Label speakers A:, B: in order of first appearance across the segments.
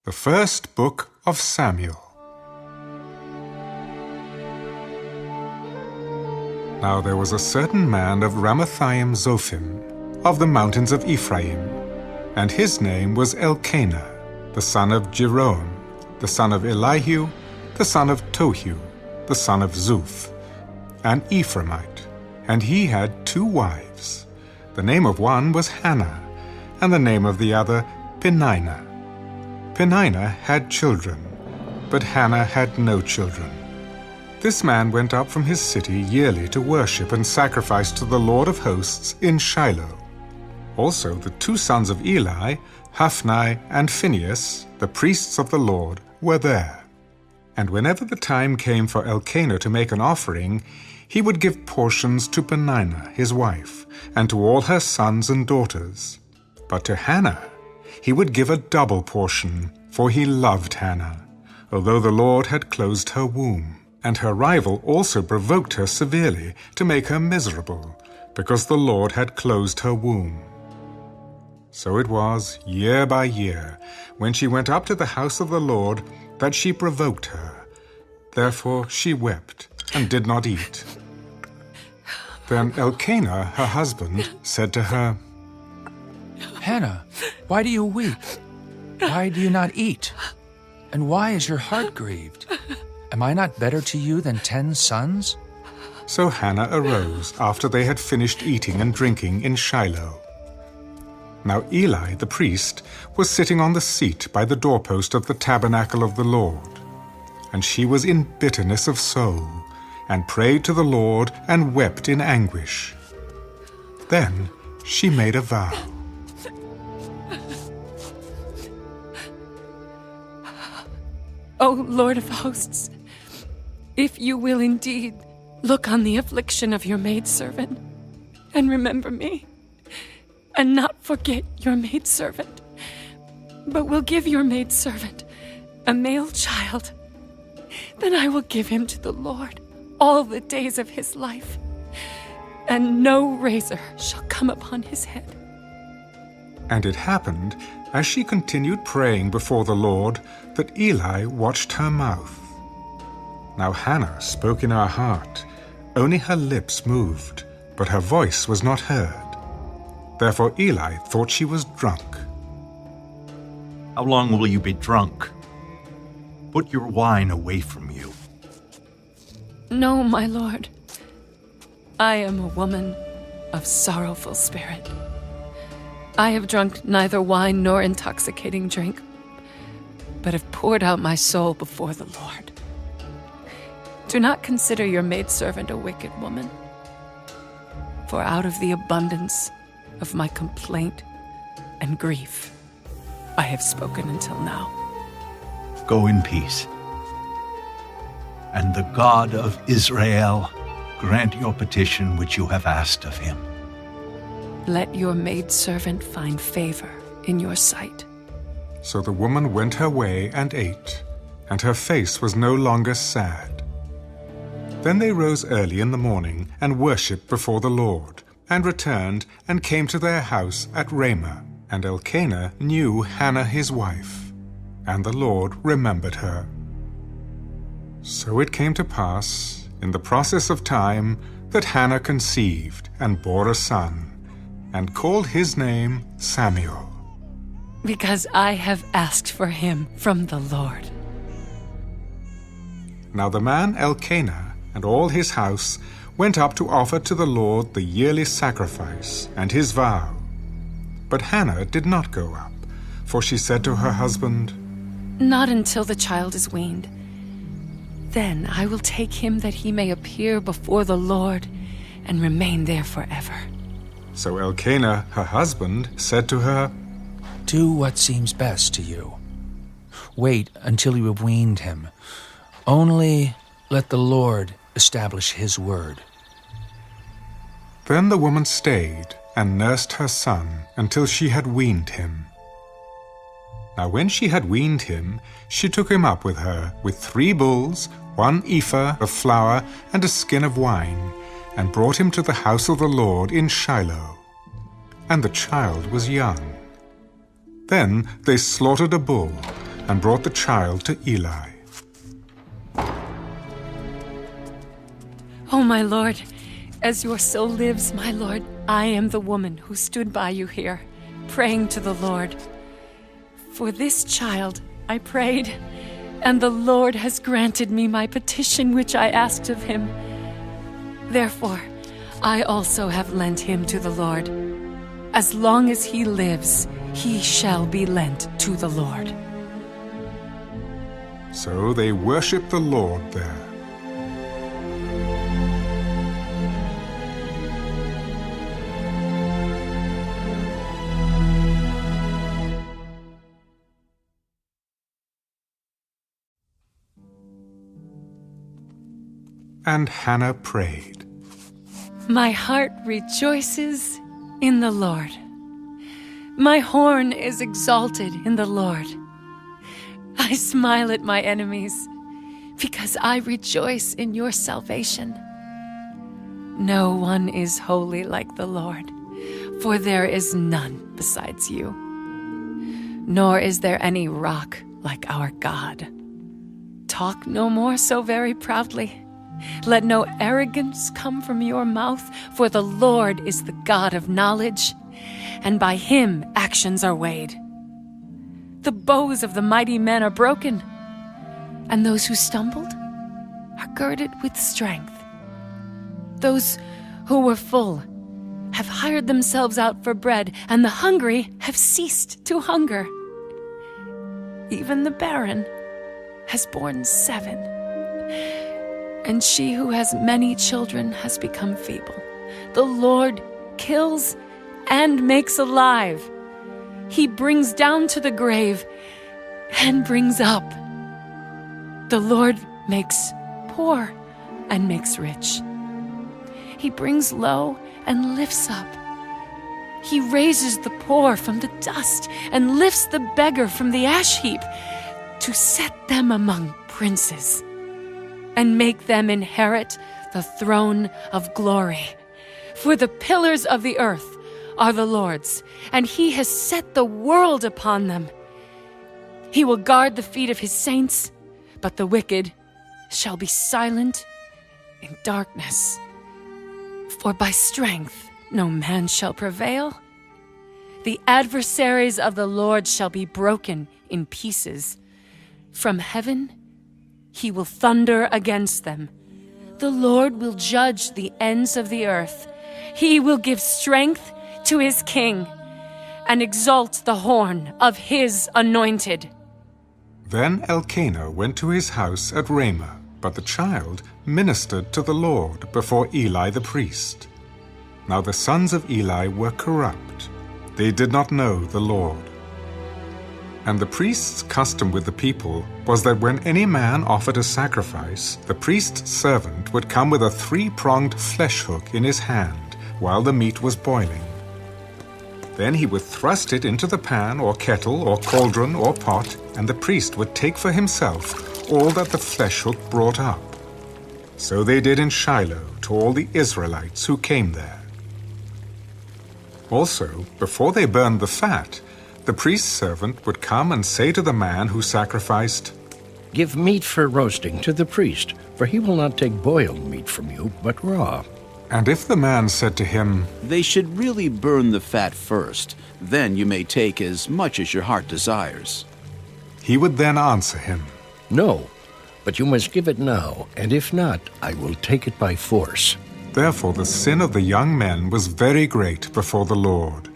A: The First Book of Samuel. Now there was a certain man of Ramathaim Zophim, of the mountains of Ephraim, and his name was Elkanah, the son of Jeroham, the son of Elihu, the son of Tohu, the son of Zuph, an Ephraimite, and he had 2 wives. The name of one was Hannah, and the name of the other Peninnah. Peninnah had children, but Hannah had no children. This man went up from his city yearly to worship and sacrifice to the Lord of hosts in Shiloh. Also the 2 sons of Eli, Hophni and Phinehas, the priests of the Lord, were there. And whenever the time came for Elkanah to make an offering, he would give portions to Peninnah his wife, and to all her sons and daughters. But to Hannah he would give a double portion, for he loved Hannah, although the Lord had closed her womb. And her rival also provoked her severely to make her miserable, because the Lord had closed her womb. So it was, year by year, when she went up to the house of the Lord, that she provoked her. Therefore she wept, and did not eat. Then Elkanah, her husband, said to her,
B: "Hannah, why do you weep? Why do you not eat? And why is your heart grieved? Am I not better to you than 10 sons?"
A: So Hannah arose after they had finished eating and drinking in Shiloh. Now Eli the priest was sitting on the seat by the doorpost of the tabernacle of the Lord. And she was in bitterness of soul, and prayed to the Lord, and wept in anguish. Then she made a vow.
C: O Lord of hosts, if you will indeed look on the affliction of your maidservant, and remember me, and not forget your maidservant, but will give your maidservant a male child, then I will give him to the Lord all the days of his life, and no razor shall come upon his head.
A: And it happened, as she continued praying before the Lord, that Eli watched her mouth. Now Hannah spoke in her heart, only her lips moved, but her voice was not heard. Therefore Eli thought she was drunk.
D: How long will you be drunk? Put your wine away from you.
C: No, my lord. I am a woman of sorrowful spirit. I have drunk neither wine nor intoxicating drink, but have poured out my soul before the Lord. Do not consider your maidservant a wicked woman, for out of the abundance of my complaint and grief I have spoken until now.
D: Go in peace. And the God of Israel grant your petition which you have asked of him.
C: Let your maidservant find favor in your sight.
A: So the woman went her way and ate, and her face was no longer sad. Then they rose early in the morning and worshipped before the Lord, and returned and came to their house at Ramah. And Elkanah knew Hannah his wife, and the Lord remembered her. So it came to pass, in the process of time, that Hannah conceived and bore a son, and called his name Samuel.
C: Because I have asked for him from the Lord.
A: Now the man Elkanah and all his house went up to offer to the Lord the yearly sacrifice and his vow. But Hannah did not go up, for she said to her husband,
C: Not until the child is weaned. Then I will take him that he may appear before the Lord and remain there forever.
A: So Elkanah, her husband, said to her,
B: Do what seems best to you. Wait until you have weaned him. Only let the Lord establish his word.
A: Then the woman stayed and nursed her son until she had weaned him. Now when she had weaned him, she took him up with her with 3 bulls, 1 ephah of flour, and a skin of wine, and brought him to the house of the Lord in Shiloh. And the child was young. Then they slaughtered a bull, and brought the child to Eli.
C: Oh, my Lord, as your soul lives, my Lord, I am the woman who stood by you here, praying to the Lord. For this child I prayed, and the Lord has granted me my petition which I asked of him. Therefore, I also have lent him to the Lord. As long as he lives, he shall be lent to the Lord.
A: So they worshiped the Lord there. And Hannah prayed,
C: My heart rejoices in the Lord. My horn is exalted in the Lord. I smile at my enemies because I rejoice in your salvation. No one is holy like the Lord, for there is none besides you. Nor is there any rock like our God. Talk no more so very proudly. Let no arrogance come from your mouth, for the Lord is the God of knowledge, and by him actions are weighed. The bows of the mighty men are broken, and those who stumbled are girded with strength. Those who were full have hired themselves out for bread, and the hungry have ceased to hunger. Even the barren has borne 7. And she who has many children has become feeble. The Lord kills and makes alive. He brings down to the grave and brings up. The Lord makes poor and makes rich. He brings low and lifts up. He raises the poor from the dust and lifts the beggar from the ash heap to set them among princes and make them inherit the throne of glory. For the pillars of the earth are the Lord's, and he has set the world upon them. He will guard the feet of his saints, but the wicked shall be silent in darkness. For by strength no man shall prevail. The adversaries of the Lord shall be broken in pieces. From heaven he will thunder against them. The Lord will judge the ends of the earth. He will give strength to his king and exalt the horn of his anointed.
A: Then Elkanah went to his house at Ramah, but the child ministered to the Lord before Eli the priest. Now the sons of Eli were corrupt. They did not know the Lord. And the priest's custom with the people was that when any man offered a sacrifice, the priest's servant would come with a 3-pronged flesh hook in his hand while the meat was boiling. Then he would thrust it into the pan or kettle or cauldron or pot, and the priest would take for himself all that the flesh hook brought up. So they did in Shiloh to all the Israelites who came there. Also, before they burned the fat, the priest's servant would come and say to the man who sacrificed,
E: Give meat for roasting to the priest, for he will not take boiled meat from you, but raw.
A: And if the man said to him,
F: They should really burn the fat first, then you may take as much as your heart desires.
A: he would then answer him,
E: No, but you must give it now, and if not, I will take it by force.
A: Therefore the sin of the young men was very great before the Lord,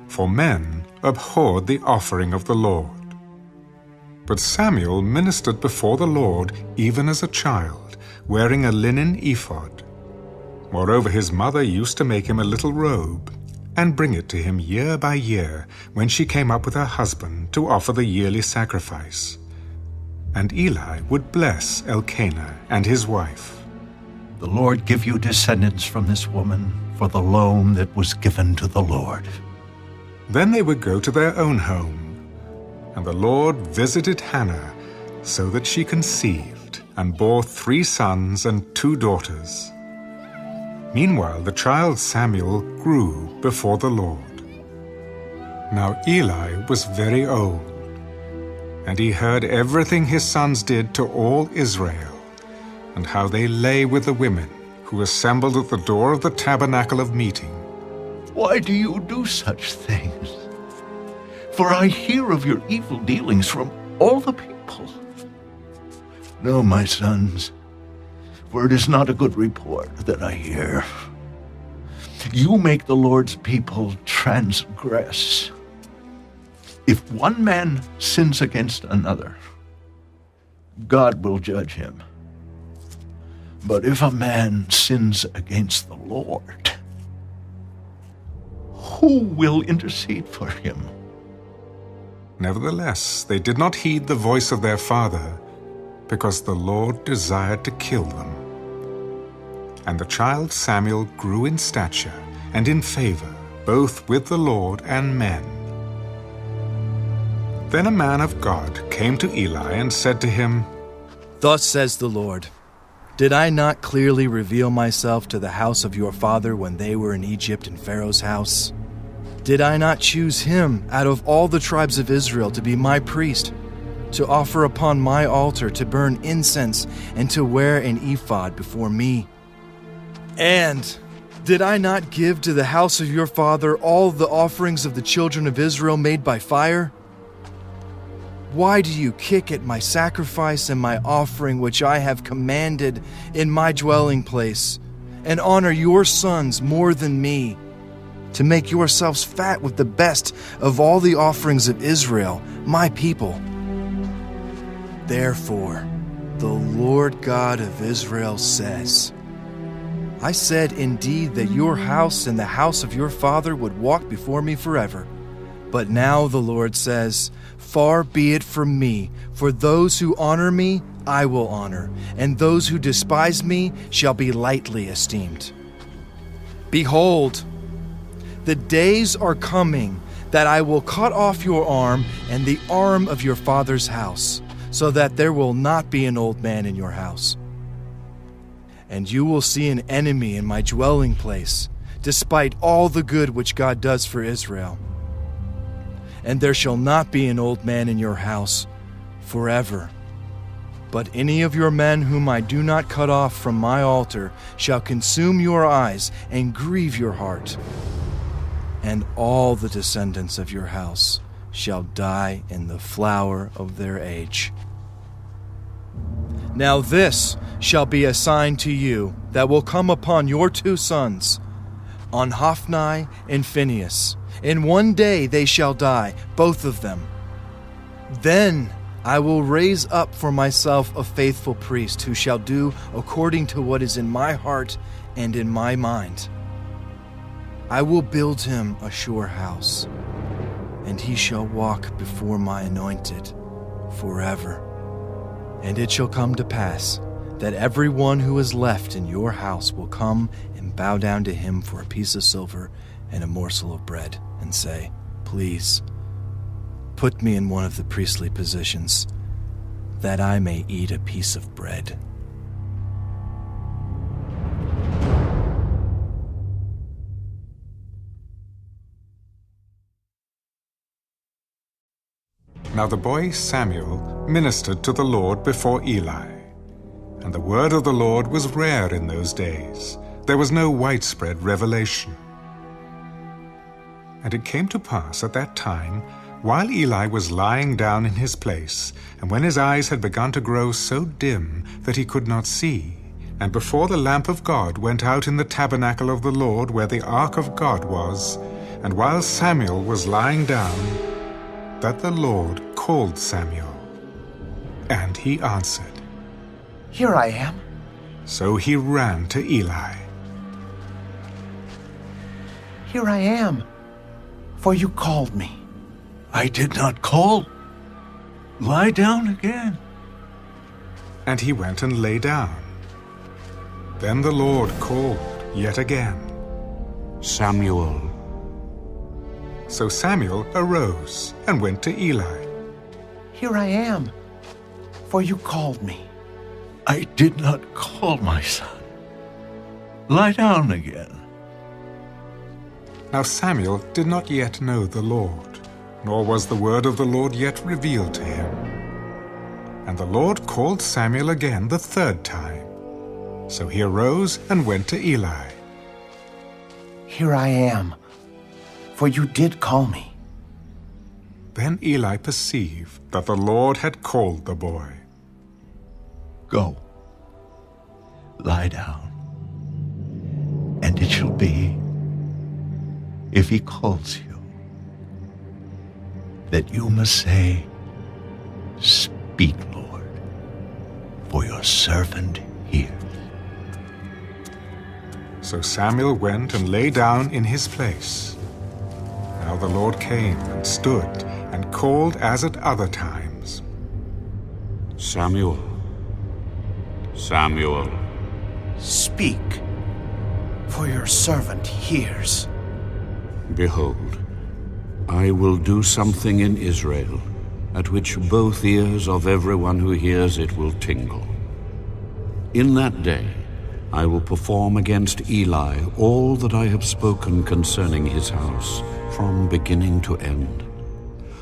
A: for men abhorred the offering of the Lord. But Samuel ministered before the Lord even as a child, wearing a linen ephod. Moreover, his mother used to make him a little robe, and bring it to him year by year when she came up with her husband to offer the yearly sacrifice. And Eli would bless Elkanah and his wife.
D: The Lord give you descendants from this woman for the loan that was given to the Lord.
A: Then they would go to their own home. And the Lord visited Hannah, so that she conceived, and bore 3 sons and 2 daughters. Meanwhile the child Samuel grew before the Lord. Now Eli was very old, And he heard everything his sons did to all Israel, and how they lay with the women who assembled at the door of the tabernacle of meeting.
D: Why do you do such things? For I hear of your evil dealings from all the people. No, my sons, for it is not a good report that I hear. You make the Lord's people transgress. If one man sins against another, God will judge him. But if a man sins against the Lord, who will intercede for him?
A: Nevertheless, they did not heed the voice of their father, because the Lord desired to kill them. And the child Samuel grew in stature and in favor, both with the Lord and men. Then a man of God came to Eli and said to him,
G: Thus says the Lord, Did I not clearly reveal myself to the house of your father when they were in Egypt in Pharaoh's house? Did I not choose him out of all the tribes of Israel to be my priest, to offer upon my altar, to burn incense, and to wear an ephod before me? And did I not give to the house of your father all the offerings of the children of Israel made by fire? Why do you kick at my sacrifice and my offering which I have commanded in my dwelling place, and honor your sons more than me, to make yourselves fat with the best of all the offerings of Israel, my people? Therefore, the Lord God of Israel says, I said indeed that your house and the house of your father would walk before me forever. But now the Lord says, Far be it from me, for those who honor me I will honor, and those who despise me shall be lightly esteemed. Behold, the days are coming that I will cut off your arm and the arm of your father's house, so that there will not be an old man in your house. And you will see an enemy in my dwelling place, despite all the good which God does for Israel. And there shall not be an old man in your house forever. But any of your men whom I do not cut off from my altar shall consume your eyes and grieve your heart. And all the descendants of your house shall die in the flower of their age. Now this shall be a sign to you that will come upon your 2 sons, on Hophni and Phinehas. In one day they shall die, both of them. Then I will raise up for myself a faithful priest who shall do according to what is in my heart and in my mind. I will build him a sure house, and he shall walk before my anointed forever. And it shall come to pass that everyone who is left in your house will come and bow down to him for a piece of silver and a morsel of bread, and say, Please, put me in one of the priestly positions, that I may eat a piece of bread.
A: Now the boy Samuel ministered to the Lord before Eli. And the word of the Lord was rare in those days. There was no widespread revelation. And it came to pass at that time, while Eli was lying down in his place, and when his eyes had begun to grow so dim that he could not see, and before the lamp of God went out in the tabernacle of the Lord where the ark of God was, and while Samuel was lying down, that the Lord called Samuel. And he answered,
H: Here I am.
A: So he ran to Eli.
H: Here I am, for you called me.
D: I did not call. Lie down again.
A: And he went and lay down. Then the Lord called yet again,
F: Samuel.
A: So Samuel arose and went to Eli.
H: Here I am, for you called me.
D: I did not call, my son. Lie down again.
A: Now Samuel did not yet know the Lord, nor was the word of the Lord yet revealed to him. And the Lord called Samuel again the third time. So he arose and went to Eli.
H: Here I am, for you did call me.
A: Then Eli perceived that the Lord had called the boy.
D: Go, lie down, and it shall be, if he calls you, that you must say, Speak, Lord, for your servant hears.
A: So Samuel went and lay down in his place. Now the Lord came and stood and called as at other times.
I: Samuel, Samuel.
H: Speak, for your servant hears.
I: Behold, I will do something in Israel, at which both ears of everyone who hears it will tingle. In that day I will perform against Eli all that I have spoken concerning his house, from beginning to end.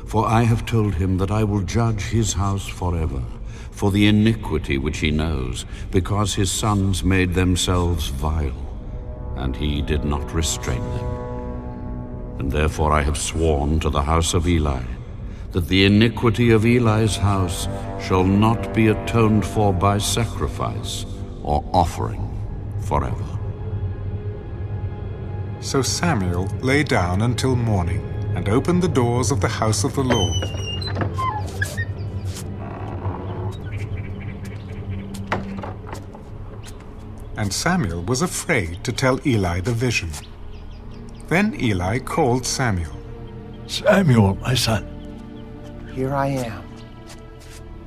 I: For I have told him that I will judge his house forever, for the iniquity which he knows, because his sons made themselves vile, and he did not restrain them. And therefore I have sworn to the house of Eli, that the iniquity of Eli's house shall not be atoned for by sacrifice or offering forever.
A: So Samuel lay down until morning and opened the doors of the house of the Lord. And Samuel was afraid to tell Eli the vision. Then Eli called Samuel.
D: Samuel, my son,
H: Here I am.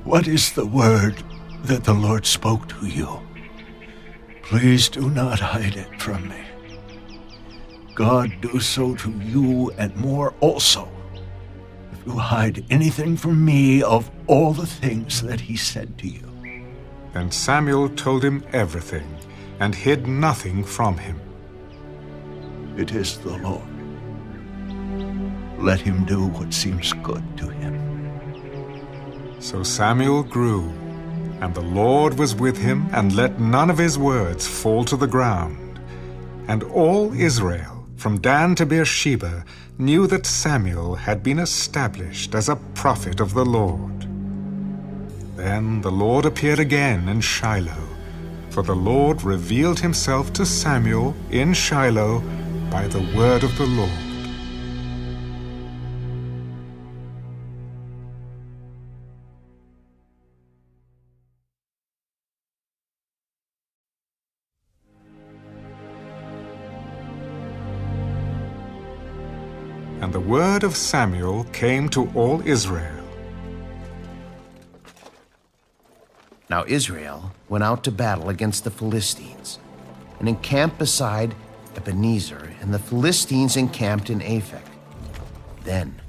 D: what is the word that the Lord spoke to you? Please do not hide it from me. God do so to you and more also, if you hide anything from me of all the things that he said to you.
A: Then Samuel told him everything and hid nothing from him.
D: It is the Lord. Let him do what seems good to him.
A: So Samuel grew, and the Lord was with him, and let none of his words fall to the ground. And all Israel, from Dan to Beersheba, knew that Samuel had been established as a prophet of the Lord. Then the Lord appeared again in Shiloh, for the Lord revealed himself to Samuel in Shiloh by the word of the Lord. And the word of Samuel came to all Israel.
J: Now Israel went out to battle against the Philistines, and encamped beside Ebenezer, and the Philistines encamped in Aphek. Then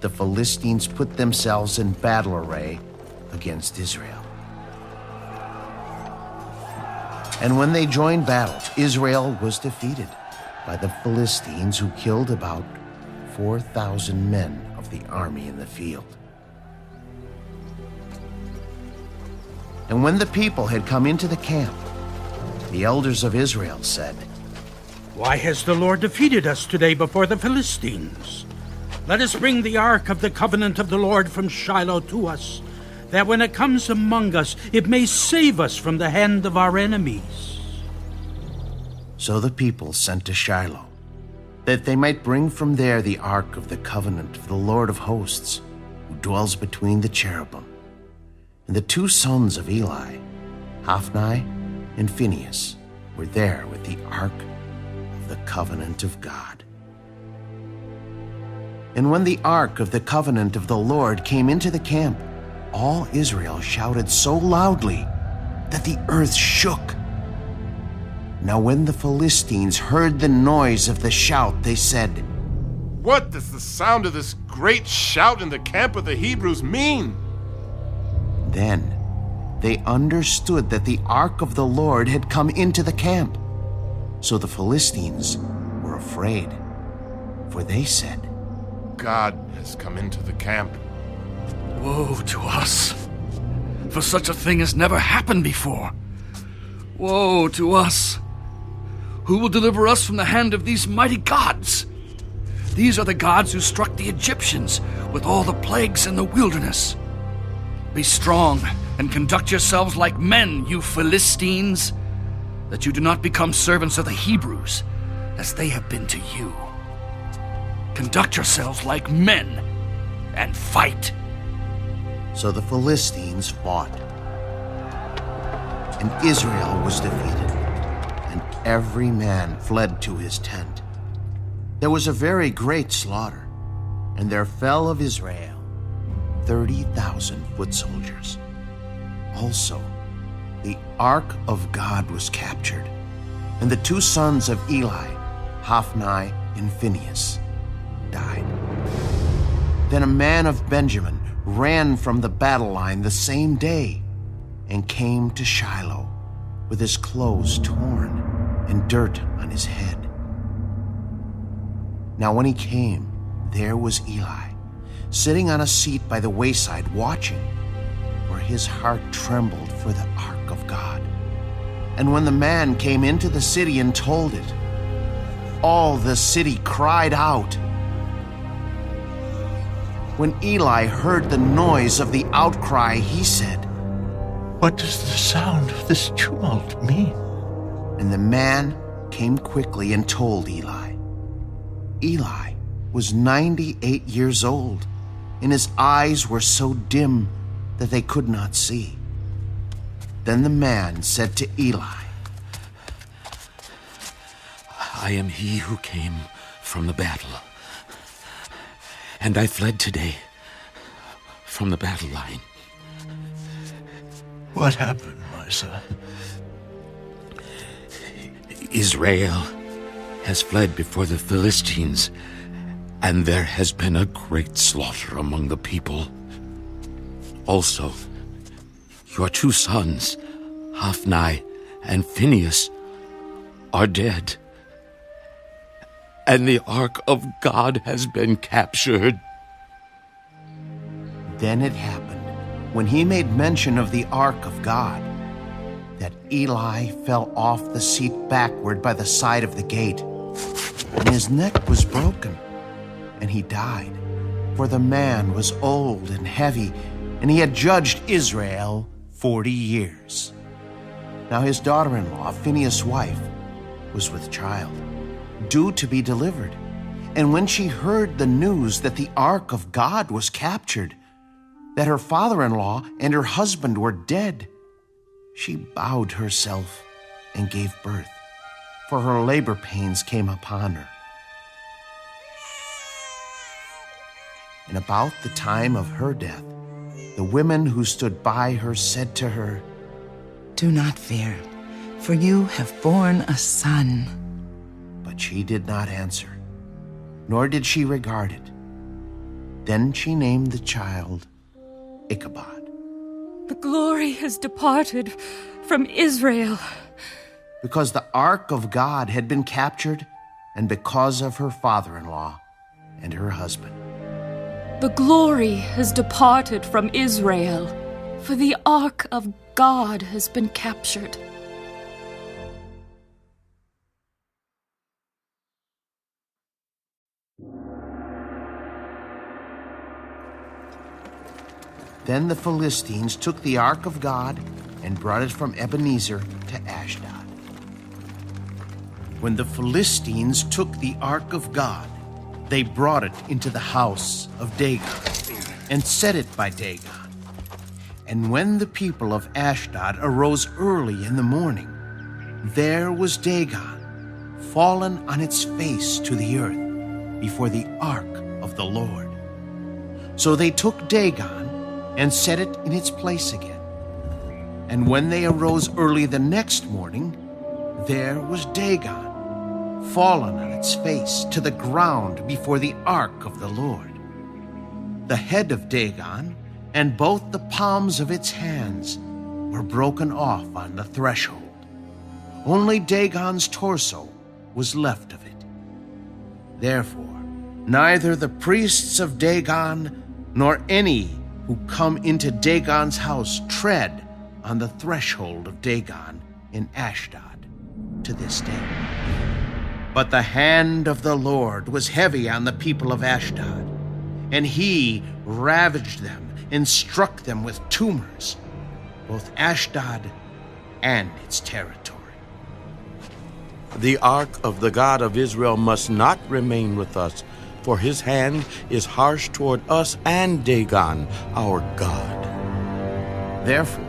J: the Philistines put themselves in battle array against Israel. And when they joined battle, Israel was defeated by the Philistines, who killed about 4,000 men of the army in the field. And when the people had come into the camp, the elders of Israel said,
E: Why has the Lord defeated us today before the Philistines? Let us bring the ark of the covenant of the Lord from Shiloh to us, that when it comes among us, it may save us from the hand of our enemies.
J: So the people sent to Shiloh, that they might bring from there the ark of the covenant of the Lord of hosts, who dwells between the cherubim. And the two sons of Eli, Hophni and Phinehas, were there with the ark of the covenant of God. And when the ark of the covenant of the Lord came into the camp, all Israel shouted so loudly that the earth shook. Now when the Philistines heard the noise of the shout, they said,
K: What does the sound of this great shout in the camp of the Hebrews mean?
J: Then they understood that the ark of the Lord had come into the camp. So the Philistines were afraid, for they said,
K: God has come into the camp.
D: Woe to us,
L: for such a thing has never happened before. Woe to us! Who will deliver us from the hand of these mighty gods? These are the gods who struck the Egyptians with all the plagues in the wilderness. Be strong and conduct yourselves like men, you Philistines, that you do not become servants of the Hebrews, as they have been to you. Conduct yourselves like men and fight.
J: So the Philistines fought, and Israel was defeated, and every man fled to his tent. There was a very great slaughter, and there fell of Israel 30,000 foot soldiers. Also, the ark of God was captured, and the two sons of Eli, Hophni and Phinehas, died. Then a man of Benjamin ran from the battle line the same day and came to Shiloh with his clothes torn and dirt on his head. Now when he came, there was Eli, sitting on a seat by the wayside watching, for his heart trembled for the ark of God. And when the man came into the city and told it, all the city cried out. When Eli heard the noise of the outcry, he said,
D: What does the sound of this tumult mean?
J: And the man came quickly and told Eli. Eli was 98 years old, and his eyes were so dim that they could not see. Then the man said to Eli,
M: I am he who came from the battle, and I fled today from the battle line.
D: What happened, my son?
M: Israel has fled before the Philistines, and there has been a great slaughter among the people. Also, your two sons, Hophni and Phinehas, are dead, and the ark of God has been captured.
J: Then it happened, when he made mention of the ark of God, that Eli fell off the seat backward by the side of the gate, and his neck was broken, and he died. For the man was old and heavy, and he had judged Israel 40 years. Now his daughter-in-law, Phinehas' wife, was with child, due to be delivered. And when she heard the news that the ark of God was captured, that her father-in-law and her husband were dead, she bowed herself and gave birth, for her labor pains came upon her. And about the time of her death, the women who stood by her said to her,
N: Do not fear, for you have borne a son.
J: But she did not answer, nor did she regard it. Then she named the child Ichabod.
C: The glory has departed from Israel.
J: Because the ark of God had been captured, and because of her father-in-law and her husband.
C: The glory has departed from Israel, for the ark of God has been captured.
J: Then the Philistines took the ark of God and brought it from Ebenezer to Ashdod. When the Philistines took the ark of God, they brought it into the house of Dagon and set it by Dagon. And when the people of Ashdod arose early in the morning, there was Dagon, fallen on its face to the earth before the ark of the Lord. So they took Dagon and set it in its place again. And when they arose early the next morning, there was Dagon, fallen on its face to the ground before the ark of the Lord. The head of Dagon and both the palms of its hands were broken off on the threshold. Only Dagon's torso was left of it. Therefore, neither the priests of Dagon nor any who come into Dagon's house tread on the threshold of Dagon in Ashdod to this day. But the hand of the Lord was heavy on the people of Ashdod, and he ravaged them and struck them with tumors, both Ashdod and its territory.
M: The ark of the God of Israel must not remain with us, for his hand is harsh toward us and Dagon, our God.
J: Therefore,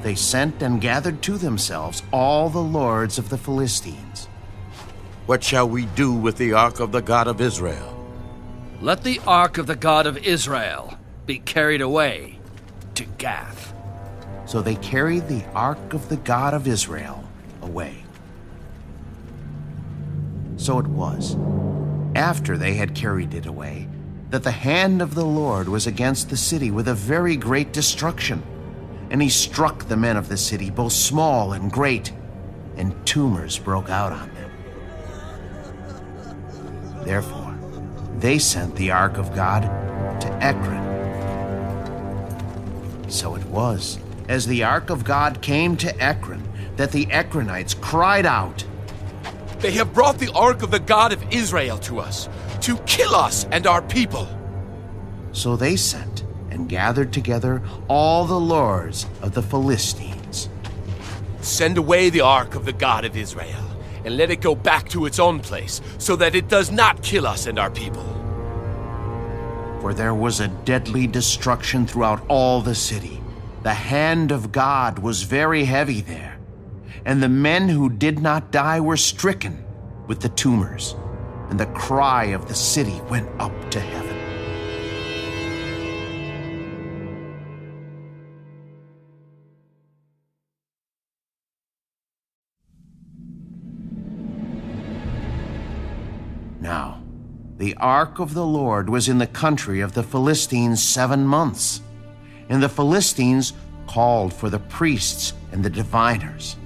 J: they sent and gathered to themselves all the lords of the Philistines.
M: What shall we do with the ark of the God of Israel?
L: Let the ark of the God of Israel be carried away to Gath.
J: So they carried the ark of the God of Israel away. So it was, after they had carried it away, that the hand of the Lord was against the city with a very great destruction. And he struck the men of the city, both small and great, and tumors broke out on them. Therefore, they sent the ark of God to Ekron. So it was, as the ark of God came to Ekron, that the Ekronites cried out,
O: "They have brought the ark of the God of Israel to us, to kill us and our people."
J: So they sent and gathered together all the lords of the Philistines.
O: "Send away the ark of the God of Israel, and let it go back to its own place, so that it does not kill us and our people."
J: For there was a deadly destruction throughout all the city. The hand of God was very heavy there, and the men who did not die were stricken with the tumors, and the cry of the city went up to heaven. Now, the ark of the Lord was in the country of the Philistines 7 months, and the Philistines called for the priests and the diviners.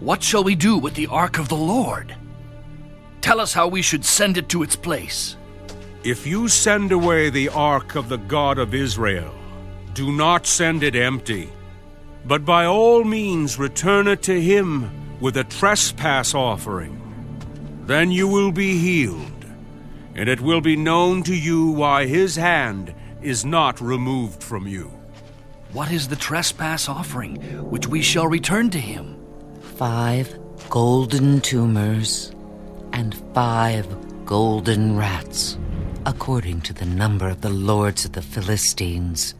L: What shall we do with the ark of the Lord? Tell us how we should send it to its place.
P: If you send away the ark of the God of Israel, do not send it empty, but by all means return it to him with a trespass offering. Then you will be healed, and it will be known to you why his hand is not removed from you.
L: What is the trespass offering which we shall return to him?
N: 5 golden tumors and 5 golden rats, according to the number of the lords of the Philistines.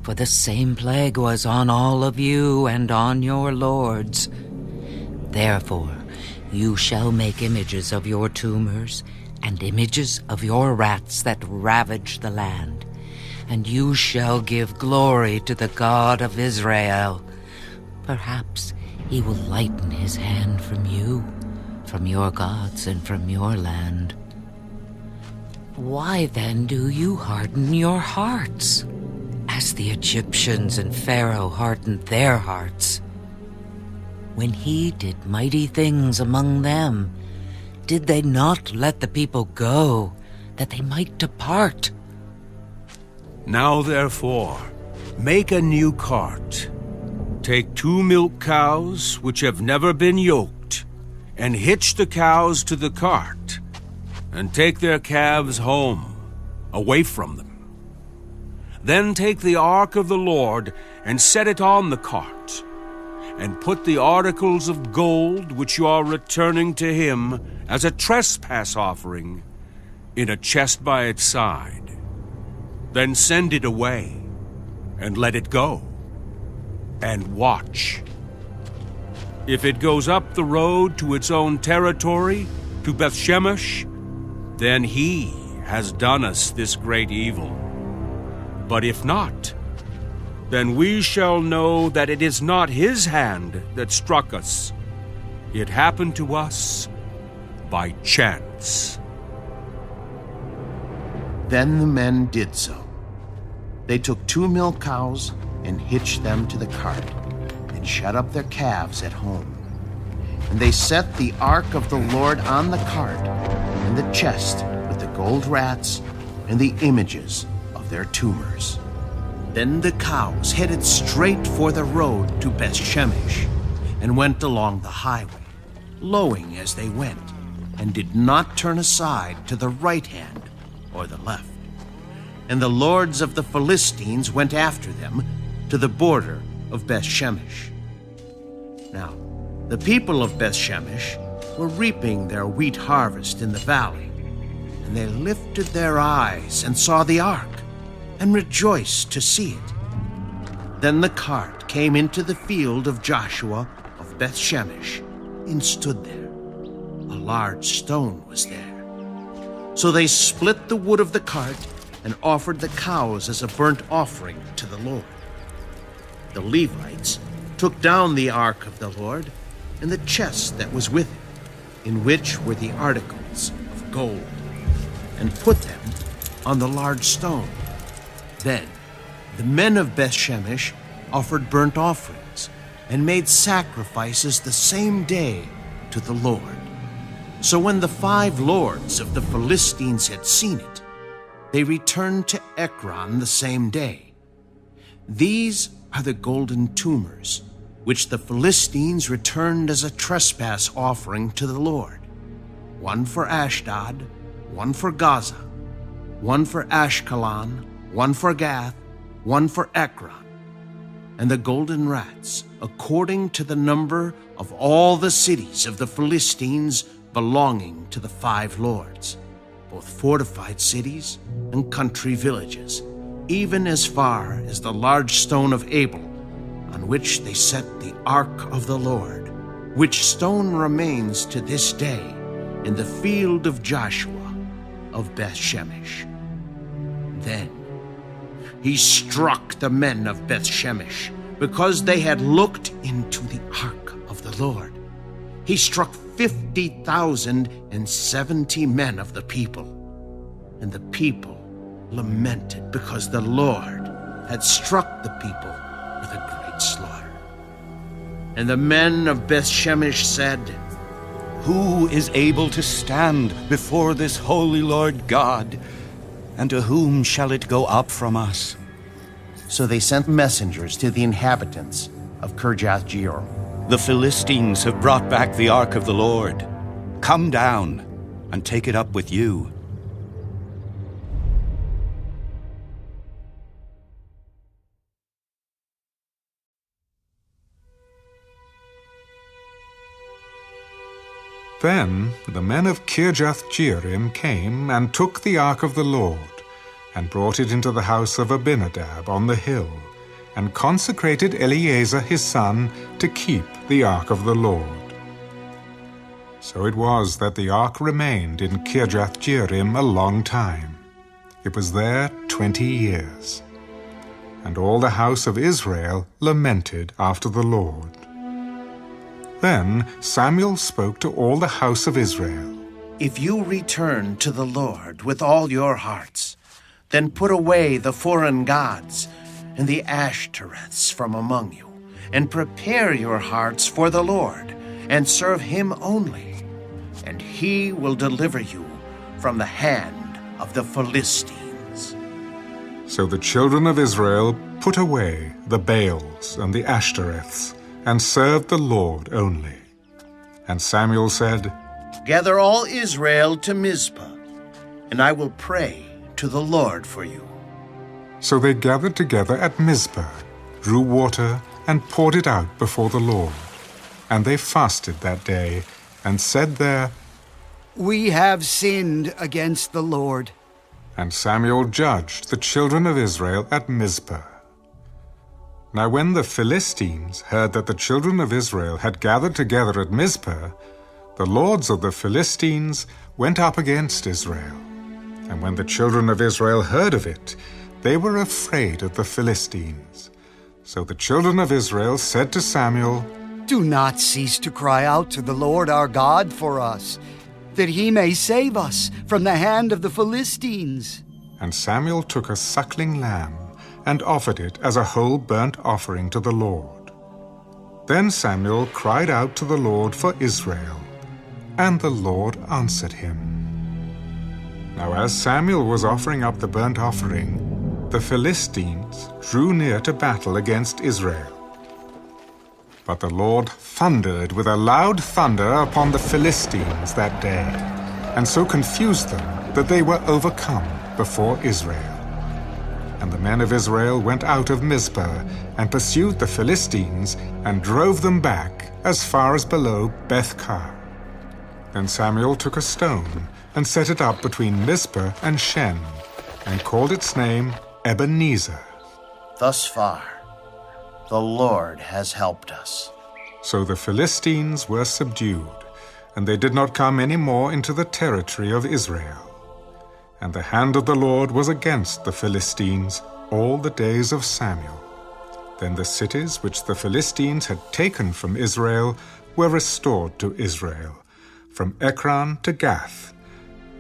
N: For the same plague was on all of you and on your lords. Therefore, you shall make images of your tumors and images of your rats that ravage the land, and you shall give glory to the God of Israel. Perhaps he will lighten his hand from you, from your gods, and from your land. Why then do you harden your hearts, as the Egyptians and Pharaoh hardened their hearts? When he did mighty things among them, did they not let the people go, that they might depart?
P: Now therefore, make a new cart. Take 2 milk cows which have never been yoked, and hitch the cows to the cart, and take their calves home, away from them. Then take the ark of the Lord and set it on the cart, and put the articles of gold which you are returning to him as a trespass offering in a chest by its side. Then send it away, and let it go, and watch. If it goes up the road to its own territory, to Bethshemesh, then he has done us this great evil. But if not, then we shall know that it is not his hand that struck us. It happened to us by chance.
J: Then the men did so. They took 2 milk cows and hitched them to the cart, and shut up their calves at home. And they set the ark of the Lord on the cart, and the chest with the gold rats and the images of their tumors. Then the cows headed straight for the road to Beth-Shemesh and went along the highway, lowing as they went, and did not turn aside to the right hand or the left. And the lords of the Philistines went after them to the border of Beth-Shemesh. Now, the people of Beth-Shemesh were reaping their wheat harvest in the valley, and they lifted their eyes and saw the ark, and rejoiced to see it. Then the cart came into the field of Joshua of Beth-Shemesh, and stood there. A large stone was there. So they split the wood of the cart, and offered the cows as a burnt offering to the Lord. The Levites took down the ark of the Lord, and the chest that was with it, in which were the articles of gold, and put them on the large stone. Then the men of Beth-Shemesh offered burnt offerings, and made sacrifices the same day to the Lord. So when the 5 lords of the Philistines had seen it, they returned to Ekron the same day. These are the golden tumors, which the Philistines returned as a trespass offering to the Lord. 1 for Ashdod, 1 for Gaza, 1 for Ashkelon, 1 for Gath, 1 for Ekron. And the golden rats, according to the number of all the cities of the Philistines belonging to the 5 lords, both fortified cities and country villages, even as far as the large stone of Abel, on which they set the ark of the Lord, which stone remains to this day in the field of Joshua of Beth-Shemesh. Then he struck the men of Beth-Shemesh, because they had looked into the ark of the Lord. He struck 50,070 men of the people, and the people lamented because the Lord had struck the people with a great slaughter. And the men of Beth-Shemesh said,
Q: "Who is able to stand before this holy Lord God? And to whom shall it go up from us?"
J: So they sent messengers to the inhabitants of Kirjath-Jearim.
Q: "The Philistines have brought back the ark of the Lord. Come down and take it up with you."
A: Then the men of Kirjath-Jearim came and took the ark of the Lord, and brought it into the house of Abinadab on the hill, and consecrated Eleazar his son to keep the ark of the Lord. So it was that the ark remained in Kirjath-Jearim a long time. It was there 20 years. And all the house of Israel lamented after the Lord. Then Samuel spoke to all the house of Israel.
J: "If you return to the Lord with all your hearts, then put away the foreign gods and the Ashtoreths from among you, and prepare your hearts for the Lord, and serve him only, and he will deliver you from the hand of the Philistines."
A: So the children of Israel put away the Baals and the Ashtoreths, and served the Lord only. And Samuel said,
J: "Gather all Israel to Mizpah, and I will pray to the Lord for you."
A: So they gathered together at Mizpah, drew water, and poured it out before the Lord. And they fasted that day, and said there,
R: "We have sinned against the Lord."
A: And Samuel judged the children of Israel at Mizpah. Now when the Philistines heard that the children of Israel had gathered together at Mizpah, the lords of the Philistines went up against Israel. And when the children of Israel heard of it, they were afraid of the Philistines. So the children of Israel said to Samuel,
R: "Do not cease to cry out to the Lord our God for us, that he may save us from the hand of the Philistines."
A: And Samuel took a suckling lamb, and offered it as a whole burnt offering to the Lord. Then Samuel cried out to the Lord for Israel, and the Lord answered him. Now as Samuel was offering up the burnt offering, the Philistines drew near to battle against Israel. But the Lord thundered with a loud thunder upon the Philistines that day, and so confused them that they were overcome before Israel. And the men of Israel went out of Mizpah and pursued the Philistines and drove them back as far as below Beth-kar. Then Samuel took a stone and set it up between Mizpah and Shen, and called its name Ebenezer.
J: Thus far, the Lord has helped us.
A: So the Philistines were subdued, and they did not come any more into the territory of Israel. And the hand of the Lord was against the Philistines all the days of Samuel. Then the cities which the Philistines had taken from Israel were restored to Israel, from Ekron to Gath,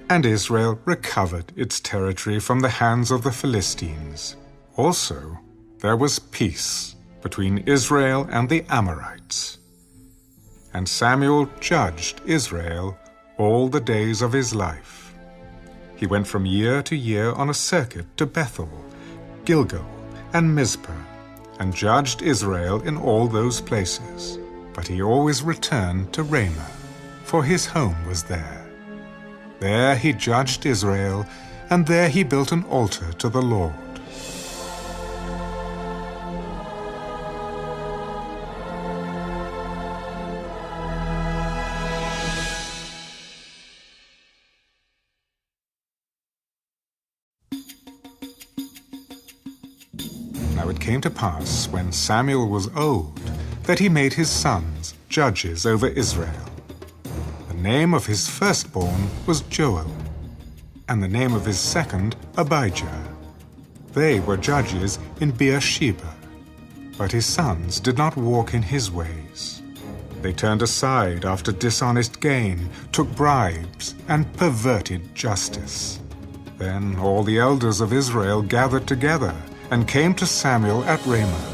A: and Israel recovered its territory from the hands of the Philistines. Also, there was peace between Israel and the Amorites. And Samuel judged Israel all the days of his life. He went from year to year on a circuit to Bethel, Gilgal, and Mizpah, and judged Israel in all those places. But he always returned to Ramah, for his home was there. There he judged Israel, and there he built an altar to the Lord. Now it came to pass, when Samuel was old, that he made his sons judges over Israel. The name of his firstborn was Joel, and the name of his second Abijah. They were judges in Beersheba. But his sons did not walk in his ways. They turned aside after dishonest gain, took bribes, and perverted justice. Then all the elders of Israel gathered together and came to Samuel at Ramah.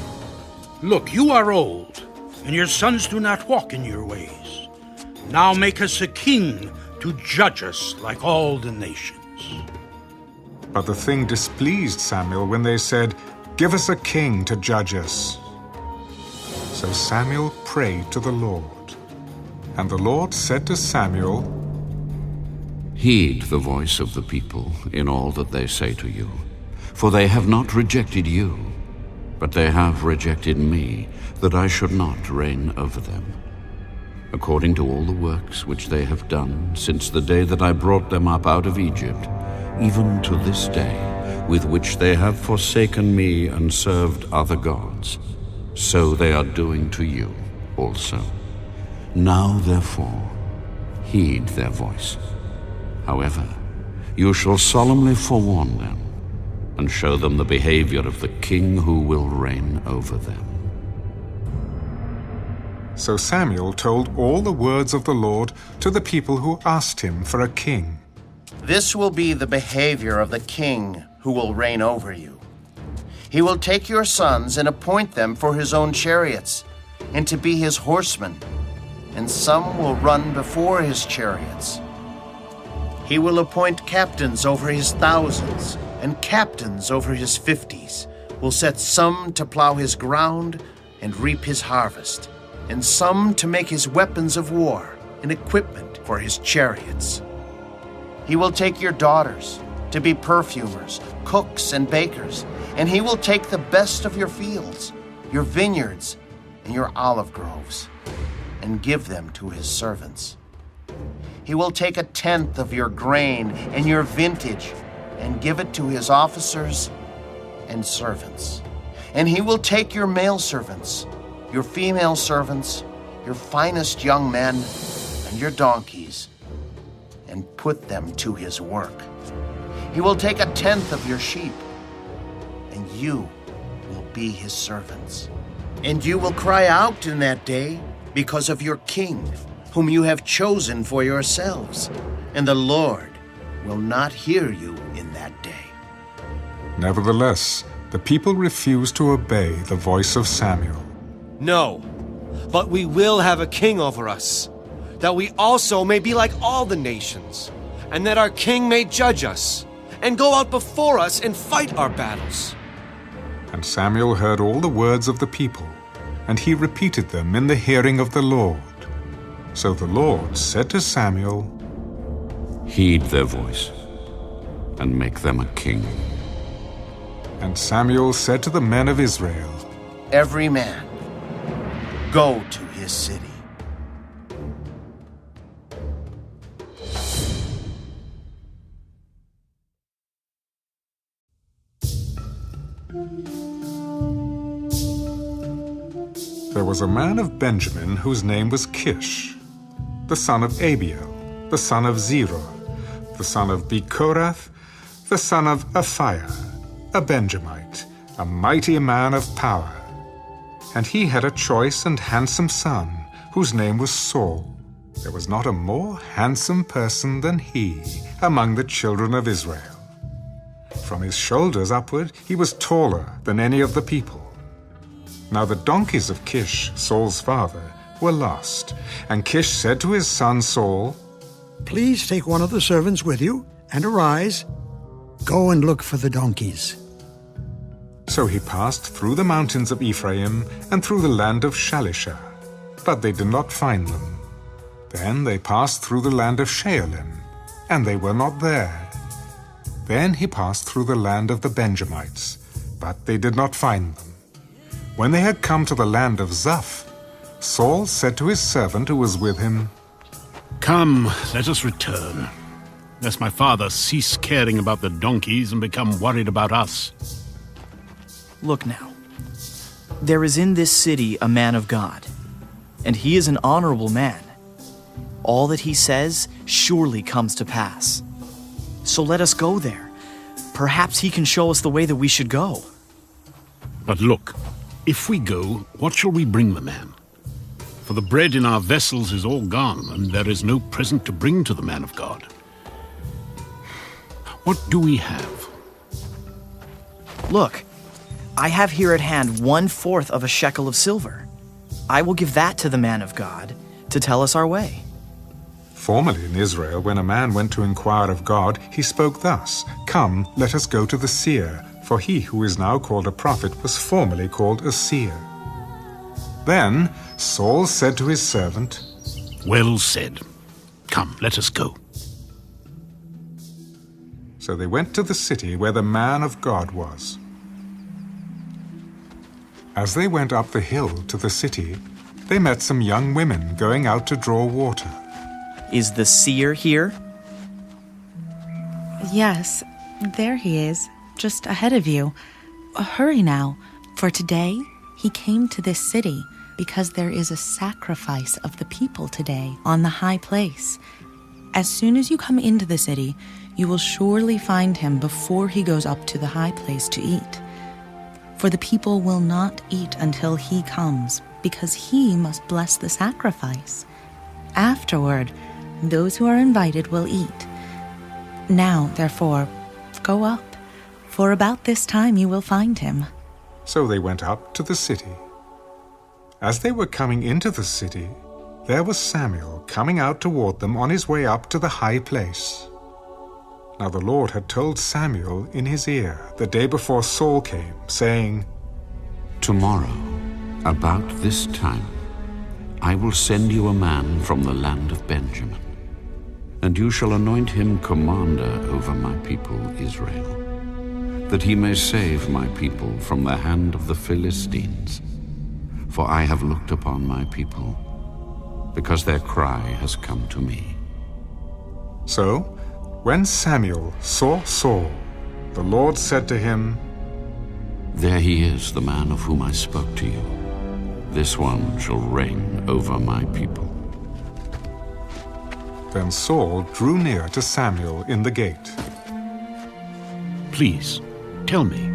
E: Look, you are old, and your sons do not walk in your ways. Now make us a king to judge us like all the nations.
A: But the thing displeased Samuel when they said, "Give us a king to judge us." So Samuel prayed to the Lord. And the Lord said to Samuel,
I: Heed the voice of the people in all that they say to you. For they have not rejected you, but they have rejected me, that I should not reign over them. According to all the works which they have done since the day that I brought them up out of Egypt, even to this day, with which they have forsaken me and served other gods, so they are doing to you also. Now, therefore, heed their voice. However, you shall solemnly forewarn them, and show them the behavior of the king who will reign over them.
A: So Samuel told all the words of the Lord to the people who asked him for a king.
J: This will be the behavior of the king who will reign over you. He will take your sons and appoint them for his own chariots, and to be his horsemen, and some will run before his chariots. He will appoint captains over his thousands, and captains over his 50s, will set some to plow his ground and reap his harvest, and some to make his weapons of war and equipment for his chariots. He will take your daughters to be perfumers, cooks, and bakers, and he will take the best of your fields, your vineyards, and your olive groves, and give them to his servants. He will take 1/10 of your grain and your vintage, and give it to his officers and servants. And he will take your male servants, your female servants, your finest young men, and your donkeys, and put them to his work. He will take 1/10 of your sheep, and you will be his servants. And you will cry out in that day because of your king, whom you have chosen for yourselves, and the Lord will not hear you in that day.
A: Nevertheless, the people refused to obey the voice of Samuel.
S: No, but we will have a king over us, that we also may be like all the nations, and that our king may judge us, and go out before us and fight our battles.
A: And Samuel heard all the words of the people, and he repeated them in the hearing of the Lord. So the Lord said to Samuel,
I: Heed their voice, and make them a king.
A: And Samuel said to the men of Israel,
J: Every man, go to his city.
A: There was a man of Benjamin whose name was Kish, the son of Abiel, the son of Zerah, the son of Bechorath, the son of Aphiah, a Benjamite, a mighty man of power. And he had a choice and handsome son, whose name was Saul. There was not a more handsome person than he among the children of Israel. From his shoulders upward he was taller than any of the people. Now the donkeys of Kish, Saul's father, were lost, and Kish said to his son Saul,
T: Please take one of the servants with you, and arise. Go and look for the donkeys.
A: So he passed through the mountains of Ephraim and through the land of Shalisha, but they did not find them. Then they passed through the land of Shaalim, and they were not there. Then he passed through the land of the Benjamites, but they did not find them. When they had come to the land of Zuph, Saul said to his servant who was with him,
E: Come, let us return, lest my father cease caring about the donkeys and become worried about us.
U: Look now, there is in this city a man of God, and he is an honorable man. All that he says surely comes to pass. So let us go there. Perhaps he can show us the way that we should go.
E: But look, if we go, what shall we bring the man? For the bread in our vessels is all gone, and there is no present to bring to the man of God. What do we have?
U: Look, I have here at hand 1/4 of a shekel of silver. I will give that to the man of God to tell us our way.
A: Formerly in Israel, when a man went to inquire of God, he spoke thus, Come, let us go to the seer, for he who is now called a prophet was formerly called a seer. Then Saul said to his servant,
E: Well said. Come, let us go.
A: So they went to the city where the man of God was. As they went up the hill to the city, they met some young women going out to draw water.
U: Is the seer here?
V: Yes, there he is, just ahead of you. Hurry now, for today he came to this city because there is a sacrifice of the people today on the high place. As soon as you come into the city, you will surely find him before he goes up to the high place to eat. For the people will not eat until he comes, because he must bless the sacrifice. Afterward, those who are invited will eat. Now, therefore, go up, for about this time you will find him.
A: So they went up to the city. As they were coming into the city, there was Samuel coming out toward them on his way up to the high place. Now the Lord had told Samuel in his ear the day before Saul came, saying,
I: Tomorrow, about this time, I will send you a man from the land of Benjamin, and you shall anoint him commander over my people Israel, that he may save my people from the hand of the Philistines. For I have looked upon my people, because their cry has come to me.
A: So, when Samuel saw Saul, the Lord said to him,
I: There he is, the man of whom I spoke to you. This one shall reign over my people.
A: Then Saul drew near to Samuel in the gate.
E: Please, tell me,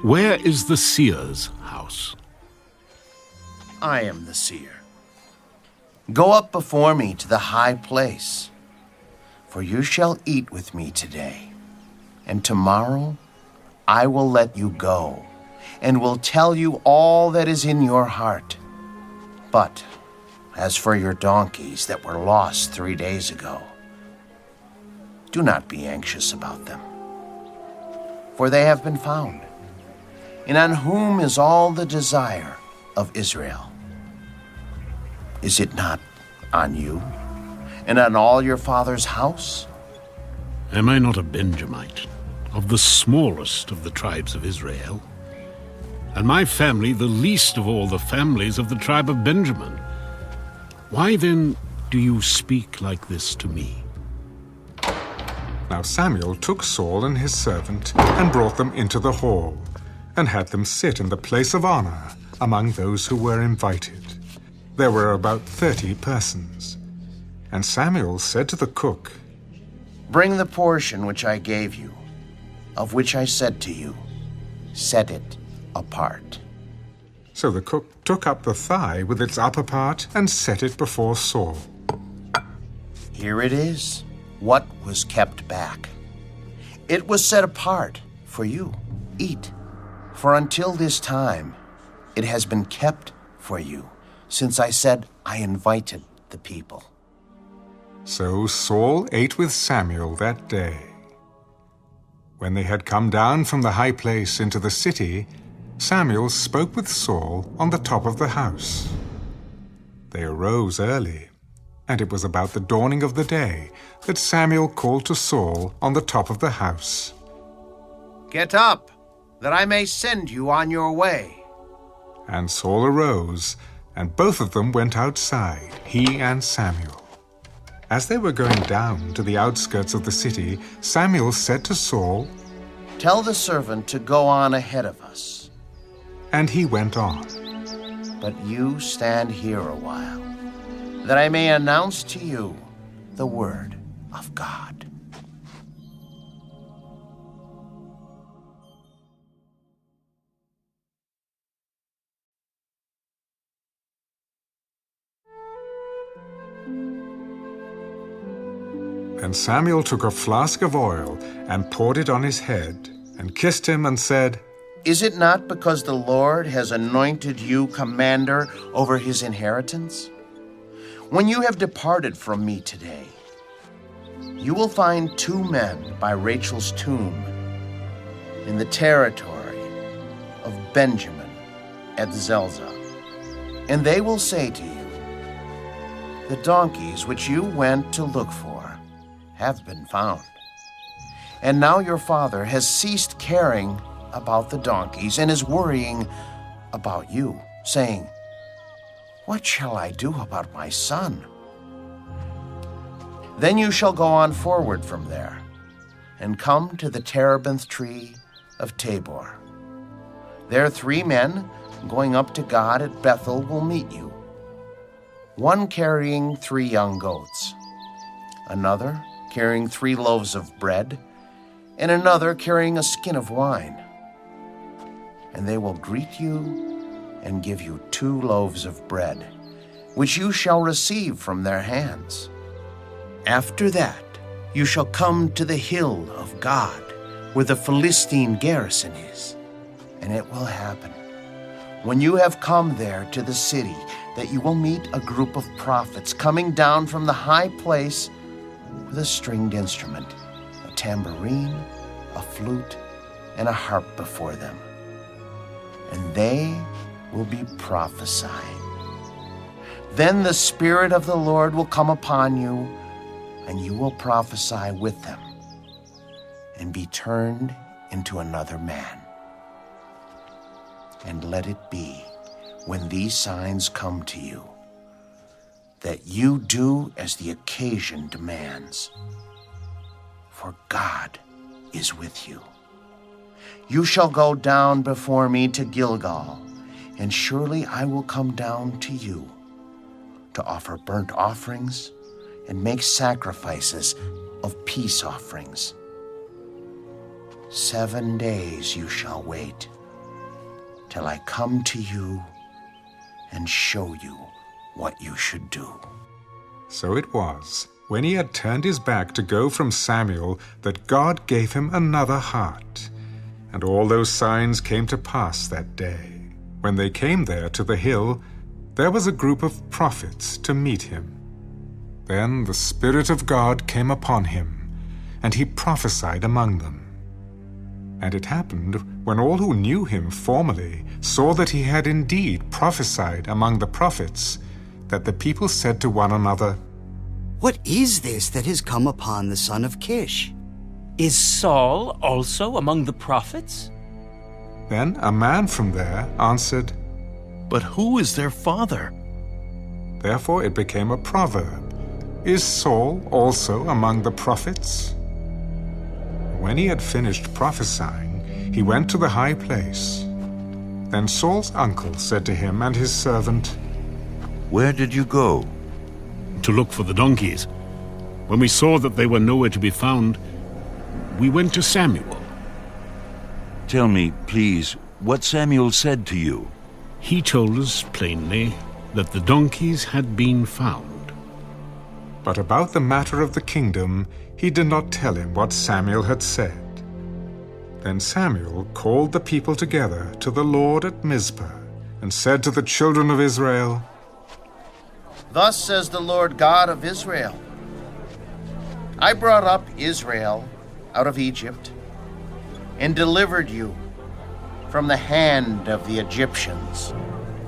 E: where is the seer's house?
J: I am the seer. Go up before me to the high place, for you shall eat with me today, and tomorrow I will let you go, and will tell you all that is in your heart. But as for your donkeys that were lost 3 days ago, do not be anxious about them. for they have been found. And on whom is all the desire of Israel? Is it not on you and on all your father's house?
B: Am I not a Benjamite, of the smallest of the tribes of Israel? And my family the least of all the families of the tribe of Benjamin? Why then do you speak like this to me?
A: Now Samuel took Saul and his servant and brought them into the hall, and had them sit in the place of honor among those who were invited. There were about 30 persons. And Samuel said to the cook,
J: Bring the portion which I gave you, of which I said to you, set it apart.
A: So the cook took up the thigh with its upper part and set it before Saul.
J: Here it is, what was kept back. It was set apart for you. Eat, for until this time it has been kept for you, since I said I invited the people.
A: So Saul ate with Samuel that day. When they had come down from the high place into the city, Samuel spoke with Saul on the top of the house. They arose early, and it was about the dawning of the day that Samuel called to Saul on the top of the house.
J: Get up, that I may send you on your way.
A: And Saul arose, and both of them went outside, he and Samuel. As they were going down to the outskirts of the city, Samuel said to Saul,
J: Tell the servant to go on ahead of us.
A: And he went on.
J: But you stand here a while, that I may announce to you the word of God.
A: And Samuel took a flask of oil and poured it on his head, and kissed him and said,
J: Is it not because the Lord has anointed you commander over his inheritance? When you have departed from me today, you will find 2 men by Rachel's tomb in the territory of Benjamin at Zelzah. And they will say to you, The donkeys which you went to look for have been found. And now your father has ceased caring about the donkeys and is worrying about you, saying, What shall I do about my son? Then you shall go on forward from there and come to the terebinth tree of Tabor. There 3 men going up to God at Bethel will meet you, one carrying 3 young goats, another carrying 3 loaves of bread, and another carrying a skin of wine. And they will greet you and give you 2 loaves of bread, which you shall receive from their hands. After that, you shall come to the hill of God, where the Philistine garrison is. And it will happen, when you have come there to the city, that you will meet a group of prophets coming down from the high place with a stringed instrument, a tambourine, a flute, and a harp before them. And they will be prophesying. Then the Spirit of the Lord will come upon you, and you will prophesy with them, and be turned into another man. And let it be, when these signs come to you, that you do as the occasion demands, for God is with you. You shall go down before me to Gilgal, and surely I will come down to you to offer burnt offerings and make sacrifices of peace offerings. 7 days you shall wait, till I come to you and show you what you should do.
A: So it was, when he had turned his back to go from Samuel, that God gave him another heart. And all those signs came to pass that day. When they came there to the hill, there was a group of prophets to meet him. Then the Spirit of God came upon him, and he prophesied among them. And it happened, when all who knew him formerly saw that he had indeed prophesied among the prophets, that the people said to one another,
R: "What is this that has come upon the son of Kish?
F: Is Saul also among the prophets?"
A: Then a man from there answered,
D: "But who is their father?"
A: Therefore it became a proverb, "Is Saul also among the prophets?" When he had finished prophesying, he went to the high place. Then Saul's uncle said to him and his servant,
P: "Where did you go?"
B: "To look for the donkeys. When we saw that they were nowhere to be found, we went to Samuel."
P: "Tell me, please, what Samuel said to you."
B: "He told us plainly that the donkeys had been found."
A: But about the matter of the kingdom, he did not tell him what Samuel had said. Then Samuel called the people together to the Lord at Mizpah, and said to the children of Israel,
J: "Thus says the Lord God of Israel, I brought up Israel out of Egypt, and delivered you from the hand of the Egyptians,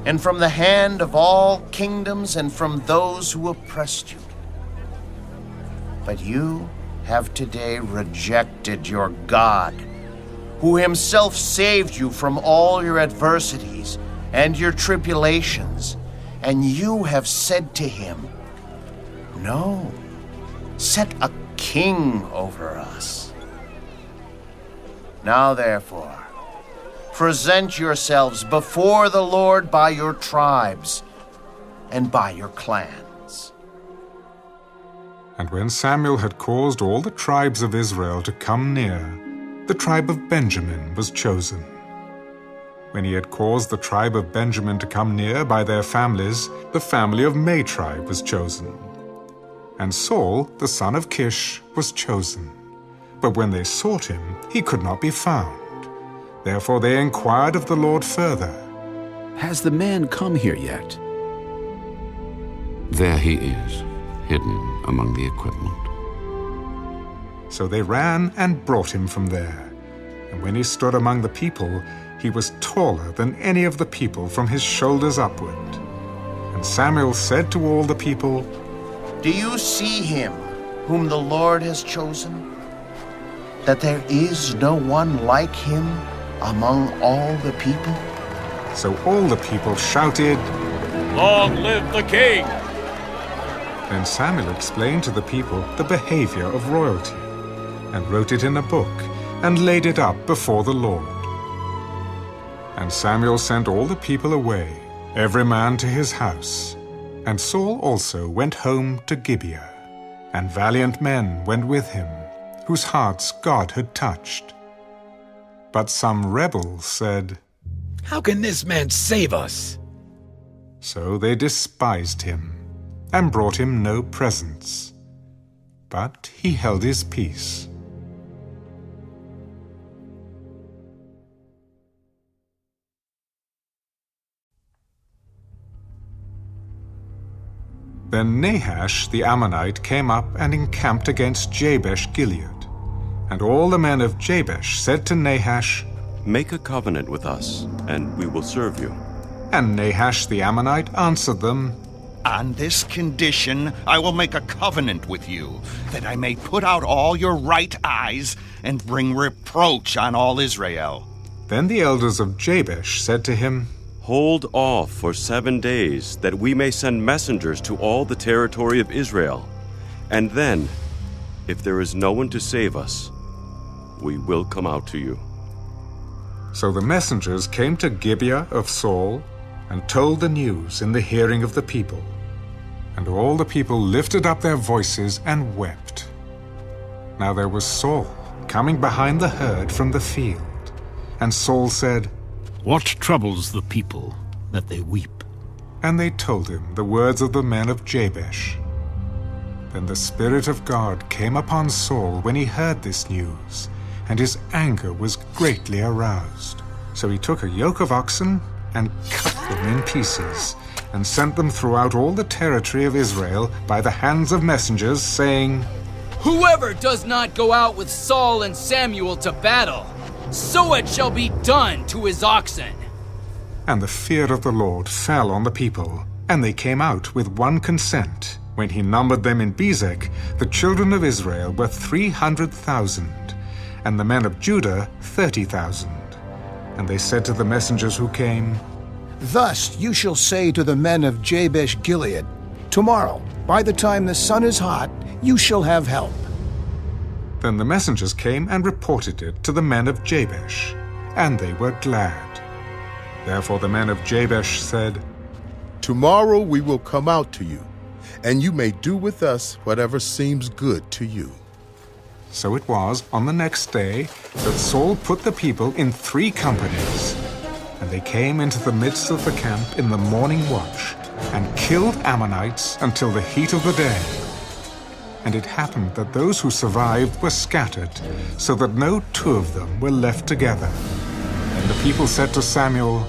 J: and from the hand of all kingdoms, and from those who oppressed you. But you have today rejected your God, who himself saved you from all your adversities and your tribulations, and you have said to him, 'No, set a king over us.' Now therefore, present yourselves before the Lord by your tribes and by your clans."
A: And when Samuel had caused all the tribes of Israel to come near, the tribe of Benjamin was chosen. When he had caused the tribe of Benjamin to come near by their families, the family of Matri was chosen. And Saul, the son of Kish, was chosen. But when they sought him, he could not be found. Therefore they inquired of the Lord further,
G: "Has the man come here yet?"
I: There he is, hidden among the equipment.
A: So they ran and brought him from there. And when he stood among the people, he was taller than any of the people from his shoulders upward. And Samuel said to all the people,
J: "Do you see him whom the Lord has chosen? That there is no one like him among all the people?"
A: So all the people shouted,
O: "Long live the king!"
A: Then Samuel explained to the people the behavior of royalty, and wrote it in a book, and laid it up before the Lord. And Samuel sent all the people away, every man to his house. And Saul also went home to Gibeah, and valiant men went with him, whose hearts God had touched. But some rebels said,
W: "How can this man save us?"
A: So they despised him, and brought him no presents. But he held his peace. Then Nahash the Ammonite came up and encamped against Jabesh Gilead. And all the men of Jabesh said to Nahash,
X: "Make a covenant with us, and we will serve you."
A: And Nahash the Ammonite answered them,
H: "On this condition I will make a covenant with you, that I may put out all your right eyes and bring reproach on all Israel."
A: Then the elders of Jabesh said to him,
X: "Hold off for 7 days, that we may send messengers to all the territory of Israel. And then, if there is no one to save us, we will come out to you."
A: So the messengers came to Gibeah of Saul, and told the news in the hearing of the people. And all the people lifted up their voices and wept. Now there was Saul coming behind the herd from the field. And Saul said,
B: "What troubles the people that they weep?"
A: And they told him the words of the men of Jabesh. Then the Spirit of God came upon Saul when he heard this news, and his anger was greatly aroused. So he took a yoke of oxen and cut them in pieces, and sent them throughout all the territory of Israel by the hands of messengers, saying,
Y: "Whoever does not go out with Saul and Samuel to battle,
C: so it shall be done to his oxen.
A: And the fear of the Lord fell on the people, and they came out with one consent. When he numbered them in Bezek, the children of Israel were 300,000, and the men of Judah 30,000. And they said to the messengers who came,
K: Thus you shall say to the men of Jabesh Gilead, Tomorrow, by the time the sun is hot, you shall have help.
A: Then the messengers came and reported it to the men of Jabesh, and they were glad. Therefore the men of Jabesh said,
L: Tomorrow we will come out to you, and you may do with us whatever seems good to you.
A: So it was on the next day that Saul put the people in 3 companies, and they came into the midst of the camp in the morning watch, and killed Ammonites until the heat of the day. And it happened that those who survived were scattered, so that no 2 of them were left together. And the people said to Samuel,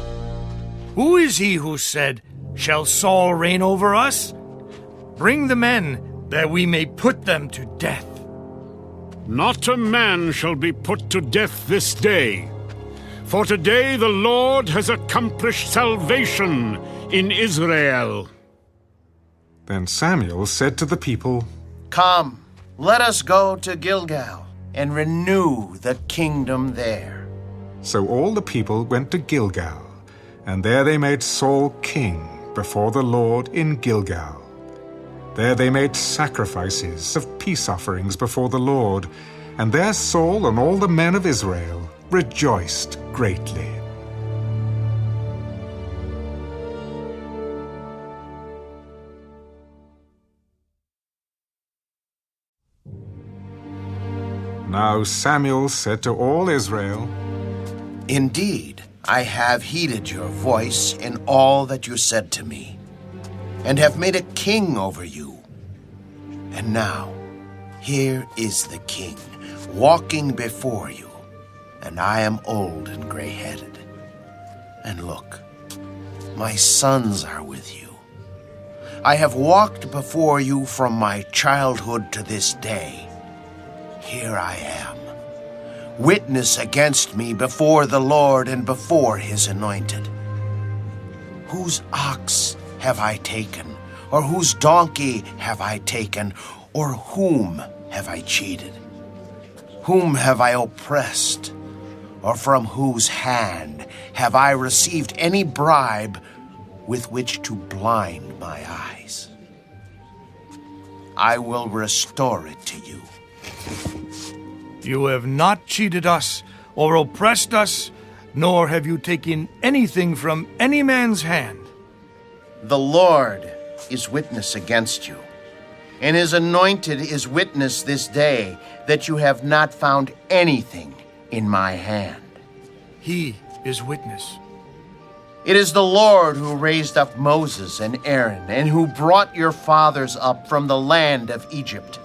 M: Who is he who said, Shall Saul reign over us? Bring the men, that we may put them to death.
B: Not a man shall be put to death this day, for today the Lord has accomplished salvation in Israel.
A: Then Samuel said to the people,
J: Come, let us go to Gilgal and renew the kingdom there.
A: So all the people went to Gilgal, and there they made Saul king before the Lord in Gilgal. There they made sacrifices of peace offerings before the Lord, and there Saul and all the men of Israel rejoiced greatly. Now Samuel said to all Israel,
J: Indeed, I have heeded your voice in all that you said to me, and have made a king over you. And now, here is the king, walking before you, and I am old and gray-headed. And look, my sons are with you. I have walked before you from my childhood to this day. Here I am, witness against me before the Lord and before his anointed. Whose ox have I taken, or whose donkey have I taken, or whom have I cheated? Whom have I oppressed, or from whose hand have I received any bribe with which to blind my eyes? I will restore it to you.
M: You have not cheated us or oppressed us, nor have you taken anything from any man's hand.
J: The Lord is witness against you, and his anointed is witness this day that you have not found anything in my hand.
M: He is witness.
J: It is the Lord who raised up Moses and Aaron, and who brought your fathers up from the land of Egypt.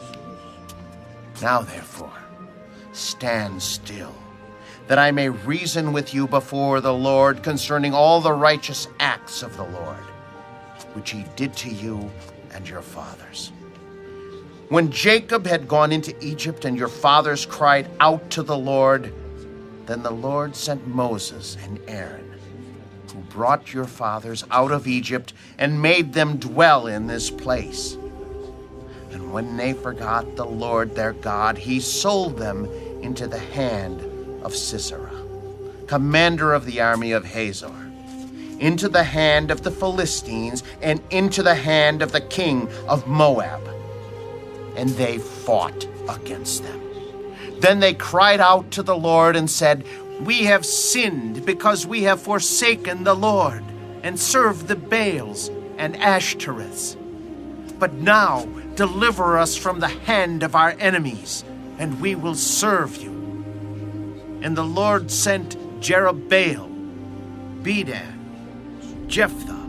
J: Now, therefore, stand still, that I may reason with you before the Lord concerning all the righteous acts of the Lord, which he did to you and your fathers. When Jacob had gone into Egypt and your fathers cried out to the Lord, then the Lord sent Moses and Aaron, who brought your fathers out of Egypt and made them dwell in this place. And when they forgot the Lord their God, he sold them into the hand of Sisera, commander of the army of Hazor, into the hand of the Philistines, and into the hand of the king of Moab. And they fought against them. Then they cried out to the Lord and said, We have sinned because we have forsaken the Lord and served the Baals and Ashtoreths. But now deliver us from the hand of our enemies, and we will serve you. And the Lord sent Jerubbaal, Bedan, Jephthah,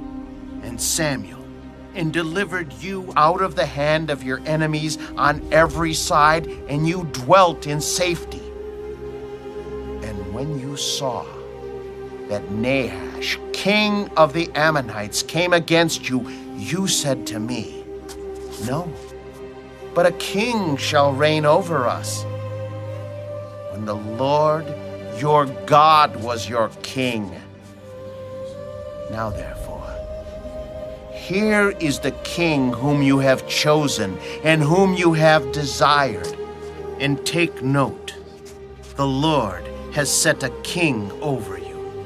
J: and Samuel, and delivered you out of the hand of your enemies on every side, and you dwelt in safety. And when you saw that Nahash, king of the Ammonites, came against you, you said to me, No, but a king shall reign over us. When the Lord your God was your king. Now therefore, here is the king whom you have chosen and whom you have desired. And take note, the Lord has set a king over you.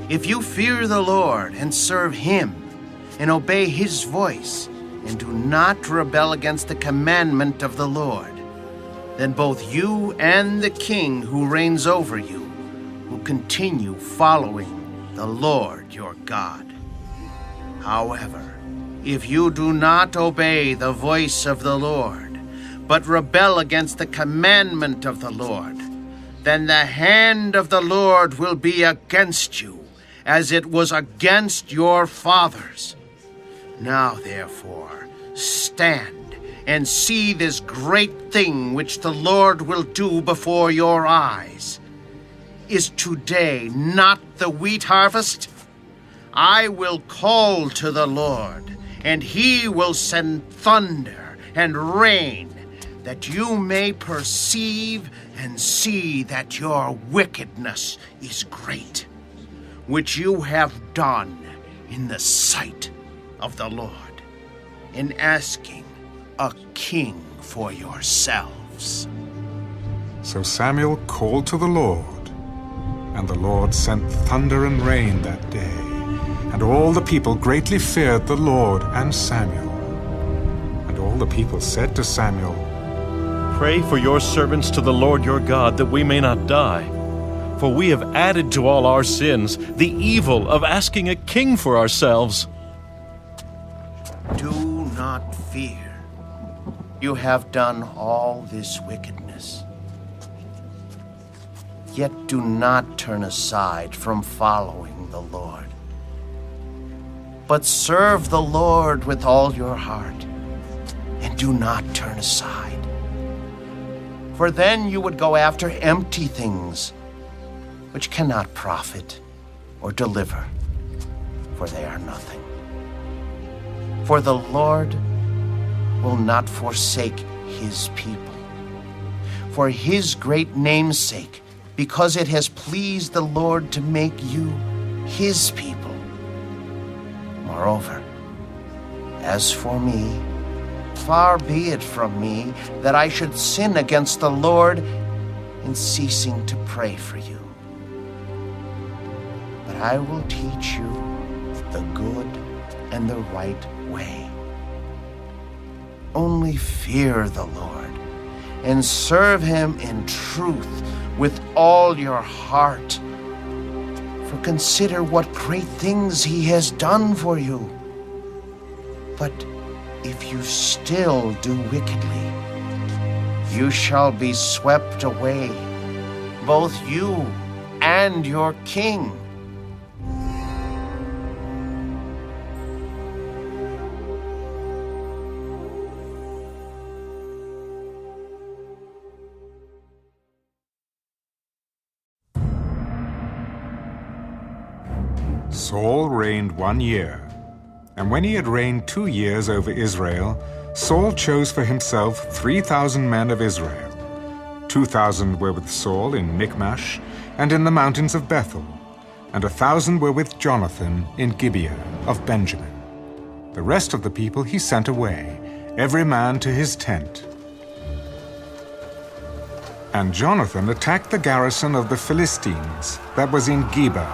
J: If you fear the Lord and serve him and obey his voice and do not rebel against the commandment of the Lord, then both you and the king who reigns over you will continue following the Lord your God. However, if you do not obey the voice of the Lord, but rebel against the commandment of the Lord, then the hand of the Lord will be against you, as it was against your fathers. Now therefore, stand and see this great thing which the Lord will do before your eyes. Is today not the wheat harvest? I will call to the Lord, and he will send thunder and rain, that you may perceive and see that your wickedness is great, which you have done in the sight of the Lord, in asking a king for yourselves.
A: So Samuel called to the Lord, and the Lord sent thunder and rain that day, and all the people greatly feared the Lord and Samuel. And all the people said to Samuel,
N: "Pray for your servants to the Lord your God, that we may not die. For we have added to all our sins the evil of asking a king for ourselves."
J: Do not fear. You have done all this wickedness. Yet do not turn aside from following the Lord, but serve the Lord with all your heart, and do not turn aside. For then you would go after empty things, which cannot profit or deliver, for they are nothing. For the Lord will not forsake his people, for his great name's sake, because it has pleased the Lord to make you his people. Moreover, as for me, far be it from me that I should sin against the Lord in ceasing to pray for you. But I will teach you the good and the right way. Only fear the Lord and serve him in truth with all your heart. For consider what great things he has done for you. But if you still do wickedly, you shall be swept away, both you and your king.
A: Saul reigned 1 year, and when he had reigned 2 years over Israel, Saul chose for himself 3,000 men of Israel. 2,000 were with Saul in Michmash and in the mountains of Bethel, and 1,000 were with Jonathan in Gibeah of Benjamin. The rest of the people he sent away, every man to his tent. And Jonathan attacked the garrison of the Philistines that was in Geba.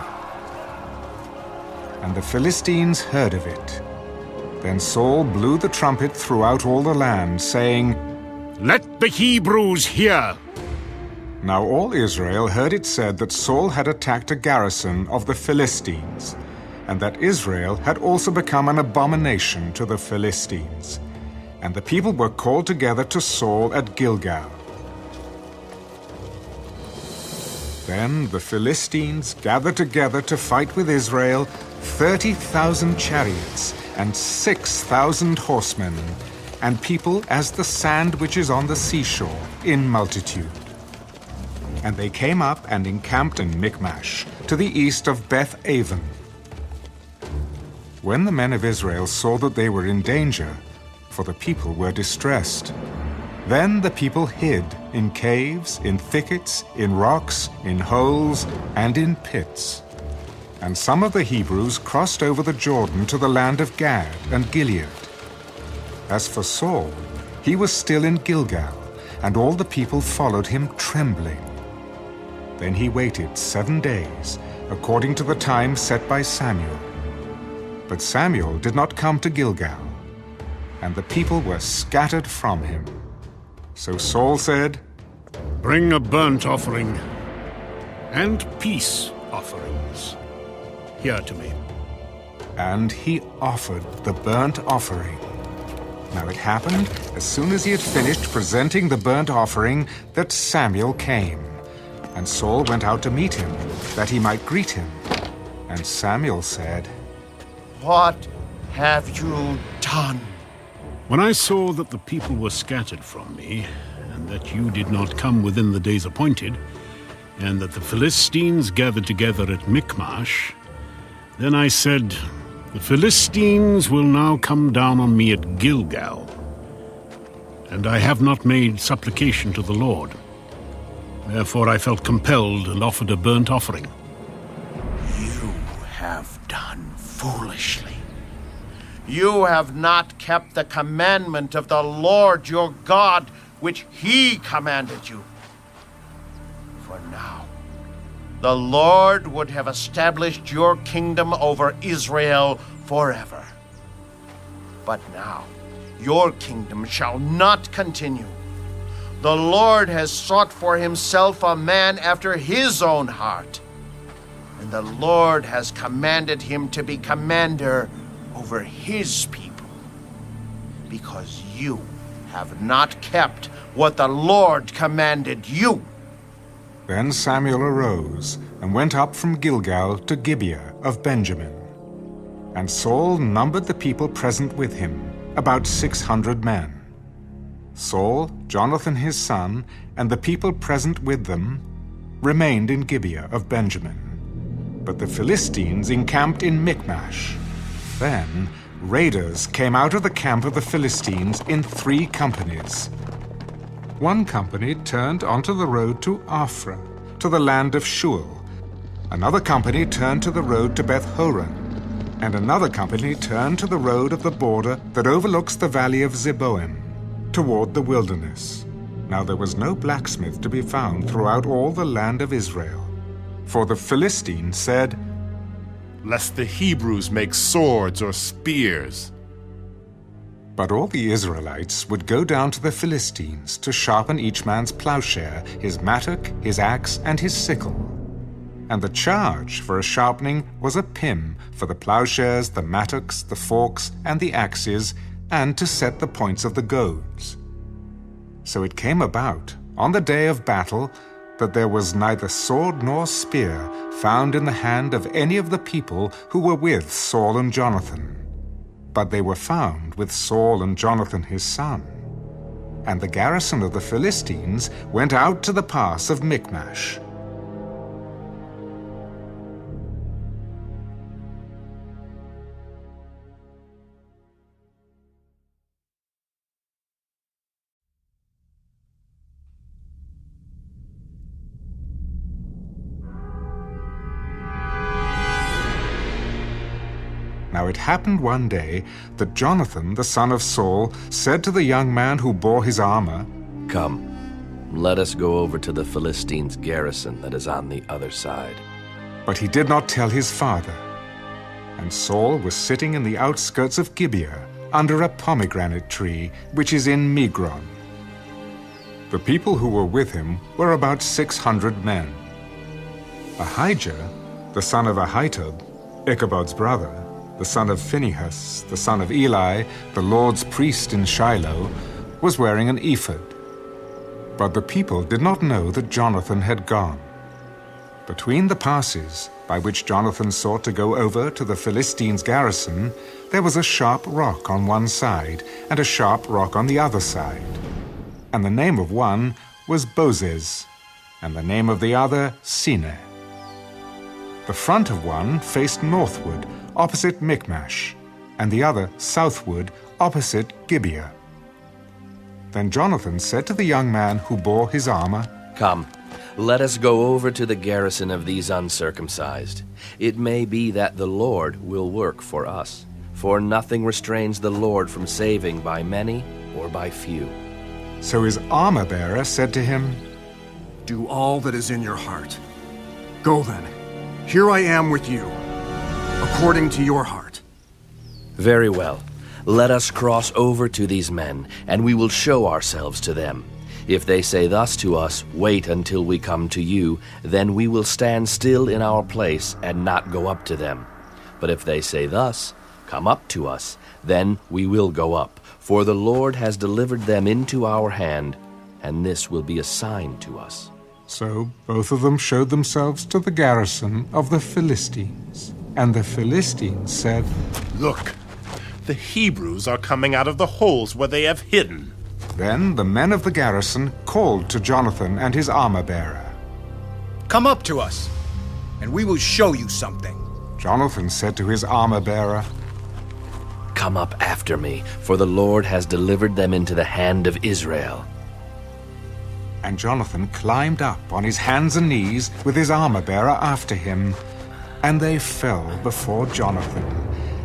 A: And the Philistines heard of it. Then Saul blew the trumpet throughout all the land, saying,
B: "Let the Hebrews hear!"
A: Now all Israel heard it said that Saul had attacked a garrison of the Philistines, and that Israel had also become an abomination to the Philistines. And the people were called together to Saul at Gilgal. Then the Philistines gathered together to fight with Israel 30,000 chariots and 6,000 horsemen, and people as the sand which is on the seashore in multitude. And they came up and encamped in Michmash, to the east of Beth-aven. When the men of Israel saw that they were in danger, for the people were distressed, Then the people hid in caves, in thickets, in rocks, in holes, and in pits. And some of the Hebrews crossed over the Jordan to the land of Gad and Gilead. As for Saul, he was still in Gilgal, and all the people followed him trembling. Then he waited 7 days, according to the time set by Samuel. But Samuel did not come to Gilgal, and the people were scattered from him. So Saul said,
B: "Bring a burnt offering and peace offerings here to me."
A: And he offered the burnt offering. Now it happened, as soon as he had finished presenting the burnt offering, that Samuel came. And Saul went out to meet him, that he might greet him. And Samuel said,
J: "What have you done?"
B: When I saw that the people were scattered from me, and that you did not come within the days appointed, and that the Philistines gathered together at Michmash, then I said, "The Philistines will now come down on me at Gilgal." And I have not made supplication to the Lord. Therefore I felt compelled and offered a burnt offering.
J: You have done foolishly. You have not kept the commandment of the Lord your God, which he commanded you. For now, the Lord would have established your kingdom over Israel forever. But now, your kingdom shall not continue. The Lord has sought for himself a man after his own heart, and the Lord has commanded him to be commander over his people, because you have not kept what the Lord commanded you.
A: Then Samuel arose and went up from Gilgal to Gibeah of Benjamin. And Saul numbered the people present with him, about 600 men. Saul, Jonathan his son, and the people present with them remained in Gibeah of Benjamin. But the Philistines encamped in Michmash. Then raiders came out of the camp of the Philistines in 3 companies. One company turned onto the road to Ophrah, to the land of Shual. Another company turned to the road to Beth-horon, and another company turned to the road of the border that overlooks the valley of Zeboim, toward the wilderness. Now there was no blacksmith to be found throughout all the land of Israel. For the Philistines said,
L: "Lest the Hebrews make swords or spears."
A: But all the Israelites would go down to the Philistines to sharpen each man's plowshare, his mattock, his axe, and his sickle. And the charge for a sharpening was a pim for the plowshares, the mattocks, the forks, and the axes, and to set the points of the goads. So it came about, on the day of battle, that there was neither sword nor spear found in the hand of any of the people who were with Saul and Jonathan. But they were found with Saul and Jonathan his son. And the garrison of the Philistines went out to the pass of Michmash. Now it happened one day that Jonathan, the son of Saul, said to the young man who bore his armor,
Q: "Come, let us go over to the Philistines' garrison that is on the other side."
A: But he did not tell his father. And Saul was sitting in the outskirts of Gibeah, under a pomegranate tree, which is in Migron. The people who were with him were about 600 men. Ahijah, the son of Ahitub, Ichabod's brother, the son of Phinehas, the son of Eli, the Lord's priest in Shiloh, was wearing an ephod. But the people did not know that Jonathan had gone. Between the passes by which Jonathan sought to go over to the Philistines' garrison, there was a sharp rock on one side and a sharp rock on the other side. And the name of one was Bozez, and the name of the other Seneh. The front of one faced northward, opposite Michmash, and the other southward, opposite Gibeah. Then Jonathan said to the young man who bore his armor,
Q: Come, let us go over to the garrison of these uncircumcised. It may be that the Lord will work for us, for nothing restrains the Lord from saving by many or by few.
A: So his armor-bearer said to him,
S: Do all that is in your heart. Go then. Here I am with you, according to your heart.
Q: Very well. Let us cross over to these men, and we will show ourselves to them. If they say thus to us, Wait until we come to you, then we will stand still in our place and not go up to them. But if they say thus, Come up to us, then we will go up, for the Lord has delivered them into our hand, and this will be a sign to us.
A: So both of them showed themselves to the garrison of the Philistines. And the Philistines said,
T: Look, the Hebrews are coming out of the holes where they have hidden.
A: Then the men of the garrison called to Jonathan and his armor-bearer.
U: Come up to us, and we will show you something.
A: Jonathan said to his armor-bearer,
Q: Come up after me, for the Lord has delivered them into the hand of Israel.
A: And Jonathan climbed up on his hands and knees with his armor-bearer after him, and they fell before Jonathan.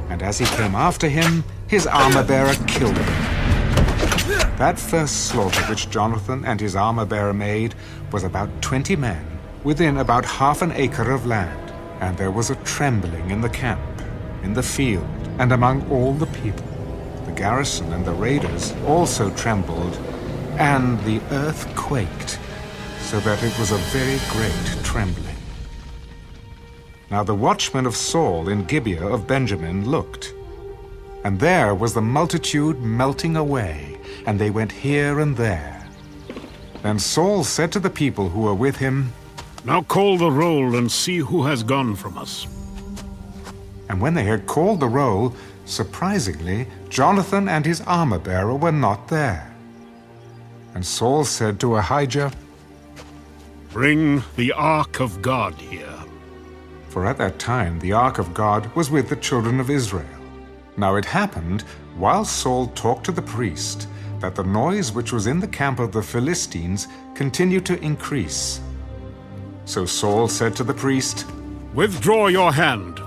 A: And as he came after him, his armor-bearer killed him. That first slaughter which Jonathan and his armor-bearer made was about 20 men, within about half an acre of land. And there was a trembling in the camp, in the field, and among all the people. The garrison and the raiders also trembled, and the earth quaked, so that it was a very great trembling. Now the watchmen of Saul in Gibeah of Benjamin looked, and there was the multitude melting away, and they went here and there. Then Saul said to the people who were with him,
B: Now call the roll and see who has gone from us.
A: And when they had called the roll, surprisingly, Jonathan and his armor-bearer were not there. And Saul said to Ahijah,
B: Bring the ark of God here.
A: For at that time the ark of God was with the children of Israel. Now it happened, while Saul talked to the priest, that the noise which was in the camp of the Philistines continued to increase. So Saul said to the priest,
B: Withdraw your hand.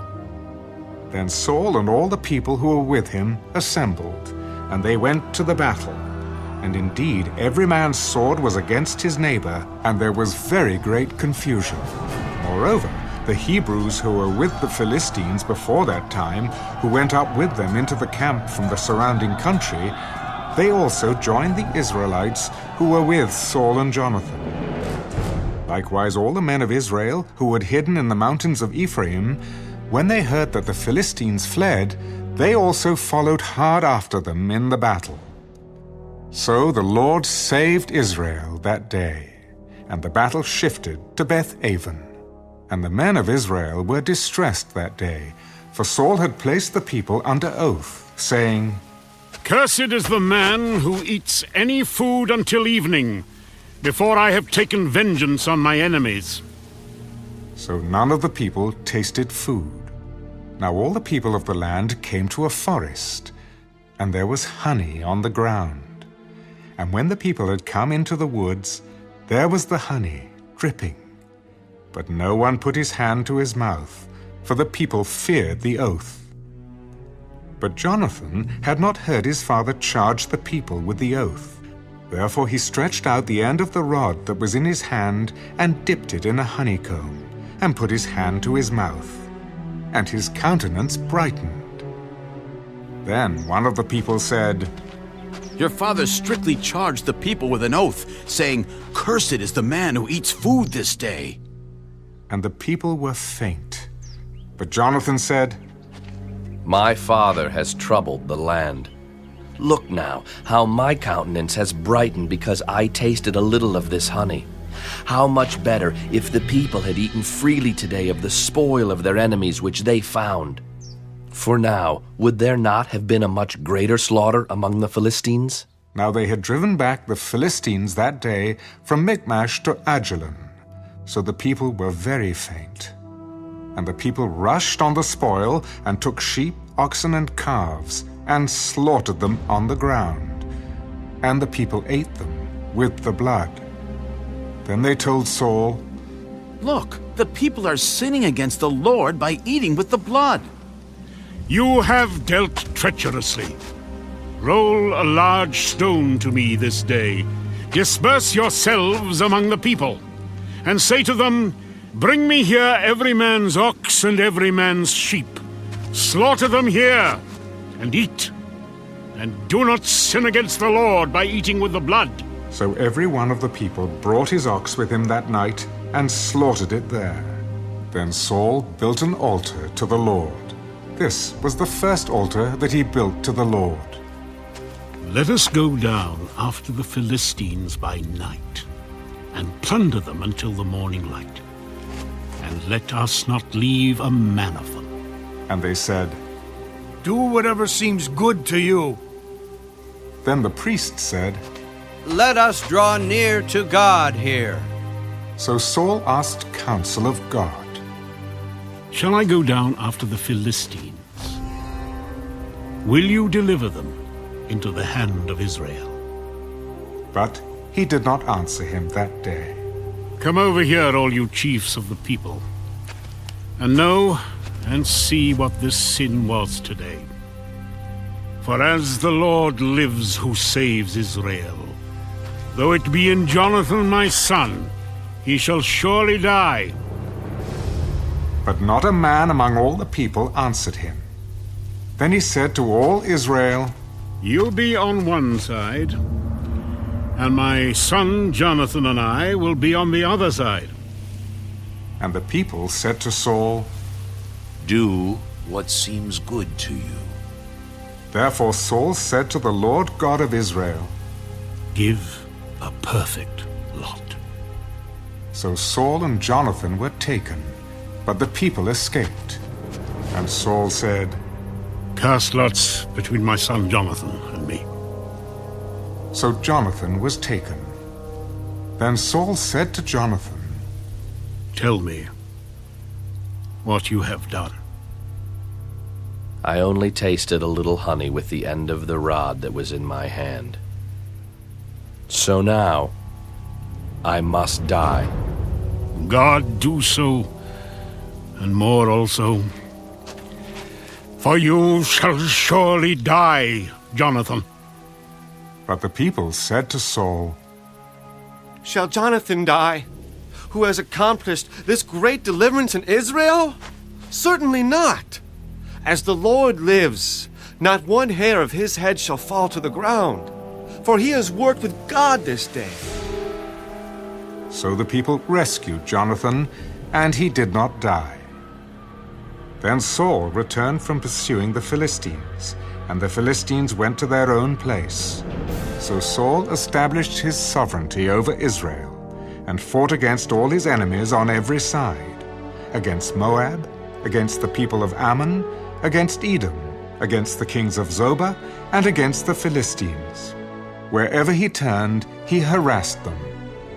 A: Then Saul and all the people who were with him assembled, and they went to the battle. And indeed every man's sword was against his neighbor, and there was very great confusion. Moreover, the Hebrews who were with the Philistines before that time, who went up with them into the camp from the surrounding country, they also joined the Israelites who were with Saul and Jonathan. Likewise all the men of Israel who had hidden in the mountains of Ephraim, when they heard that the Philistines fled, they also followed hard after them in the battle. So the Lord saved Israel that day, and the battle shifted to Beth-aven. And the men of Israel were distressed that day, for Saul had placed the people under oath, saying,
B: Cursed is the man who eats any food until evening, before I have taken vengeance on my enemies.
A: So none of the people tasted food. Now all the people of the land came to a forest, and there was honey on the ground. And when the people had come into the woods, there was the honey dripping. But no one put his hand to his mouth, for the people feared the oath. But Jonathan had not heard his father charge the people with the oath. Therefore he stretched out the end of the rod that was in his hand and dipped it in a honeycomb, and put his hand to his mouth. And his countenance brightened. Then one of the people said,
G: Your father strictly charged the people with an oath, saying, Cursed is the man who eats food this day.
A: And the people were faint. But Jonathan said,
Q: My father has troubled the land. Look now, how my countenance has brightened because I tasted a little of this honey. How much better if the people had eaten freely today of the spoil of their enemies which they found. For now, would there not have been a much greater slaughter among the Philistines?
A: Now they had driven back the Philistines that day from Michmash to Ajalon. So the people were very faint. And the people rushed on the spoil and took sheep, oxen, and calves, and slaughtered them on the ground. and the people ate them with the blood. Then they told Saul,
G: Look, the people are sinning against the Lord by eating with the blood.
B: You have dealt treacherously. Roll a large stone to me this day. Disperse yourselves among the people, and say to them, Bring me here every man's ox and every man's sheep. Slaughter them here, and eat. And do not sin against the Lord by eating with the blood.
A: So every one of the people brought his ox with him that night and slaughtered it there. Then Saul built an altar to the Lord. This was the first altar that he built to the Lord.
B: Let us go down after the Philistines by night, and plunder them until the morning light. And let us not leave a man of them.
A: And they said,
M: Do whatever seems good to you.
A: Then the priest said,
E: Let us draw near to God here.
A: So Saul asked counsel of God.
B: Shall I go down after the Philistines? Will you deliver them into the hand of Israel?
A: But he did not answer him that day.
B: Come over here, all you chiefs of the people, and know and see what this sin was today. For as the Lord lives who saves Israel, though it be in Jonathan my son, he shall surely die.
A: But not a man among all the people answered him. Then he said to all Israel,
B: You be on one side, and my son Jonathan and I will be on the other side.
A: And the people said to Saul,
D: Do what seems good to you.
A: Therefore Saul said to the Lord God of Israel,
B: Give a perfect lot.
A: So Saul and Jonathan were taken, but the people escaped. And Saul said,
B: Cast lots between my son Jonathan and me.
A: So Jonathan was taken. Then Saul said to Jonathan,
B: Tell me what you have done.
Q: I only tasted a little honey with the end of the rod that was in my hand. So now, I must die.
B: God do so, and more also. For you shall surely die, Jonathan.
A: But the people said to Saul,
F: Shall Jonathan die, who has accomplished this great deliverance in Israel? Certainly not. As the Lord lives, not one hair of his head shall fall to the ground, for he has worked with God this day.
A: So the people rescued Jonathan, and he did not die. Then Saul returned from pursuing the Philistines, and the Philistines went to their own place. So Saul established his sovereignty over Israel, and fought against all his enemies on every side, against Moab, against the people of Ammon, against Edom, against the kings of Zobah, and against the Philistines. Wherever he turned, he harassed them.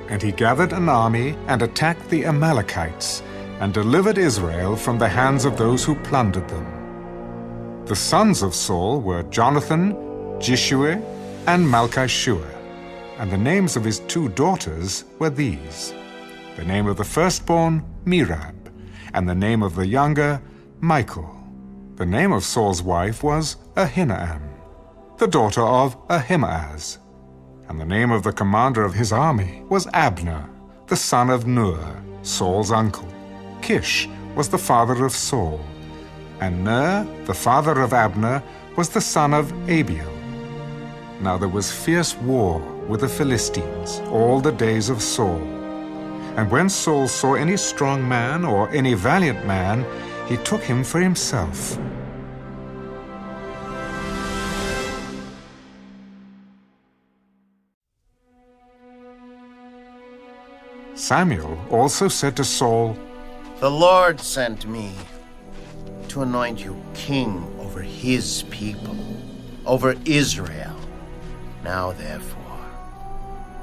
A: And he gathered an army and attacked the Amalekites, and delivered Israel from the hands of those who plundered them. The sons of Saul were Jonathan, Jeshua, and Malchishua, and the names of his 2 daughters were these: the name of the firstborn, Merab, and the name of the younger, Michal. The name of Saul's wife was Ahinoam, the daughter of Ahimaaz. And the name of the commander of his army was Abner, the son of Ner, Saul's uncle. Kish was the father of Saul, and Ner, the father of Abner, was the son of Abiel. Now there was fierce war with the Philistines all the days of Saul. And when Saul saw any strong man or any valiant man, he took him for himself. Samuel also said to Saul,
J: The Lord sent me to anoint you king over his people, over Israel. Now therefore,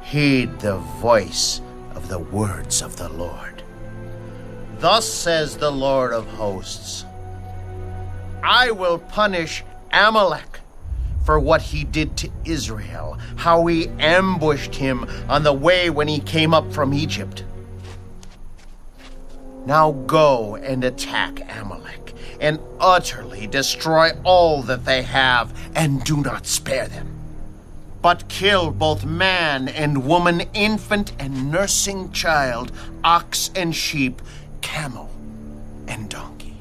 J: heed the voice of the words of the Lord. Thus says the Lord of hosts, I will punish Amalek for what he did to Israel, how he ambushed him on the way when he came up from Egypt. Now go and attack Amalek, and utterly destroy all that they have, and do not spare them. But kill both man and woman, infant and nursing child, ox and sheep, camel and donkey.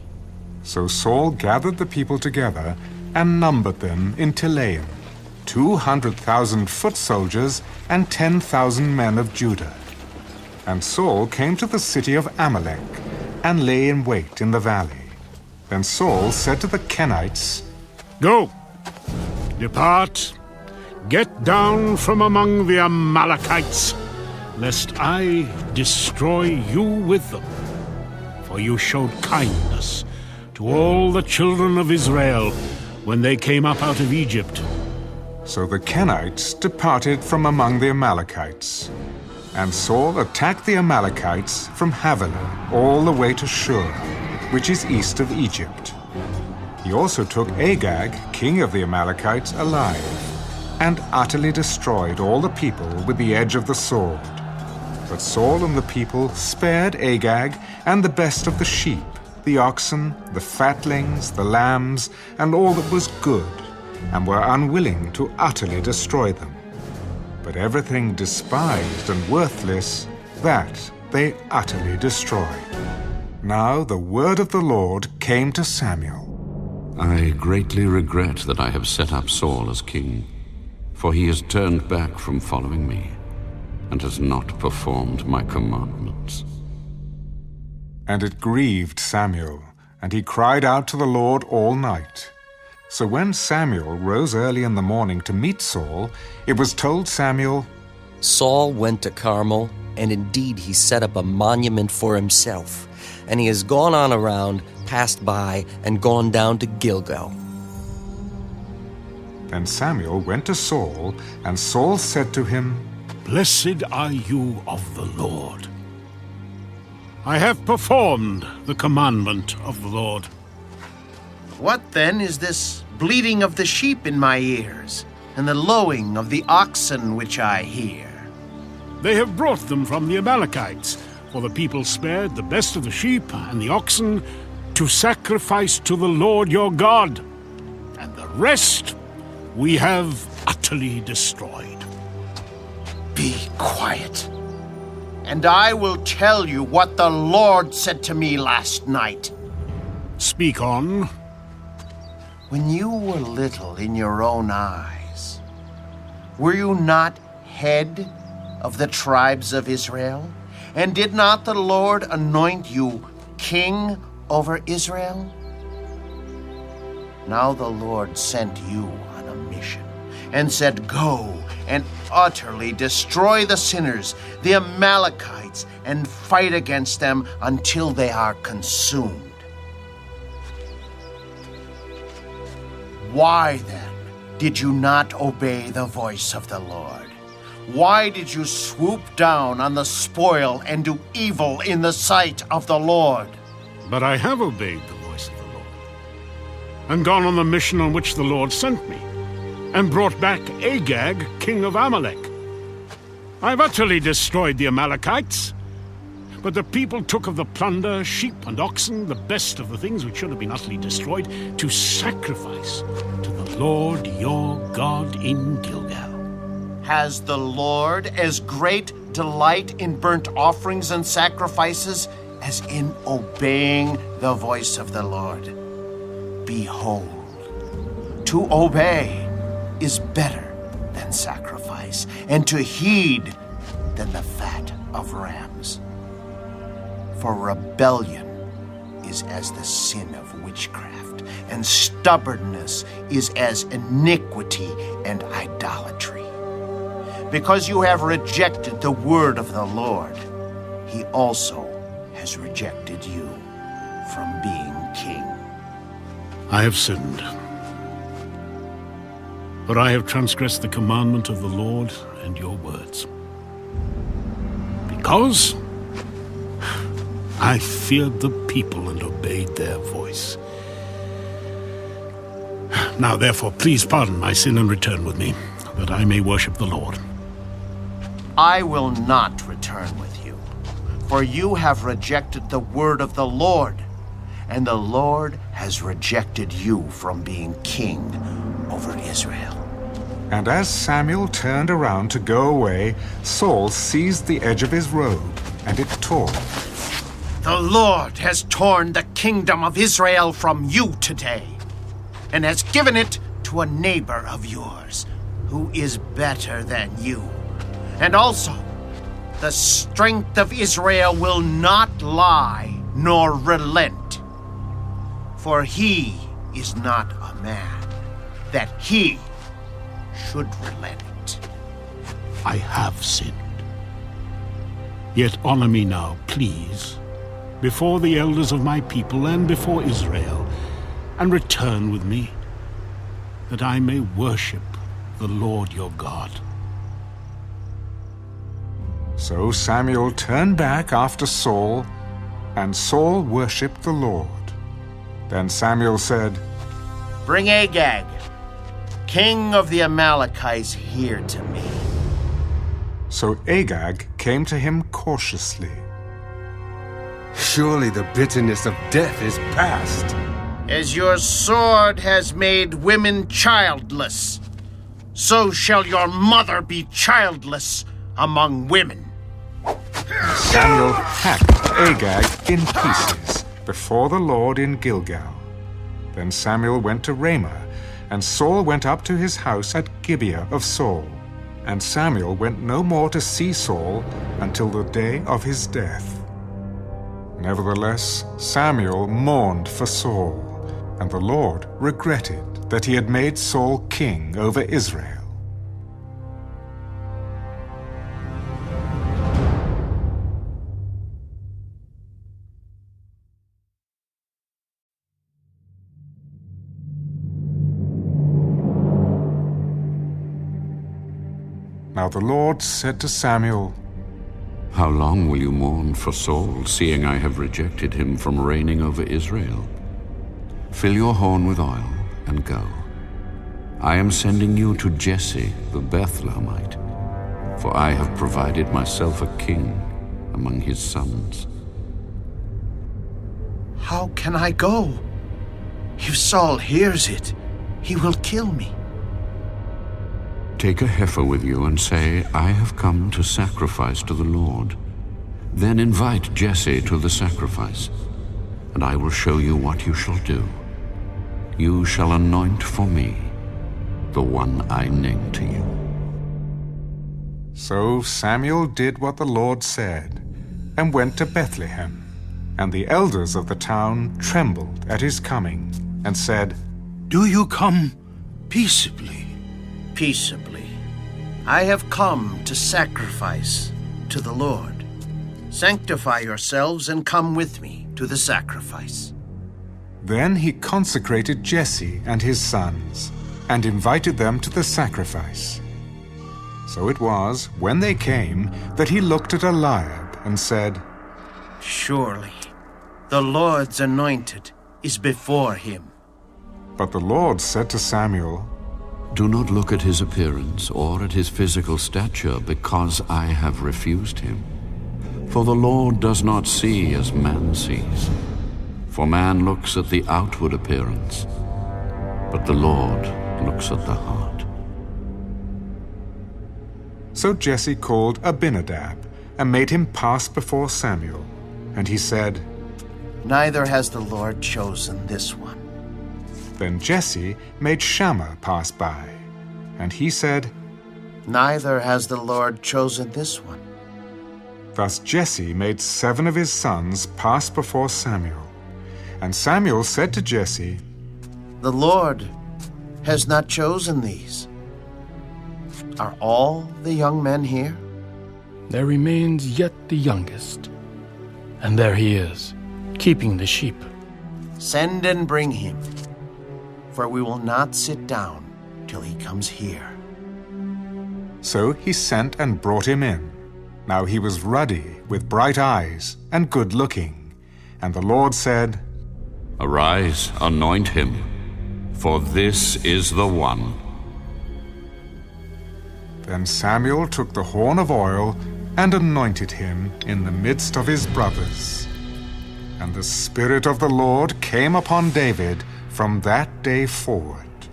A: So Saul gathered the people together and numbered them in Telaim, 200,000 foot soldiers and 10,000 men of Judah. And Saul came to the city of Amalek and lay in wait in the valley. Then Saul said to the Kenites,
B: Go, depart, get down from among the Amalekites, lest I destroy you with them. For you showed kindness to all the children of Israel when they came up out of Egypt.
A: So the Kenites departed from among the Amalekites. And Saul attacked the Amalekites from Havilah all the way to Shur, which is east of Egypt. He also took Agag, king of the Amalekites, alive, and utterly destroyed all the people with the edge of the sword. But Saul and the people spared Agag and the best of the sheep, the oxen, the fatlings, the lambs, and all that was good, and were unwilling to utterly destroy them. But everything despised and worthless, that they utterly destroyed. Now the word of the Lord came to Samuel.
I: I greatly regret that I have set up Saul as king, for he has turned back from following me, and has not performed my commandments.
A: And it grieved Samuel, and he cried out to the Lord all night. So when Samuel rose early in the morning to meet Saul, it was told Samuel,
P: Saul went to Carmel, and indeed he set up a monument for himself, and he has gone on around, passed by, and gone down to Gilgal.
A: Then Samuel went to Saul, and Saul said to him,
B: Blessed are you of the Lord. I have performed the commandment of the Lord.
J: What then is this bleating of the sheep in my ears, and the lowing of the oxen which I hear?
B: They have brought them from the Amalekites, for the people spared the best of the sheep and the oxen to sacrifice to the Lord your God, and the rest we have utterly destroyed.
J: Be quiet, and I will tell you what the Lord said to me last night.
B: Speak on.
J: When you were little in your own eyes, were you not head of the tribes of Israel? And did not the Lord anoint you king over Israel? Now the Lord sent you on a mission and said, Go and utterly destroy the sinners, the Amalekites, and fight against them until they are consumed. Why, then, did you not obey the voice of the Lord? Why did you swoop down on the spoil and do evil in the sight of the Lord?
B: But I have obeyed the voice of the Lord, and gone on the mission on which the Lord sent me, and brought back Agag, king of Amalek. I've utterly destroyed the Amalekites, but the people took of the plunder, sheep and oxen, the best of the things which should have been utterly destroyed, to sacrifice to the Lord your God in Gilgal.
J: Has the Lord as great delight in burnt offerings and sacrifices as in obeying the voice of the Lord? Behold, to obey is better than sacrifice, and to heed than the fat of rams. For rebellion is as the sin of witchcraft, and stubbornness is as iniquity and idolatry. Because you have rejected the word of the Lord, he also has rejected you from being king.
B: I have sinned, for I have transgressed the commandment of the Lord and your words. Because I feared the people and obeyed their voice. Now, therefore, please pardon my sin and return with me, that I may worship the Lord.
J: I will not return with you, for you have rejected the word of the Lord, and the Lord has rejected you from being king over Israel.
A: And as Samuel turned around to go away, Saul seized the edge of his robe, and it tore.
J: The Lord has torn the kingdom of Israel from you today, and has given it to a neighbor of yours, who is better than you. And also, the strength of Israel will not lie nor relent. For he is not a man, that he should relent.
B: I have sinned. Yet honor me now, please, before the elders of my people and before Israel, and return with me, that I may worship the Lord your God.
A: So Samuel turned back after Saul, and Saul worshipped the Lord. Then Samuel said,
J: Bring Agag, king of the Amalekites, here to me.
A: So Agag came to him cautiously.
O: Surely the bitterness of death is past.
J: As your sword has made women childless, so shall your mother be childless among women.
A: Samuel hacked Agag in pieces before the Lord in Gilgal. Then Samuel went to Ramah, and Saul went up to his house at Gibeah of Saul. And Samuel went no more to see Saul until the day of his death. Nevertheless, Samuel mourned for Saul, and the Lord regretted that he had made Saul king over Israel. Now the Lord said to Samuel,
I: How long will you mourn for Saul, seeing I have rejected him from reigning over Israel? Fill your horn with oil and go. I am sending you to Jesse the Bethlehemite, for I have provided myself a king among his sons.
J: How can I go? If Saul hears it, he will kill me.
I: Take a heifer with you and say, I have come to sacrifice to the Lord. Then invite Jesse to the sacrifice, and I will show you what you shall do. You shall anoint for me the one I name to you.
A: So Samuel did what the Lord said, and went to Bethlehem. And the elders of the town trembled at his coming, and said,
M: Do you come peaceably?
J: Peaceably. I have come to sacrifice to the Lord. Sanctify yourselves and come with me to the sacrifice.
A: Then he consecrated Jesse and his sons, and invited them to the sacrifice. So it was, when they came, that he looked at Eliab and said,
J: Surely the Lord's anointed is before him.
A: But the Lord said to Samuel,
I: Do not look at his appearance or at his physical stature, because I have refused him. For the Lord does not see as man sees. For man looks at the outward appearance, but the Lord looks at the heart.
A: So Jesse called Abinadab, and made him pass before Samuel. And he said,
J: Neither has the Lord chosen this one.
A: Then Jesse made Shammah pass by, and he said,
J: Neither has the Lord chosen this one.
A: Thus Jesse made 7 of his sons pass before Samuel. And Samuel said to Jesse,
J: The Lord has not chosen these. Are all the young men here?
R: There remains yet the youngest, and there he is, keeping the sheep.
J: Send and bring him, for we will not sit down till he comes here.
A: So he sent and brought him in. Now he was ruddy, with bright eyes, and good-looking. And the Lord said,
I: Arise, anoint him, for this is the one."
A: Then Samuel took the horn of oil and anointed him in the midst of his brothers. And the Spirit of the Lord came upon David from that day forward.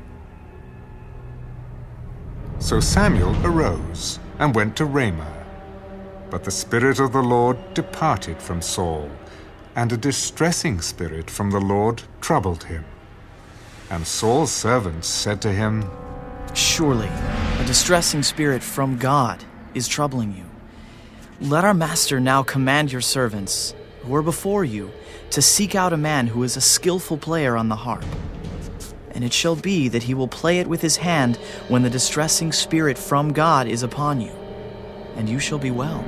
A: So Samuel arose and went to Ramah. But the Spirit of the Lord departed from Saul, and a distressing spirit from the Lord troubled him. And Saul's servants said to him,
H: "Surely a distressing spirit from God is troubling you. Let our master now command your servants, who are before you, to seek out a man who is a skillful player on the harp. And it shall be that he will play it with his hand when the distressing spirit from God is upon you, and you shall be well."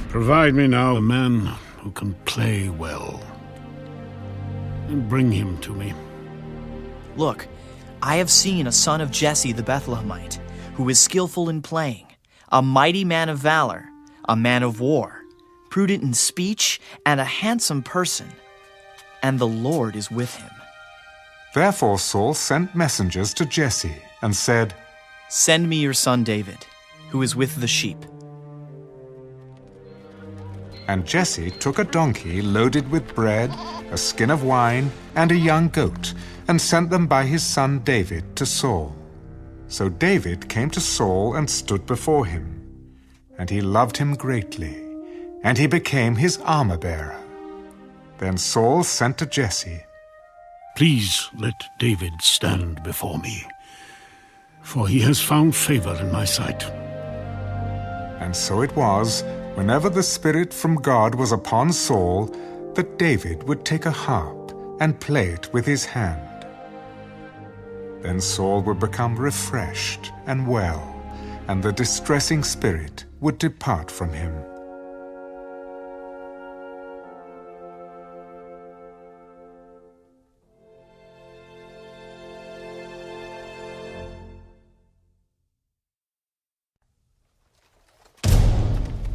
B: Provide me now a man who can play well, and bring him to me.
H: Look, I have seen a son of Jesse the Bethlehemite, who is skillful in playing, a mighty man of valor, a man of war, prudent in speech, and a handsome person, and the Lord is with him.
A: Therefore Saul sent messengers to Jesse and said,
H: "Send me your son David, who is with the sheep."
A: And Jesse took a donkey loaded with bread, a skin of wine, and a young goat, and sent them by his son David to Saul. So David came to Saul and stood before him. And he loved him greatly, and he became his armor-bearer. Then Saul sent to Jesse,
B: "Please let David stand before me, for he has found favor in my sight."
A: And so it was, whenever the Spirit from God was upon Saul, that David would take a harp and play it with his hand. Then Saul would become refreshed and well, and the distressing spirit would depart from him.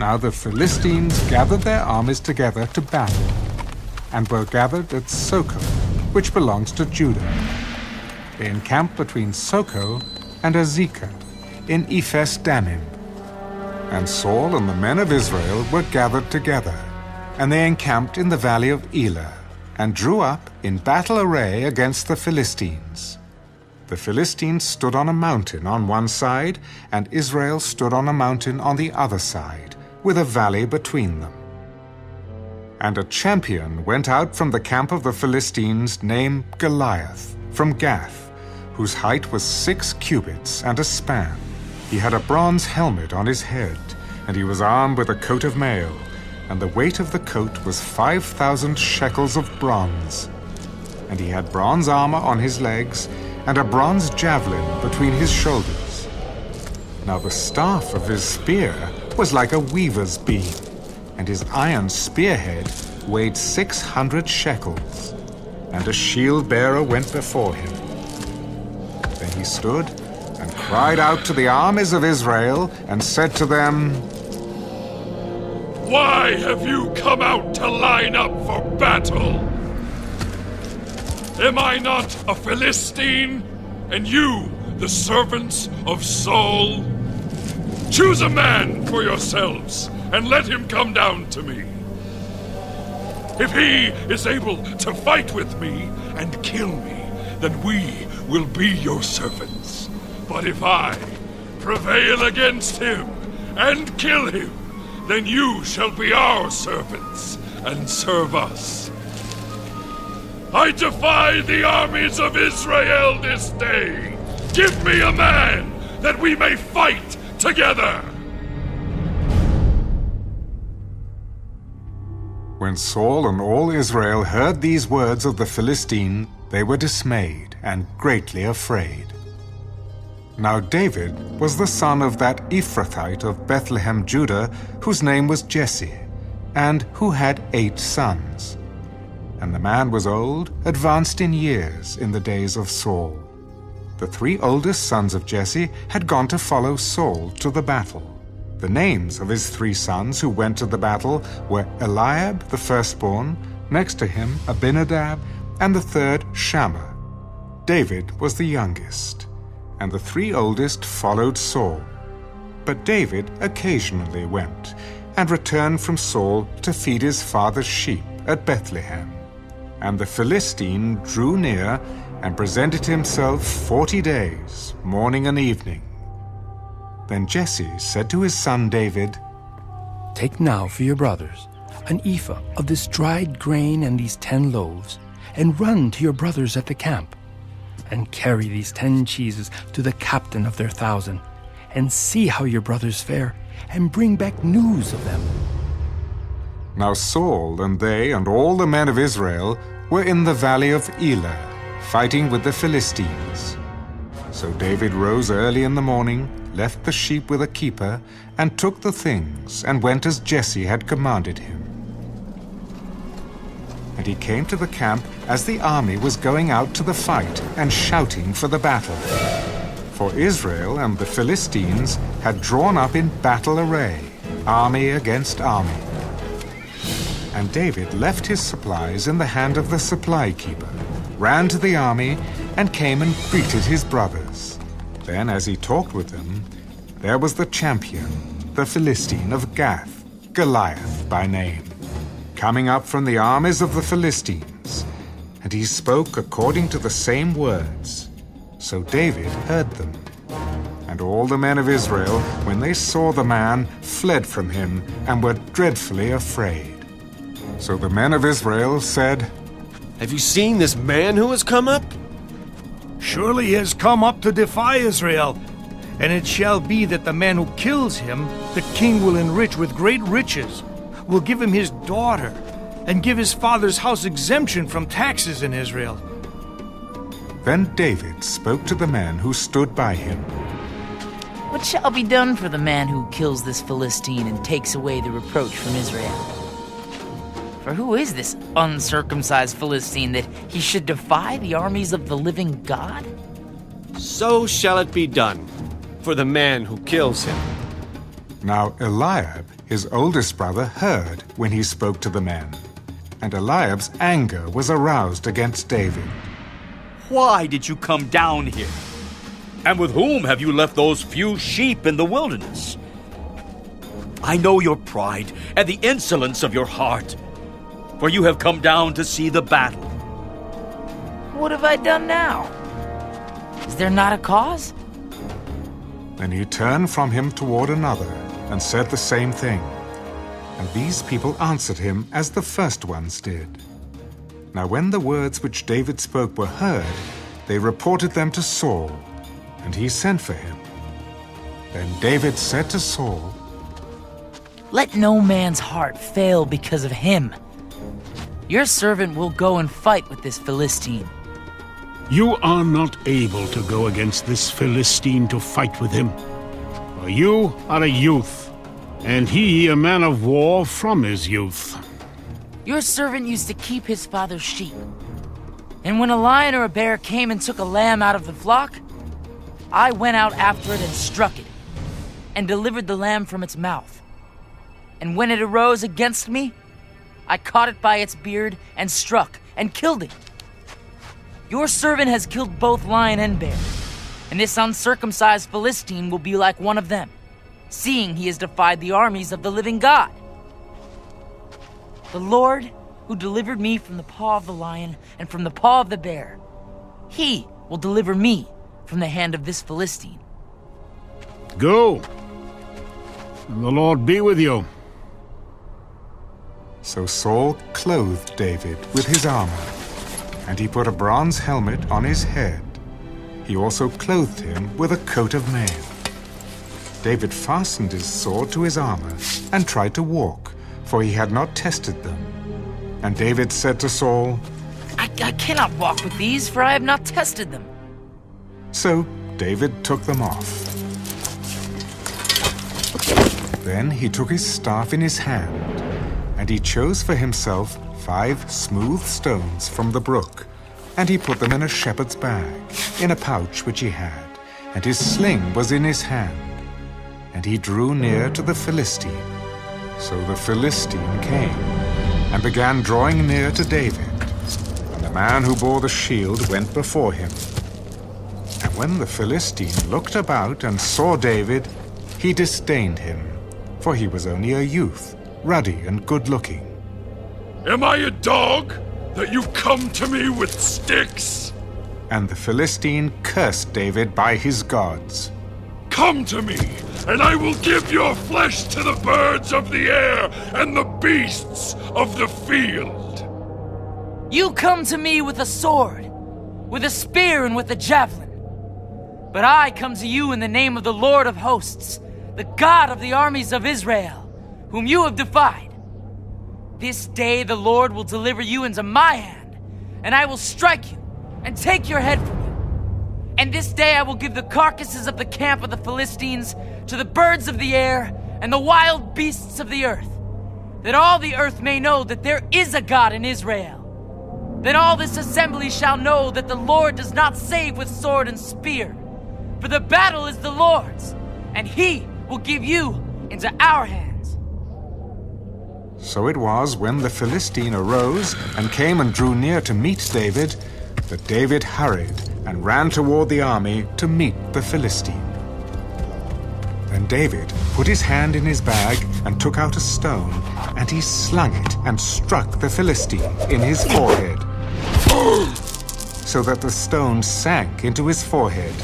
A: Now the Philistines gathered their armies together to battle, and were gathered at Socoh, which belongs to Judah. They encamped between Socoh and Azekah in Ephes Dammim. And Saul and the men of Israel were gathered together, and they encamped in the valley of Elah, and drew up in battle array against the Philistines. The Philistines stood on a mountain on one side, and Israel stood on a mountain on the other side, with a valley between them. And a champion went out from the camp of the Philistines named Goliath, from Gath, whose height was 6 cubits and a span. He had a bronze helmet on his head, and he was armed with a coat of mail, and the weight of the coat was 5,000 shekels of bronze. And he had bronze armor on his legs, and a bronze javelin between his shoulders. Now the staff of his spear was like a weaver's beam, and his iron spearhead weighed 600 shekels. And a shield-bearer went before him. Then he stood and cried out to the armies of Israel and said to them,
V: "Why have you come out to line up for battle? Am I not a Philistine, and you the servants of Saul? Choose a man for yourselves, and let him come down to me. If he is able to fight with me and kill me, then we will be your servants. But if I prevail against him and kill him, then you shall be our servants and serve us. I defy the armies of Israel this day. Give me a man that we may fight together."
A: When Saul and all Israel heard these words of the Philistine, they were dismayed and greatly afraid. Now David was the son of that Ephrathite of Bethlehem, Judah, whose name was Jesse, and who had 8 sons. And the man was old, advanced in years in the days of Saul. The 3 oldest sons of Jesse had gone to follow Saul to the battle. The names of his 3 sons who went to the battle were Eliab the firstborn, next to him Abinadab, and the third Shammah. David was the youngest, and the 3 oldest followed Saul. But David occasionally went and returned from Saul to feed his father's sheep at Bethlehem. And the Philistine drew near and presented himself 40 days, morning and evening. Then Jesse said to his son David,
R: "Take now for your brothers an ephah of this dried grain and these 10 loaves, and run to your brothers at the camp, and carry these 10 cheeses to the captain of their 1,000, and see how your brothers fare, and bring back news of them."
A: Now Saul and they and all the men of Israel were in the valley of Elah, fighting with the Philistines. So David rose early in the morning, left the sheep with a keeper, and took the things, and went as Jesse had commanded him. And he came to the camp as the army was going out to the fight and shouting for the battle. For Israel and the Philistines had drawn up in battle array, army against army. And David left his supplies in the hand of the supply keeper, ran to the army, and came and greeted his brothers. Then, as he talked with them, there was the champion, the Philistine of Gath, Goliath by name, coming up from the armies of the Philistines, and he spoke according to the same words. So David heard them. And all the men of Israel, when they saw the man, fled from him and were dreadfully afraid. So the men of Israel said,
F: "Have you seen this man who has come up?
M: Surely he has come up to defy Israel. And it shall be that the man who kills him, the king will enrich with great riches, will give him his daughter, and give his father's house exemption from taxes in Israel."
A: Then David spoke to the men who stood by him.
C: "What shall be done for the man who kills this Philistine and takes away the reproach from Israel? For who is this uncircumcised Philistine that he should defy the armies of the living God?"
F: So shall it be done for the man who kills him.
A: Now Eliab, his oldest brother, heard when he spoke to the men, and Eliab's anger was aroused against David.
K: "Why did you come down here? And with whom have you left those few sheep in the wilderness? I know your pride and the insolence of your heart, for you have come down to see the battle."
C: What have I done now? Is there not a cause?
A: Then he turned from him toward another and said the same thing. And these people answered him as the first ones did. Now when the words which David spoke were heard, they reported them to Saul, and he sent for him. Then David said to Saul,
C: "Let no man's heart fail because of him. Your servant will go and fight with this Philistine."
B: You are not able to go against this Philistine to fight with him. For you are a youth, and he a man of war from his youth.
C: Your servant used to keep his father's sheep. And when a lion or a bear came and took a lamb out of the flock, I went out after it and struck it, and delivered the lamb from its mouth. And when it arose against me, I caught it by its beard and struck and killed it. Your servant has killed both lion and bear, and this uncircumcised Philistine will be like one of them, seeing he has defied the armies of the living God. The Lord, who delivered me from the paw of the lion and from the paw of the bear, he will deliver me from the hand of this Philistine."
B: Go, and the Lord be with you.
A: So Saul clothed David with his armor, and he put a bronze helmet on his head. He also clothed him with a coat of mail. David fastened his sword to his armor and tried to walk, for he had not tested them. And David said to Saul,
C: I cannot walk with these, for I have not tested them."
A: So David took them off. Then he took his staff in his hand, and he chose for himself 5 smooth stones from the brook, and he put them in a shepherd's bag, in a pouch which he had, and his sling was in his hand. And he drew near to the Philistine. So the Philistine came, and began drawing near to David. And the man who bore the shield went before him, when the Philistine looked about and saw David, he disdained him, for he was only a youth, ruddy and good-looking.
V: Am I a dog that you come to me with sticks?
A: And the Philistine cursed David by his gods.
V: Come to me, and I will give your flesh to the birds of the air and the beasts of the field.
C: You come to me with a sword, with a spear and with a javelin. But I come to you in the name of the Lord of hosts, the God of the armies of Israel, whom you have defied. This day the Lord will deliver you into my hand, and I will strike you and take your head from you. And this day I will give the carcasses of the camp of the Philistines to the birds of the air and the wild beasts of the earth, that all the earth may know that there is a God in Israel. Then all this assembly shall know that the Lord does not save with sword and spear, for the battle is the Lord's, and he will give you into our hands.
A: So it was when the Philistine arose and came and drew near to meet David, that David hurried and ran toward the army to meet the Philistine. Then David put his hand in his bag and took out a stone, and he slung it and struck the Philistine in his forehead, so that the stone sank into his forehead,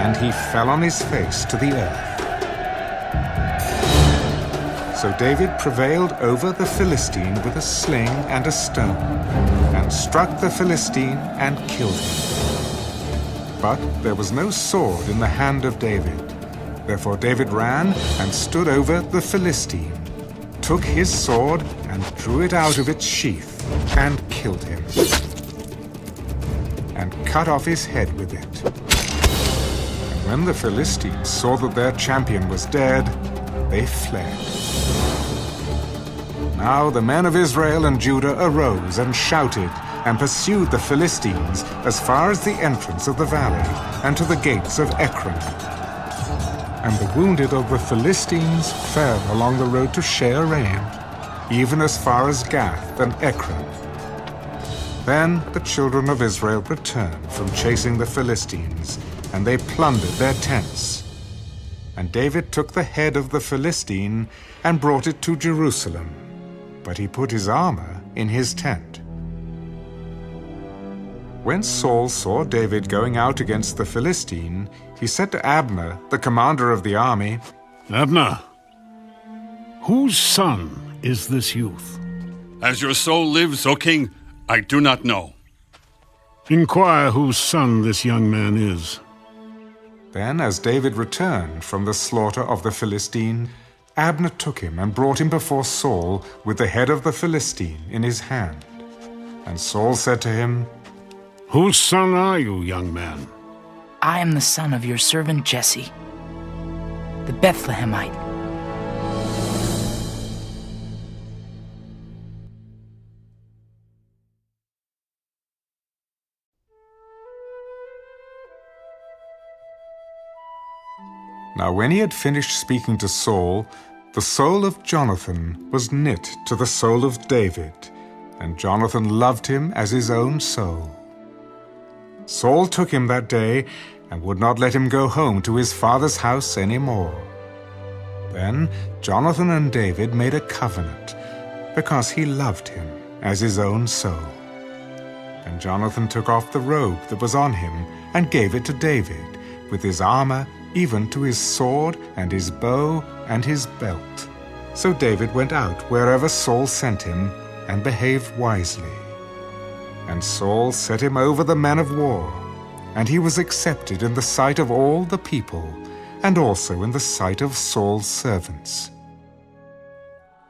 A: and he fell on his face to the earth. So David prevailed over the Philistine with a sling and a stone, and struck the Philistine and killed him. But there was no sword in the hand of David. Therefore David ran and stood over the Philistine, took his sword and drew it out of its sheath, and killed him, and cut off his head with it. And when the Philistines saw that their champion was dead, they fled. Now the men of Israel and Judah arose and shouted, and pursued the Philistines as far as the entrance of the valley, and to the gates of Ekron. And the wounded of the Philistines fell along the road to Shaaraim, even as far as Gath and Ekron. Then the children of Israel returned from chasing the Philistines, and they plundered their tents. And David took the head of the Philistine and brought it to Jerusalem, but he put his armor in his tent. When Saul saw David going out against the Philistine, he said to Abner, the commander of the army,
B: Abner, whose son is this youth?
V: As your soul lives, O king, I do not know.
B: Inquire whose son this young man is.
A: Then, as David returned from the slaughter of the Philistine, Abner took him and brought him before Saul with the head of the Philistine in his hand. And Saul said to him,
B: Whose son are you, young man?
C: I am the son of your servant Jesse, the Bethlehemite.
A: Now when he had finished speaking to Saul, the soul of Jonathan was knit to the soul of David, and Jonathan loved him as his own soul. Saul took him that day and would not let him go home to his father's house any more. Then Jonathan and David made a covenant, because he loved him as his own soul. And Jonathan took off the robe that was on him and gave it to David, with his armor, even to his sword and his bow and his belt. So David went out wherever Saul sent him, and behaved wisely. And Saul set him over the men of war, and he was accepted in the sight of all the people, and also in the sight of Saul's servants.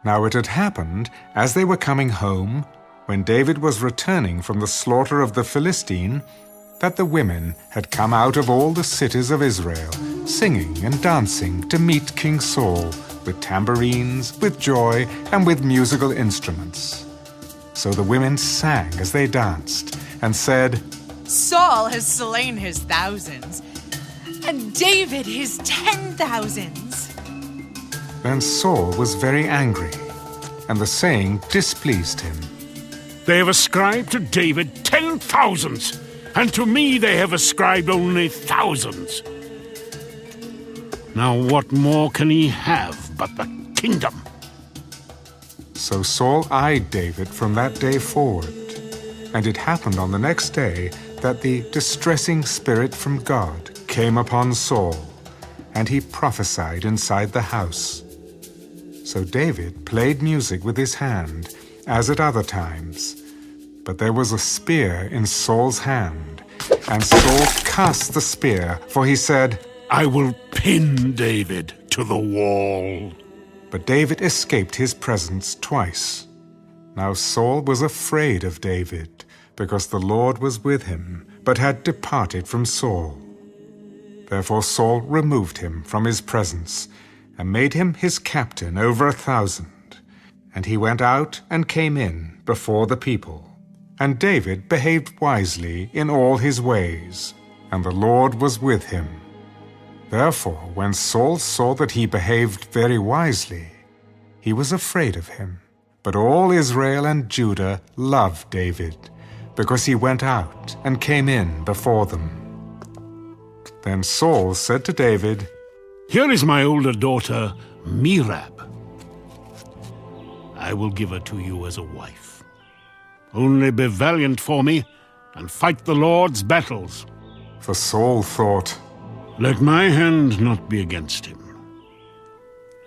A: Now it had happened, as they were coming home, when David was returning from the slaughter of the Philistine, that the women had come out of all the cities of Israel, singing and dancing to meet King Saul, with tambourines, with joy, and with musical instruments. So the women sang as they danced, and said,
L: Saul has slain his thousands, and David his 10,000s.
A: Then Saul was very angry, and the saying displeased him.
B: They have ascribed to David 10,000s. and to me they have ascribed only thousands. Now what more can he have but the kingdom?
A: So Saul eyed David from that day forward. And it happened on the next day that the distressing spirit from God came upon Saul, and he prophesied inside the house. So David played music with his hand, as at other times. But there was a spear in Saul's hand, and Saul cast the spear, for he said,
B: I will pin David to the wall.
A: But David escaped his presence twice. Now Saul was afraid of David, because the Lord was with him, but had departed from Saul. Therefore Saul removed him from his presence, and made him his captain over 1,000. And he went out and came in before the people. And David behaved wisely in all his ways, and the Lord was with him. Therefore, when Saul saw that he behaved very wisely, he was afraid of him. But all Israel and Judah loved David, because he went out and came in before them. Then Saul said to David,
B: Here is my older daughter, Merab. I will give her to you as a wife. Only be valiant for me, and fight the Lord's battles.
A: For Saul thought,
B: Let my hand not be against him,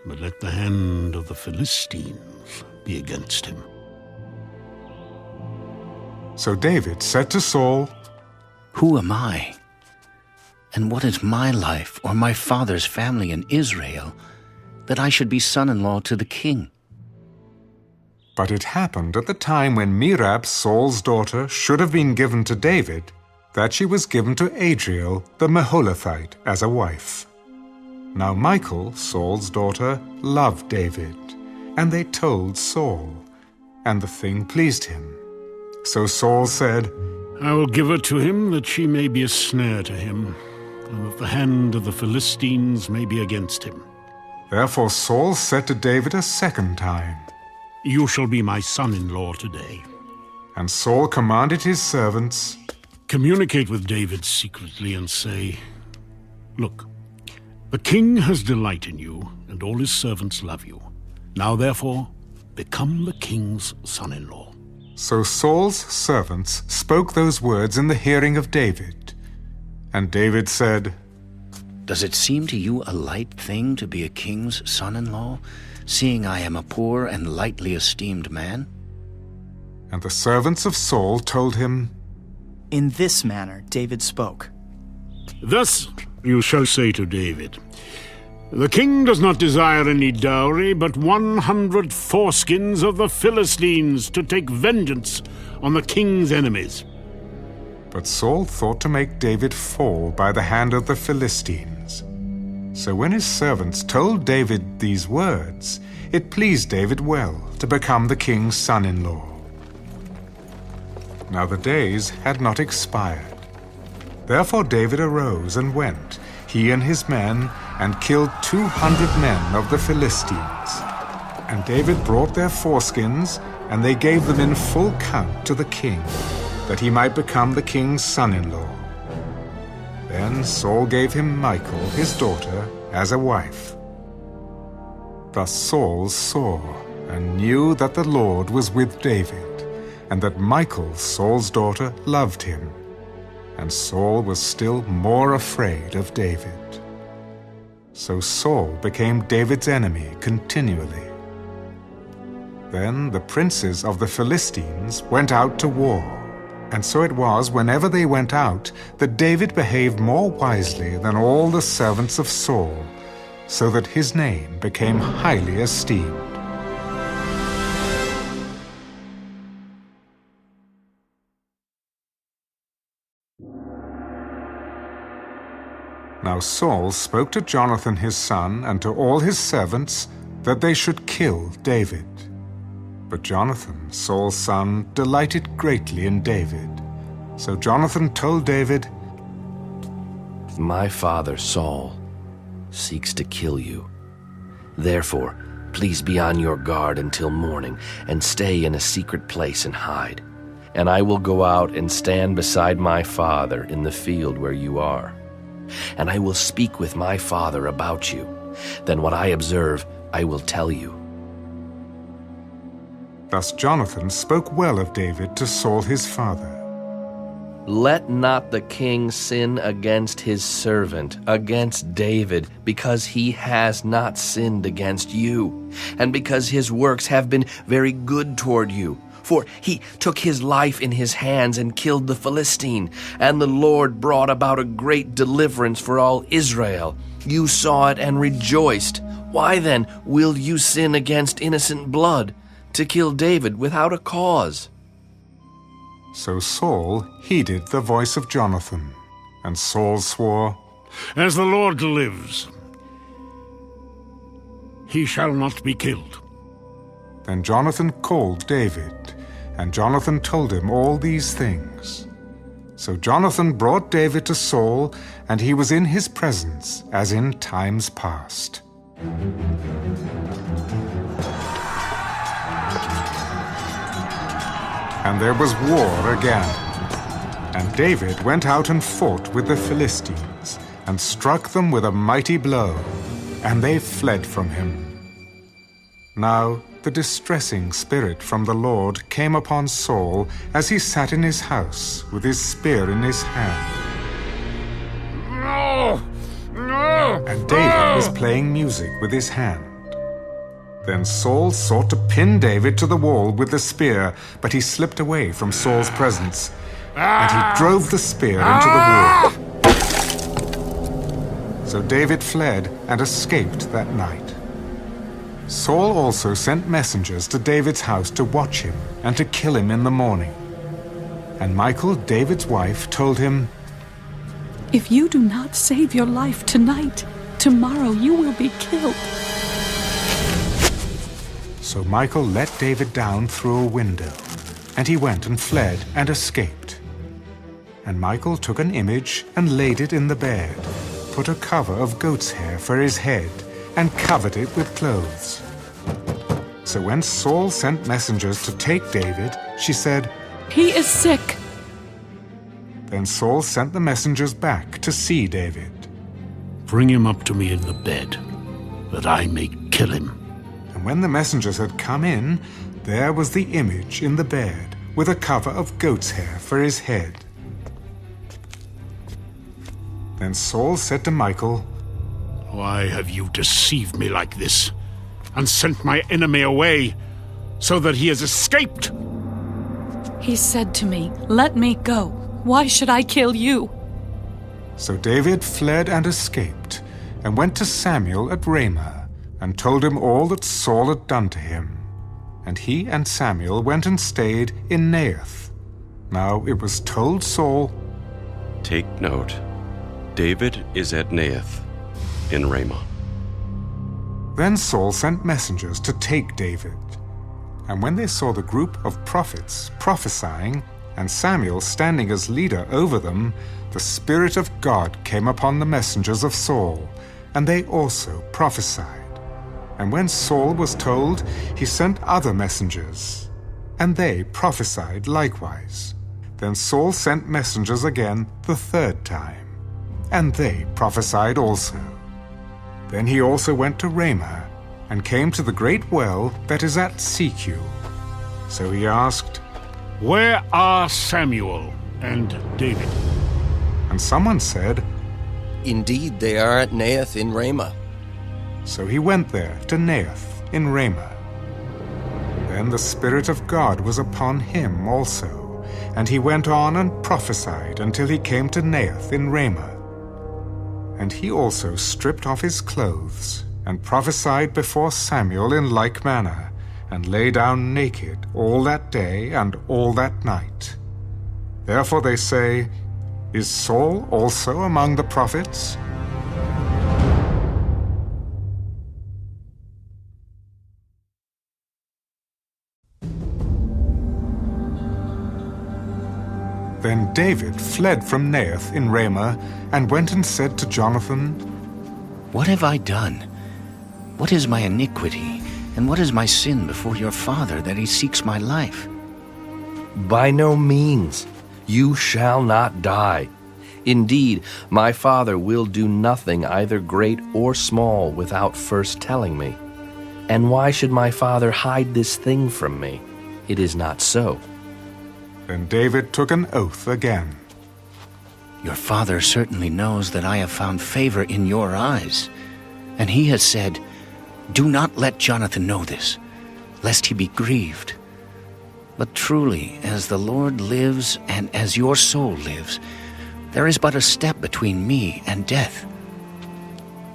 B: but let the hand of the Philistines be against him.
A: So David said to Saul,
N: Who am I? And what is my life or my father's family in Israel, that I should be son-in-law to the king?
A: But it happened at the time when Merab, Saul's daughter, should have been given to David, that she was given to Adriel the Meholathite as a wife. Now Michal, Saul's daughter, loved David, and they told Saul, and the thing pleased him. So Saul said,
B: I will give her to him, that she may be a snare to him, and that the hand of the Philistines may be against him.
A: Therefore Saul said to David a second time,
B: You shall be my son-in-law today.
A: And Saul commanded his servants,
B: Communicate with David secretly and say, Look, the king has delight in you, and all his servants love you. Now therefore, become the king's son-in-law.
A: So Saul's servants spoke those words in the hearing of David. And David said,
N: Does it seem to you a light thing to be a king's son-in-law, seeing I am a poor and lightly esteemed man?
A: And the servants of Saul told him,
H: In this manner David spoke.
B: Thus you shall say to David, The king does not desire any dowry, but 100 foreskins of the Philistines to take vengeance on the king's enemies.
A: But Saul thought to make David fall by the hand of the Philistines. So when his servants told David these words, it pleased David well to become the king's son-in-law. Now the days had not expired. Therefore David arose and went, he and his men, and killed 200 men of the Philistines. And David brought their foreskins, and they gave them in full count to the king, that he might become the king's son-in-law. Then Saul gave him Michal, his daughter, as a wife. Thus Saul saw and knew that the Lord was with David, and that Michal, Saul's daughter, loved him. And Saul was still more afraid of David. So Saul became David's enemy continually. Then the princes of the Philistines went out to war. And so it was, whenever they went out, that David behaved more wisely than all the servants of Saul, so that his name became highly esteemed. Now Saul spoke to Jonathan his son and to all his servants that they should kill David. But Jonathan, Saul's son, delighted greatly in David. So Jonathan told David,
Q: My father Saul seeks to kill you. Therefore, please be on your guard until morning, and stay in a secret place and hide. and I will go out and stand beside my father in the field where you are. And I will speak with my father about you. Then what I observe, I will tell you."
A: Thus Jonathan spoke well of David to Saul his father.
Q: "Let not the king sin against his servant, against David, because he has not sinned against you, and because his works have been very good toward you. For he took his life in his hands and killed the Philistine, and the Lord brought about a great deliverance for all Israel. You saw it and rejoiced. Why then will you sin against innocent blood, to kill David without a cause?"
A: So Saul heeded the voice of Jonathan, and Saul swore,
B: "As the Lord lives, he shall not be killed."
A: Then Jonathan called David, and Jonathan told him all these things. So Jonathan brought David to Saul, and he was in his presence as in times past. And there was war again. And David went out and fought with the Philistines, and struck them with a mighty blow, and they fled from him. Now the distressing spirit from the Lord came upon Saul as he sat in his house with his spear in his hand.
B: No! No!
A: And David was playing music with his hand. Then Saul sought to pin David to the wall with the spear, but he slipped away from Saul's presence, and he drove the spear into the wall. So David fled and escaped that night. Saul also sent messengers to David's house to watch him and to kill him in the morning. And Michal, David's wife, told him,
S: "If you do not save your life tonight, tomorrow you will be killed."
A: So Michal let David down through a window, and he went and fled and escaped. And Michal took an image and laid it in the bed, put a cover of goat's hair for his head, and covered it with clothes. So when Saul sent messengers to take David, she said,
S: "He is sick."
A: Then Saul sent the messengers back to see David.
B: "Bring him up to me in the bed, that I may kill him."
A: And when the messengers had come in, there was the image in the bed, with a cover of goat's hair for his head. Then Saul said to Michal,
B: "Why have you deceived me like this, and sent my enemy away, so that he has escaped?"
S: He said to me, "Let me go. Why should I kill you?"
A: So David fled and escaped, and went to Samuel at Ramah, and told him all that Saul had done to him. And he and Samuel went and stayed in Naioth. Now it was told Saul,
T: "Take note, David is at Naioth in Ramah."
A: Then Saul sent messengers to take David. And when they saw the group of prophets prophesying, and Samuel standing as leader over them, the Spirit of God came upon the messengers of Saul, and they also prophesied. And when Saul was told, he sent other messengers, and they prophesied likewise. Then Saul sent messengers again the third time, and they prophesied also. Then he also went to Ramah, and came to the great well that is at Secu. So he asked,
B: "Where are Samuel and David?"
A: And someone said,
P: "Indeed, they are at Naioth in Ramah."
A: So he went there to Naioth in Ramah. Then the Spirit of God was upon him also, and he went on and prophesied until he came to Naioth in Ramah. And he also stripped off his clothes, and prophesied before Samuel in like manner, and lay down naked all that day and all that night. Therefore they say, "Is Saul also among the prophets?" Then David fled from Naioth in Ramah, and went and said to Jonathan,
N: "What have I done? What is my iniquity, and what is my sin before your father, that he seeks my life?"
Q: By no means. You shall not die. Indeed, my father will do nothing either great or small without first telling me. And why should my father hide this thing from me? It is not so.
A: Then David took an oath again.
N: Your father certainly knows that I have found favor in your eyes. And he has said, do not let Jonathan know this, lest he be grieved. But truly, as the Lord lives and as your soul lives, there is but a step between me and death.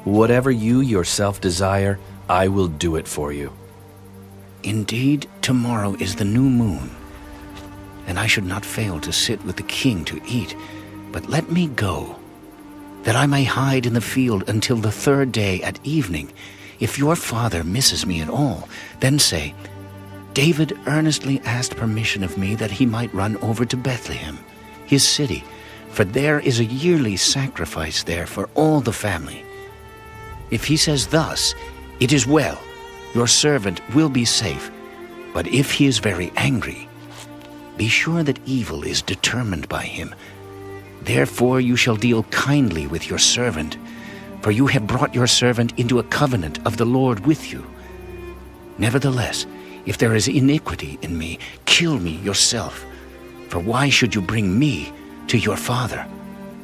Q: Whatever you yourself desire, I will do it for you.
N: Indeed, tomorrow is the new moon, and I should not fail to sit with the king to eat. But let me go, that I may hide in the field until the third day at evening. If your father misses me at all, then say, David earnestly asked permission of me that he might run over to Bethlehem, his city, for there is a yearly sacrifice there for all the family. If he says thus, it is well, your servant will be safe. But if he is very angry, be sure that evil is determined by him. Therefore you shall deal kindly with your servant, for you have brought your servant into a covenant of the Lord with you. Nevertheless, if there is iniquity in me, kill me yourself. For why should you bring me to your father?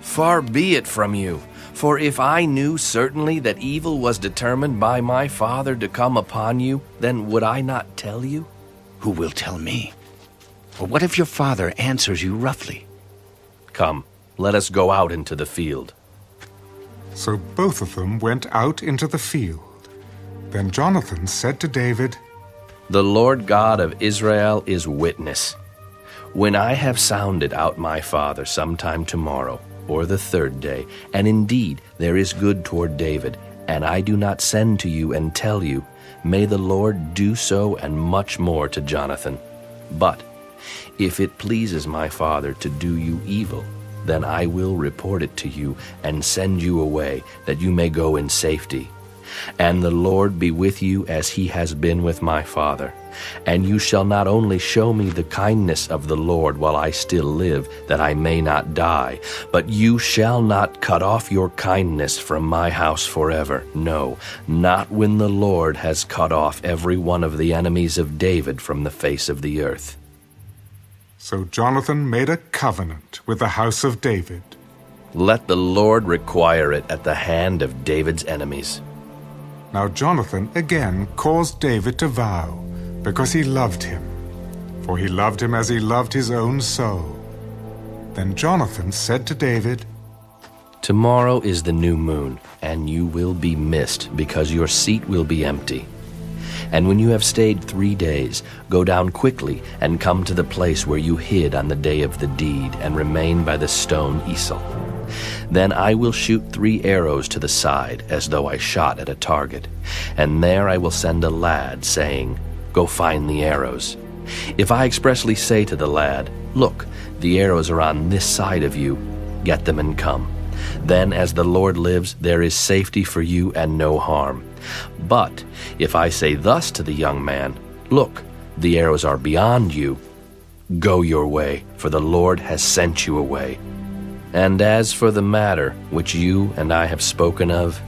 Q: Far be it from you. For if I knew certainly that evil was determined by my father to come upon you, then would I not tell you?
N: Who will tell me? Or what if your father answers you roughly?
Q: Come, let us go out into the field.
A: So both of them went out into the field. Then Jonathan said to David,
Q: The Lord God of Israel is witness. When I have sounded out my father sometime tomorrow, or the third day, and indeed there is good toward David, and I do not send to you and tell you, may the Lord do so and much more to Jonathan. But if it pleases my father to do you evil, then I will report it to you and send you away, that you may go in safety. And the Lord be with you as he has been with my father. And you shall not only show me the kindness of the Lord while I still live, that I may not die, but you shall not cut off your kindness from my house forever. No, not when the Lord has cut off every one of the enemies of David from the face of the earth.
A: So Jonathan made a covenant with the house of David.
Q: Let the Lord require it at the hand of David's enemies.
A: Now Jonathan again caused David to vow, because he loved him, for he loved him as he loved his own soul. Then Jonathan said to David,
Q: Tomorrow is the new moon, and you will be missed, because your seat will be empty. And when you have stayed 3 days, go down quickly and come to the place where you hid on the day of the deed, and remain by the stone Esau. Then I will shoot 3 arrows to the side, as though I shot at a target. And there I will send a lad, saying, Go find the arrows. If I expressly say to the lad, Look, the arrows are on this side of you, get them and come. Then, as the Lord lives, there is safety for you and no harm. But if I say thus to the young man, Look, the arrows are beyond you, go your way, for the Lord has sent you away. And as for the matter which you and I have spoken of,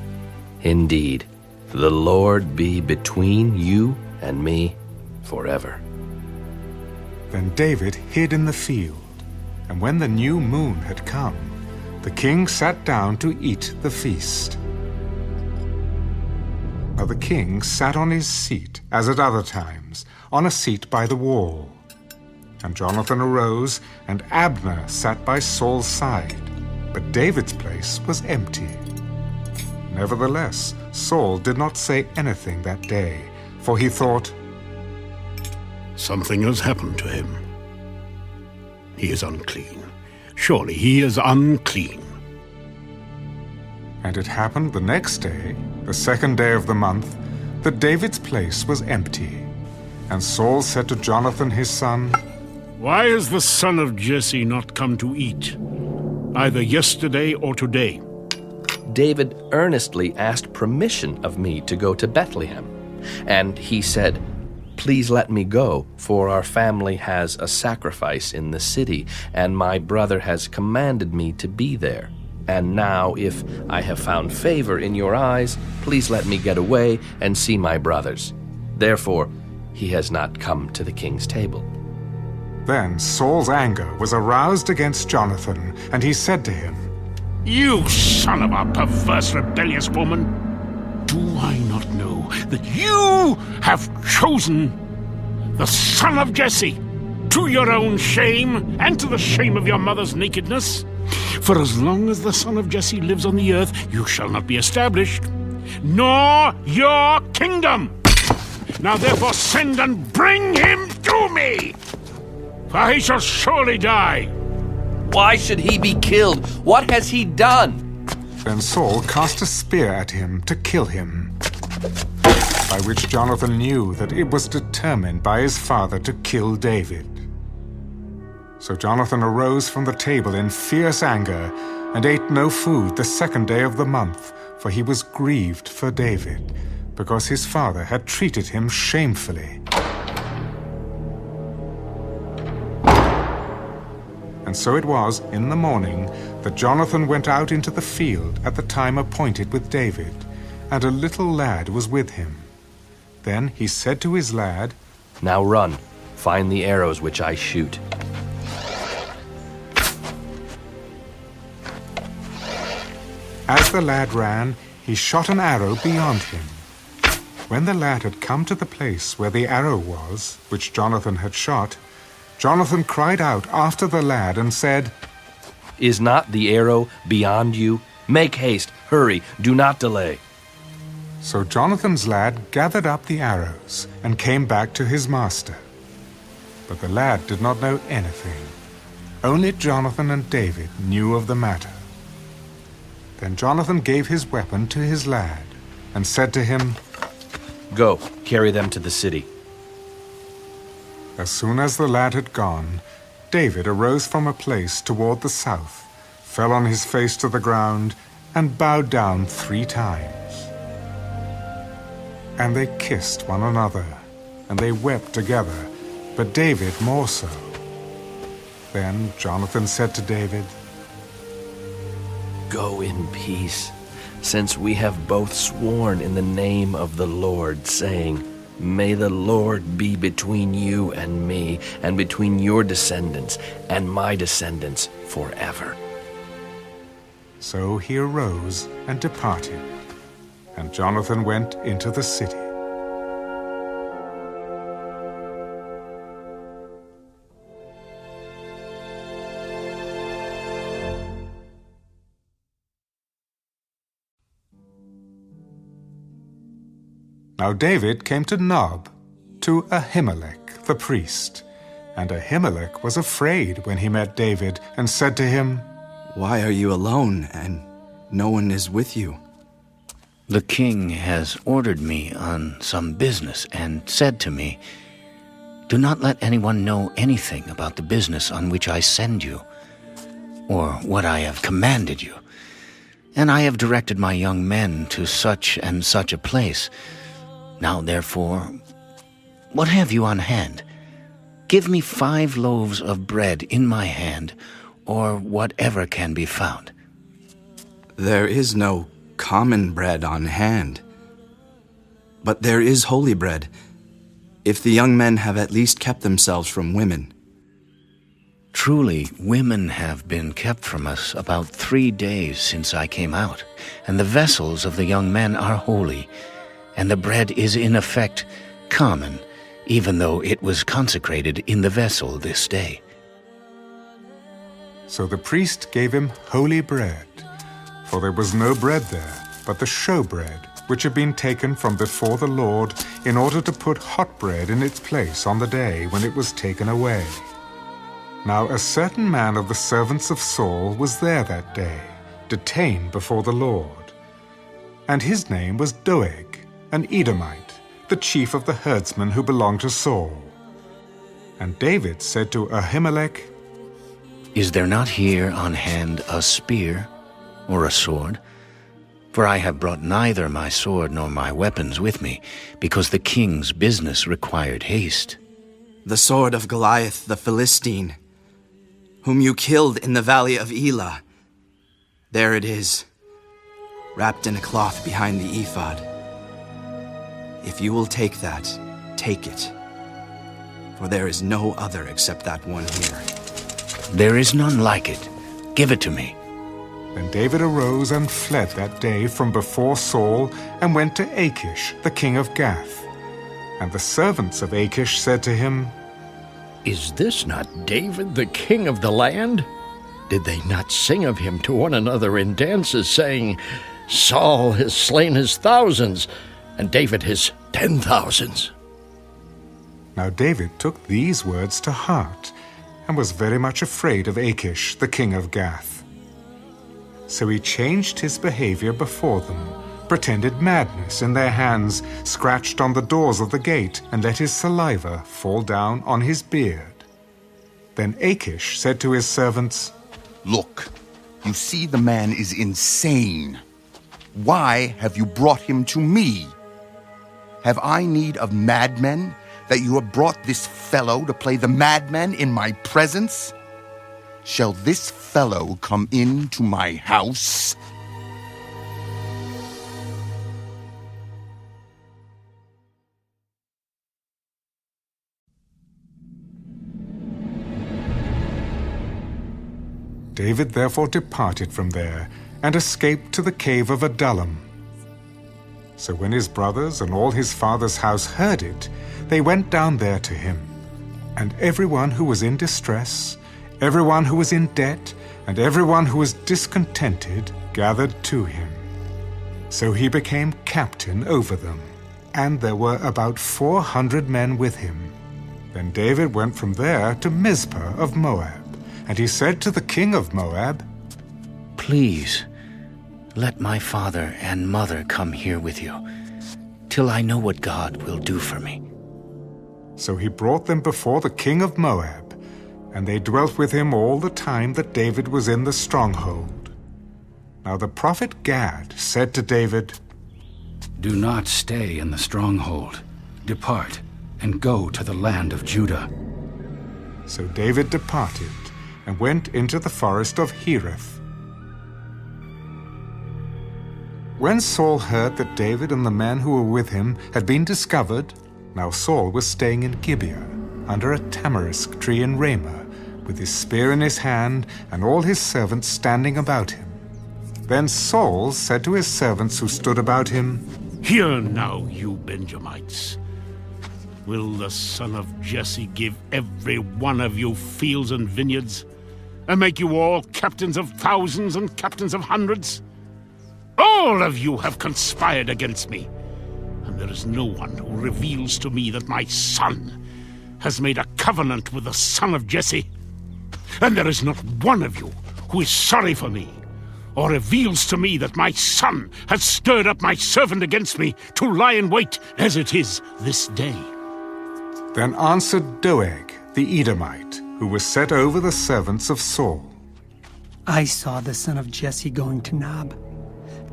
Q: indeed, the Lord be between you and me forever.
A: Then David hid in the field, and when the new moon had come, the king sat down to eat the feast. Now the king sat on his seat, as at other times, on a seat by the wall. And Jonathan arose, and Abner sat by Saul's side, but David's place was empty. Nevertheless, Saul did not say anything that day, for he thought,
B: Something has happened to him. He is unclean. Surely he is unclean.
A: And it happened the next day, the 2nd day of the month, that David's place was empty. And Saul said to Jonathan his son,
B: Why has the son of Jesse not come to eat, either yesterday or today?
Q: David earnestly asked permission of me to go to Bethlehem. And he said, Please let me go, for our family has a sacrifice in the city, and my brother has commanded me to be there. And now, if I have found favor in your eyes, please let me get away and see my brothers. Therefore, he has not come to the king's table."
A: Then Saul's anger was aroused against Jonathan, and he said to him,
B: "You son of a perverse, rebellious woman! Do I not know that you have chosen the son of Jesse, to your own shame and to the shame of your mother's nakedness? For as long as the son of Jesse lives on the earth, you shall not be established, nor your kingdom. Now therefore send and bring him to me, for he shall surely die."
Q: "Why should he be killed? What has he done?"
A: Then Saul cast a spear at him to kill him, by which Jonathan knew that it was determined by his father to kill David. So Jonathan arose from the table in fierce anger, and ate no food the second day of the month, for he was grieved for David, because his father had treated him shamefully. And so it was, in the morning, that Jonathan went out into the field at the time appointed with David, and a little lad was with him. Then he said to his lad,
Q: "Now run, find the arrows which I shoot."
A: As the lad ran, he shot an arrow beyond him. When the lad had come to the place where the arrow was, which Jonathan had shot, Jonathan cried out after the lad and said,
Q: "Is not the arrow beyond you? Make haste, hurry, do not delay."
A: So Jonathan's lad gathered up the arrows and came back to his master. But the lad did not know anything. Only Jonathan and David knew of the matter. Then Jonathan gave his weapon to his lad and said to him,
Q: "Go, carry them to the city."
A: As soon as the lad had gone, David arose from a place toward the south, fell on his face to the ground, and bowed down 3 times. And they kissed one another, and they wept together, but David more so. Then Jonathan said to David,
Q: "Go in peace, since we have both sworn in the name of the Lord, saying, 'May the Lord be between you and me, and between your descendants and my descendants forever.'"
A: So he arose and departed, and Jonathan went into the city. Now David came to Nob, to Ahimelech the priest. And Ahimelech was afraid when he met David, and said to him,
G: "Why are you alone, and no one is with you?"
N: "The king has ordered me on some business, and said to me, 'Do not let anyone know anything about the business on which I send you, or what I have commanded you. And I have directed my young men to such and such a place. Now, therefore, what have you on hand? Give me 5 loaves of bread in my hand, or whatever can be found.'"
G: "There is no common bread on hand, but there is holy bread, if the young men have at least kept themselves from women."
N: "Truly, women have been kept from us about 3 days since I came out, and the vessels of the young men are holy, and the bread is in effect common, even though it was consecrated in the vessel this day."
A: So the priest gave him holy bread, for there was no bread there, but the showbread, which had been taken from before the Lord, in order to put hot bread in its place on the day when it was taken away. Now a certain man of the servants of Saul was there that day, detained before the Lord. And his name was Doeg, an Edomite, the chief of the herdsmen who belonged to Saul. And David said to Ahimelech,
N: "Is there not here on hand a spear or a sword? For I have brought neither my sword nor my weapons with me, because the king's business required haste.
G: The sword of Goliath the Philistine, whom you killed in the valley of Elah. There it is, wrapped in a cloth behind the ephod. If you will take that, take it, for there is no other except that one here.
N: There is none like it. Give it to me.
A: Then David arose and fled that day from before Saul and went to Achish, the king of Gath. And the servants of Achish said to him,
E: Is this not David, the king of the land? Did they not sing of him to one another in dances, saying, Saul has slain his thousands, and David his 10,000s?
A: Now David took these words to heart, and was very much afraid of Achish, the king of Gath. So he changed his behavior before them, pretended madness in their hands, scratched on the doors of the gate, and let his saliva fall down on his beard. Then Achish said to his servants,
U: Look, you see the man is insane. Why have you brought him to me? Have I need of madmen, that you have brought this fellow to play the madman in my presence? Shall this fellow come into my house?
A: David therefore departed from there, and escaped to the cave of Adullam. So when his brothers and all his father's house heard it, they went down there to him. And everyone who was in distress, everyone who was in debt, and everyone who was discontented gathered to him. So he became captain over them, and there were about 400 men with him. Then David went from there to Mizpah of Moab, and he said to the king of Moab,
N: Please, let my father and mother come here with you, till I know what God will do for me.
A: So he brought them before the king of Moab, and they dwelt with him all the time that David was in the stronghold. Now the prophet Gad said to David,
W: Do not stay in the stronghold. Depart, and go to the land of Judah.
A: So David departed, and went into the forest of Hereth. When Saul heard that David and the men who were with him had been discovered, now Saul was staying in Gibeah, under a tamarisk tree in Ramah, with his spear in his hand, and all his servants standing about him. Then Saul said to his servants who stood about him,
B: Hear now, you Benjamites. Will the son of Jesse give every one of you fields and vineyards, and make you all captains of thousands and captains of hundreds? All of you have conspired against me, and there is no one who reveals to me that my son has made a covenant with the son of Jesse. And there is not one of you who is sorry for me, or reveals to me that my son has stirred up my servant against me to lie in wait, as it is this day.
A: Then answered Doeg, the Edomite, who was set over the servants of Saul.
X: I saw the son of Jesse going to Nob,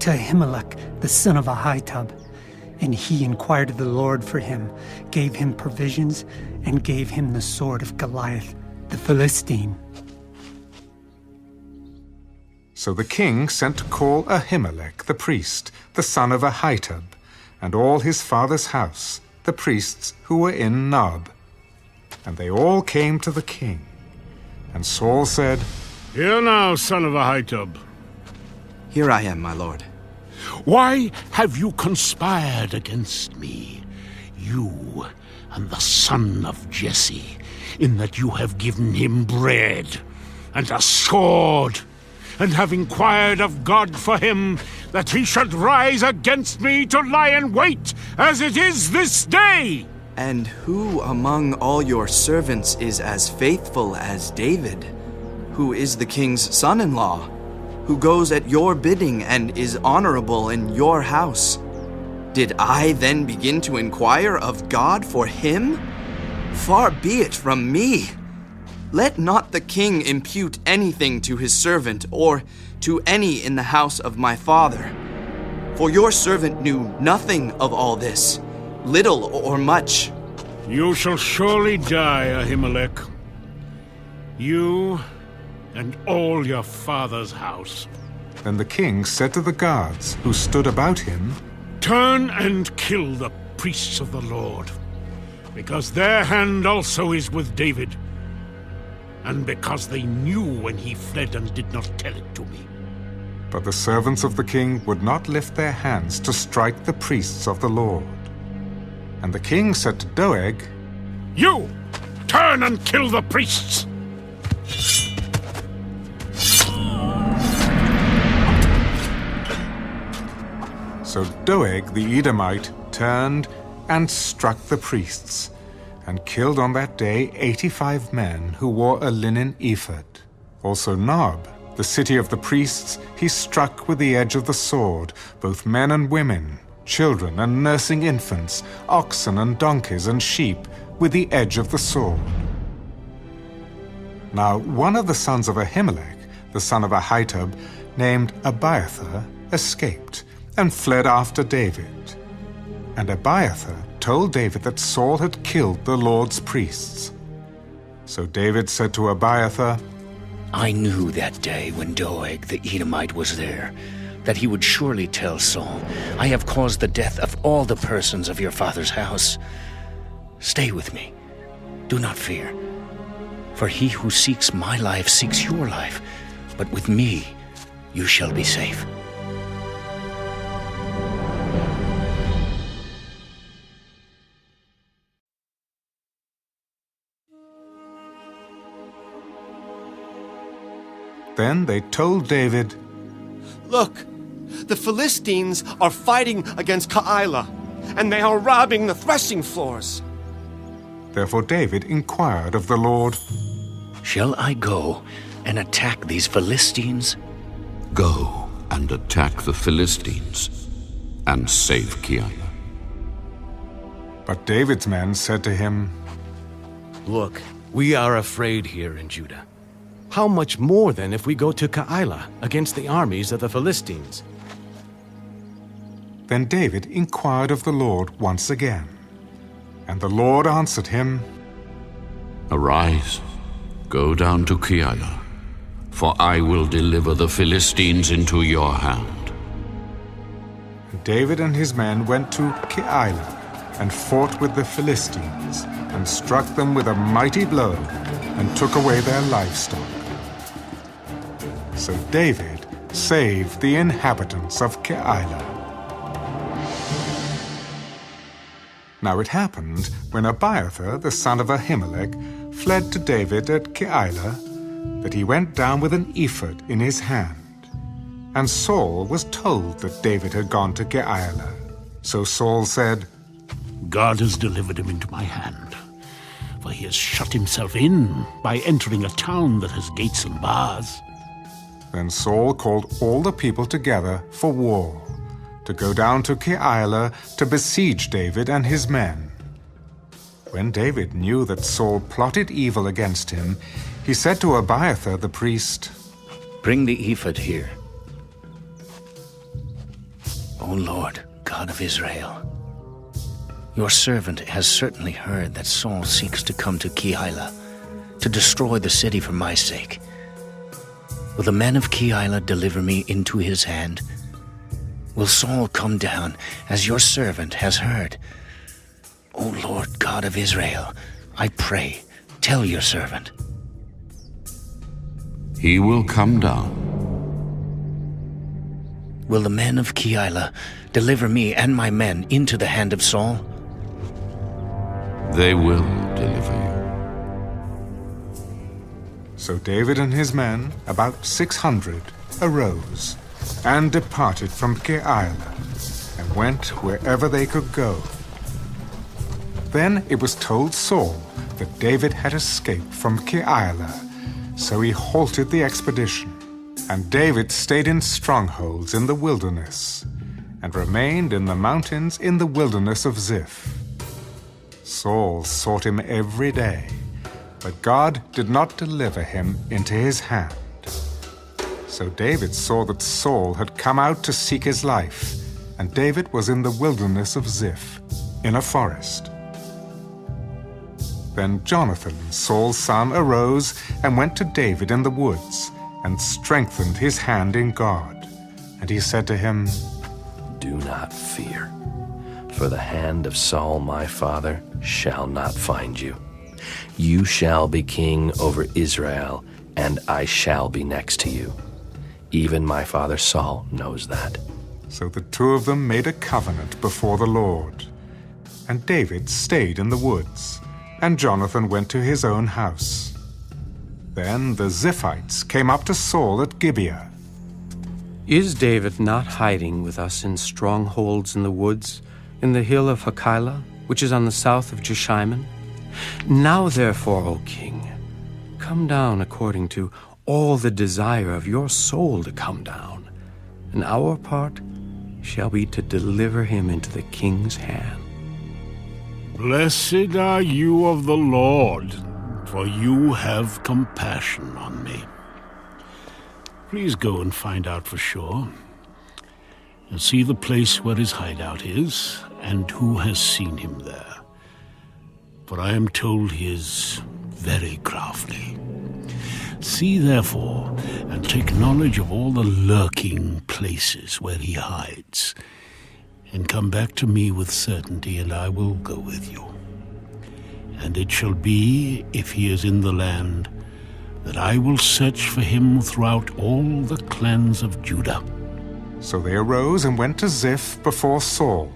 X: to Ahimelech, the son of Ahitub, and he inquired of the Lord for him, gave him provisions, and gave him the sword of Goliath, the Philistine.
A: So the king sent to call Ahimelech the priest, the son of Ahitub, and all his father's house, the priests who were in Nob. And they all came to the king. And Saul said,
B: Hear now, son of Ahitub.
G: Here I am, my lord.
B: Why have you conspired against me, you and the son of Jesse, in that you have given him bread and a sword, and have inquired of God for him, that he should rise against me to lie in wait, as it is this day?
G: And who among all your servants is as faithful as David, who is the king's son-in-law, who goes at your bidding and is honorable in your house? Did I then begin to inquire of God for him? Far be it from me. Let not the king impute anything to his servant or to any in the house of my father. For your servant knew nothing of all this, little or much.
B: You shall surely die, Ahimelech. You and all your father's house.
A: Then the king said to the guards who stood about him,
B: Turn and kill the priests of the Lord, because their hand also is with David, and because they knew when he fled and did not tell it to me.
A: But the servants of the king would not lift their hands to strike the priests of the Lord. And the king said to Doeg,
B: You! Turn and kill the priests!
A: So Doeg the Edomite turned and struck the priests, and killed on that day 85 men who wore a linen ephod. Also Nob, the city of the priests, he struck with the edge of the sword, both men and women, children and nursing infants, oxen and donkeys and sheep, with the edge of the sword. Now one of the sons of Ahimelech, the son of Ahitub, named Abiathar, escaped, and fled after David. And Abiathar told David that Saul had killed the Lord's priests. So David said to Abiathar,
N: I knew that day when Doeg the Edomite was there, that he would surely tell Saul, I have caused the death of all the persons of your father's house. Stay with me. Do not fear. For he who seeks my life seeks your life, but with me you shall be safe.
A: Then they told David,
F: Look, the Philistines are fighting against Keilah, and they are robbing the threshing floors.
A: Therefore David inquired of the Lord,
N: Shall I go and attack these Philistines?
D: Go and attack the Philistines and save Keilah.
A: But David's men said to him,
I: Look, we are afraid here in Judah. How much more then if we go to Keilah against the armies of the Philistines?
A: Then David inquired of the Lord once again. And the Lord answered him,
D: Arise, go down to Keilah, for I will deliver the Philistines into your hand.
A: And David and his men went to Keilah, and fought with the Philistines, and struck them with a mighty blow, and took away their livestock. So David saved the inhabitants of Keilah. Now it happened, when Abiathar, the son of Ahimelech, fled to David at Keilah, that he went down with an ephod in his hand. And Saul was told that David had gone to Keilah. So Saul said,
B: God has delivered him into my hand, for he has shut himself in by entering a town that has gates and bars.
A: Then Saul called all the people together for war, to go down to Keilah to besiege David and his men. When David knew that Saul plotted evil against him, he said to Abiathar the priest,
N: Bring the ephod here. O Lord, God of Israel, your servant has certainly heard that Saul seeks to come to Keilah, to destroy the city for my sake. Will the men of Keilah deliver me into his hand? Will Saul come down, as your servant has heard? O Lord God of Israel, I pray, tell your servant.
D: He will come down.
N: Will the men of Keilah deliver me and my men into the hand of Saul?
D: They will deliver you.
A: So David and his men, about 600, arose and departed from Keilah, and went wherever they could go. Then it was told Saul that David had escaped from Keilah, so he halted the expedition. And David stayed in strongholds in the wilderness, and remained in the mountains in the wilderness of Ziph. Saul sought him every day, but God did not deliver him into his hand. So David saw that Saul had come out to seek his life, and David was in the wilderness of Ziph, in a forest. Then Jonathan, Saul's son, arose and went to David in the woods, and strengthened his hand in God. And he said to him,
Q: Do not fear, for the hand of Saul my father shall not find you. You shall be king over Israel, and I shall be next to you. Even my father Saul knows that.
A: So the two of them made a covenant before the Lord. And David stayed in the woods, and Jonathan went to his own house. Then the Ziphites came up to Saul at Gibeah.
J: Is David not hiding with us in strongholds in the woods, in the hill of Hachilah, which is on the south of Jeshimon? Now therefore, O king, come down according to all the desire of your soul to come down, and our part shall be to deliver him into the king's hand.
B: Blessed are you of the Lord, for you have compassion on me. Please go and find out for sure, and see the place where his hideout is, and who has seen him there. For I am told he is very crafty. See, therefore, and take knowledge of all the lurking places where he hides, and come back to me with certainty, and I will go with you. And it shall be, if he is in the land, that I will search for him throughout all the clans of Judah.
A: So they arose and went to Ziph before Saul.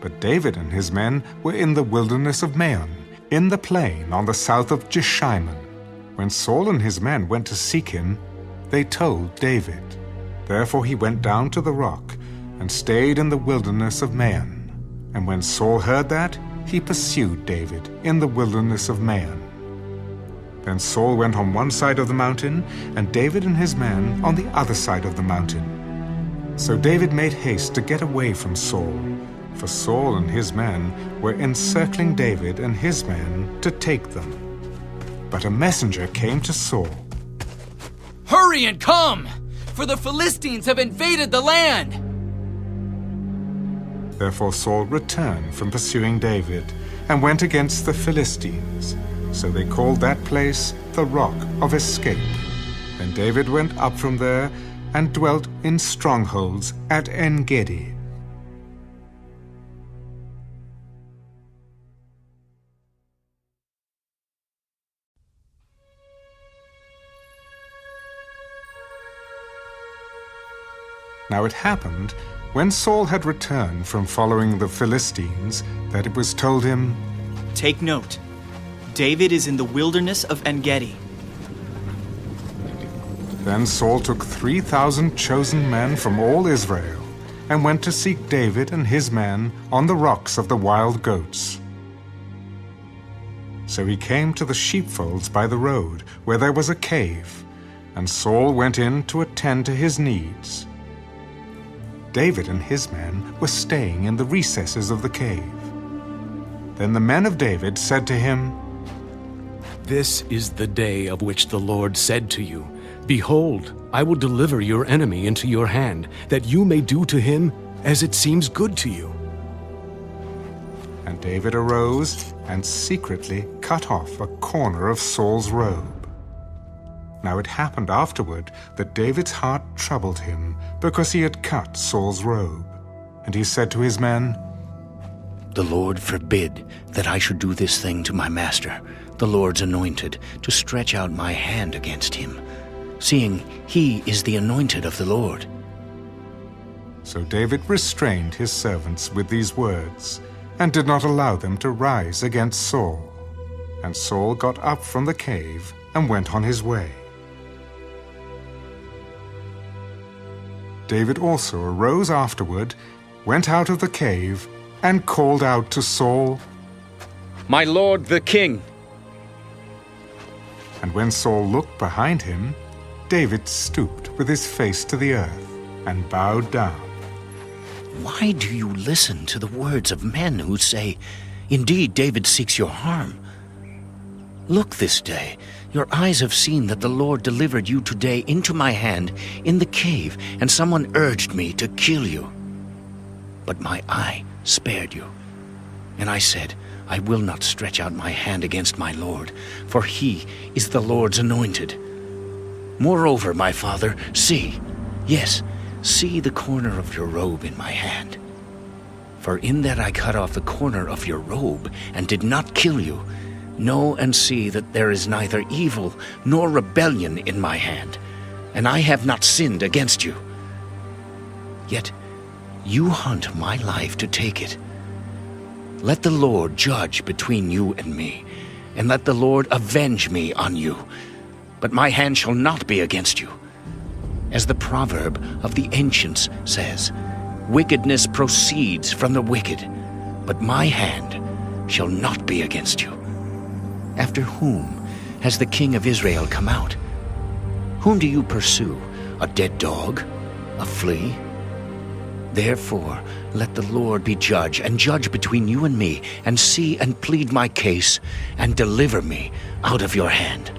A: But David and his men were in the wilderness of Maon, in the plain on the south of Jeshimon. When Saul and his men went to seek him, they told David. Therefore he went down to the rock, and stayed in the wilderness of Maon. And when Saul heard that, he pursued David in the wilderness of Maon. Then Saul went on one side of the mountain, and David and his men on the other side of the mountain. So David made haste to get away from Saul, for Saul and his men were encircling David and his men to take them. But a messenger came to Saul.
M: Hurry and come, for the Philistines have invaded the land.
A: Therefore Saul returned from pursuing David and went against the Philistines. So they called that place the Rock of Escape. Then David went up from there and dwelt in strongholds at En-gedi. Now it happened, when Saul had returned from following the Philistines, that it was told him,
H: Take note, David is in the wilderness of En-gedi.
A: Then Saul took 3,000 chosen men from all Israel, and went to seek David and his men on the rocks of the wild goats. So he came to the sheepfolds by the road, where there was a cave, and Saul went in to attend to his needs. David and his men were staying in the recesses of the cave. Then the men of David said to him,
I: This is the day of which the Lord said to you, Behold, I will deliver your enemy into your hand, that you may do to him as it seems good to you.
A: And David arose and secretly cut off a corner of Saul's robe. Now it happened afterward that David's heart troubled him, because he had cut Saul's robe. And he said to his men,
N: The Lord forbid that I should do this thing to my master, the Lord's anointed, to stretch out my hand against him, seeing he is the anointed of the Lord.
A: So David restrained his servants with these words, and did not allow them to rise against Saul. And Saul got up from the cave and went on his way. David also arose afterward, went out of the cave, and called out to Saul,
J: My lord the king!
A: And when Saul looked behind him, David stooped with his face to the earth and bowed down.
N: Why do you listen to the words of men who say, Indeed, David seeks your harm? Look this day, your eyes have seen that the Lord delivered you today into my hand in the cave, and someone urged me to kill you. but my eye spared you. And I said, I will not stretch out my hand against my Lord, for he is the Lord's anointed. Moreover, my father, see, yes, see the corner of your robe in my hand. For in that I cut off the corner of your robe and did not kill you, know and see that there is neither evil nor rebellion in my hand, and I have not sinned against you. Yet you hunt my life to take it. Let the Lord judge between you and me, and let the Lord avenge me on you. But my hand shall not be against you. As the proverb of the ancients says, wickedness proceeds from the wicked, but my hand shall not be against you. After whom has the king of Israel come out? Whom do you pursue? A dead dog? A flea? Therefore, let the Lord be judge, and judge between you and me, and see and plead my case, and deliver me out of your hand.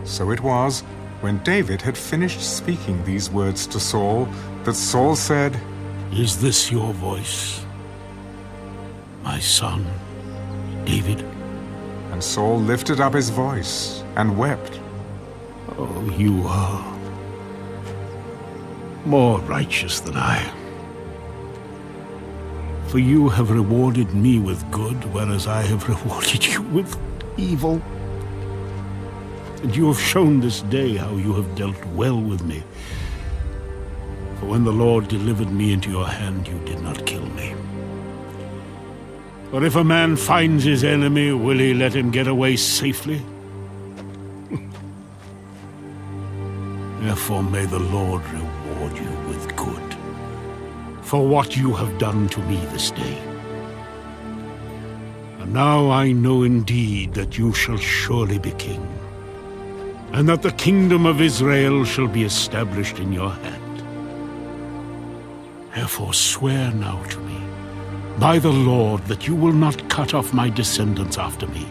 A: So it was, when David had finished speaking these words to Saul, that Saul said,
B: Is this your voice, my son, David?
A: And Saul lifted up his voice and wept.
B: Oh, you are more righteous than I. For you have rewarded me with good, whereas I have rewarded you with evil. And you have shown this day how you have dealt well with me. For when the Lord delivered me into your hand, you did not kill me. For if a man finds his enemy, will he let him get away safely? Therefore may the Lord reward you with good for what you have done to me this day. And now I know indeed that you shall surely be king, and that the kingdom of Israel shall be established in your hand. Therefore swear now to me, by the Lord, that you will not cut off my descendants after me,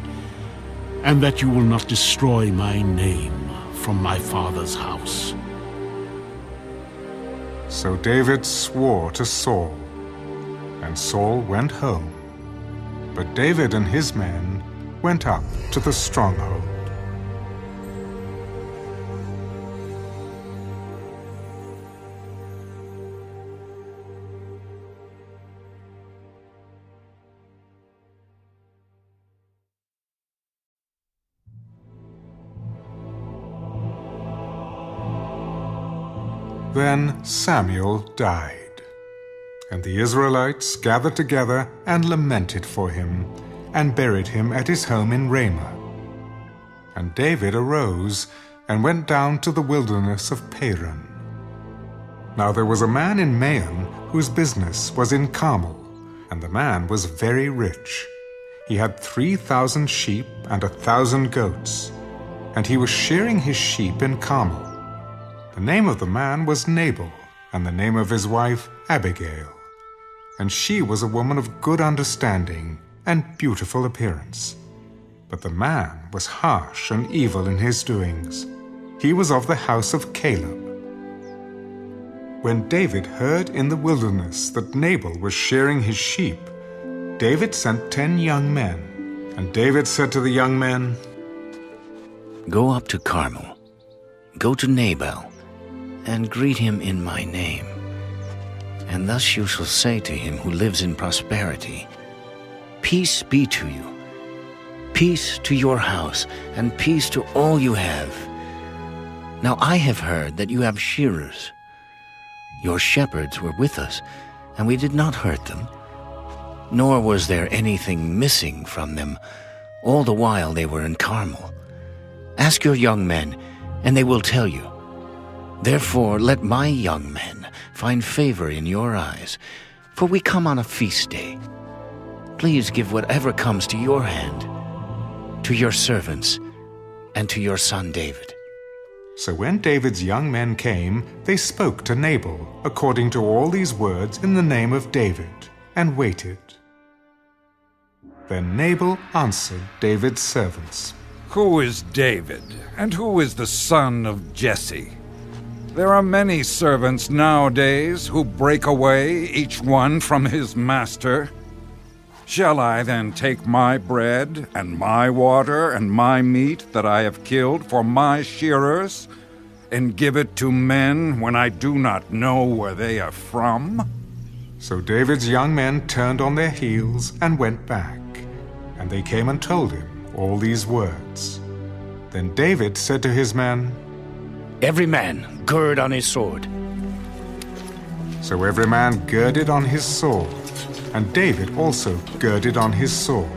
B: and that you will not destroy my name from my father's house.
A: So David swore to Saul, and Saul went home. But David and his men went up to the stronghold. Then Samuel died, and the Israelites gathered together and lamented for him, and buried him at his home in Ramah. And David arose and went down to the wilderness of Paran. Now there was a man in Maon whose business was in Carmel, and the man was very rich. He had 3,000 sheep and 1,000 goats, and he was shearing his sheep in Carmel. The name of the man was Nabal, and the name of his wife Abigail. And she was a woman of good understanding and beautiful appearance. But the man was harsh and evil in his doings. He was of the house of Caleb. When David heard in the wilderness that Nabal was shearing his sheep, David sent 10 young men. And David said to the young men,
N: Go up to Carmel, go to Nabal, and greet him in my name. And thus you shall say to him who lives in prosperity, Peace be to you, peace to your house, and peace to all you have. Now I have heard that you have shearers. Your shepherds were with us, and we did not hurt them, nor was there anything missing from them all the while they were in Carmel. Ask your young men, and they will tell you. Therefore let my young men find favor in your eyes, for we come on a feast day. Please give whatever comes to your hand, to your servants, and to your son David.
A: So when David's young men came, they spoke to Nabal according to all these words in the name of David, and waited. Then Nabal answered David's servants,
K: Who is David, and who is the son of Jesse? There are many servants nowadays who break away, each one from his master. Shall I then take my bread and my water and my meat that I have killed for my shearers and give it to men when I do not know where they are from?
A: So David's young men turned on their heels and went back, and they came and told him all these words. Then David said to his men,
N: Every man gird on his sword.
A: So every man girded on his sword, and David also girded on his sword.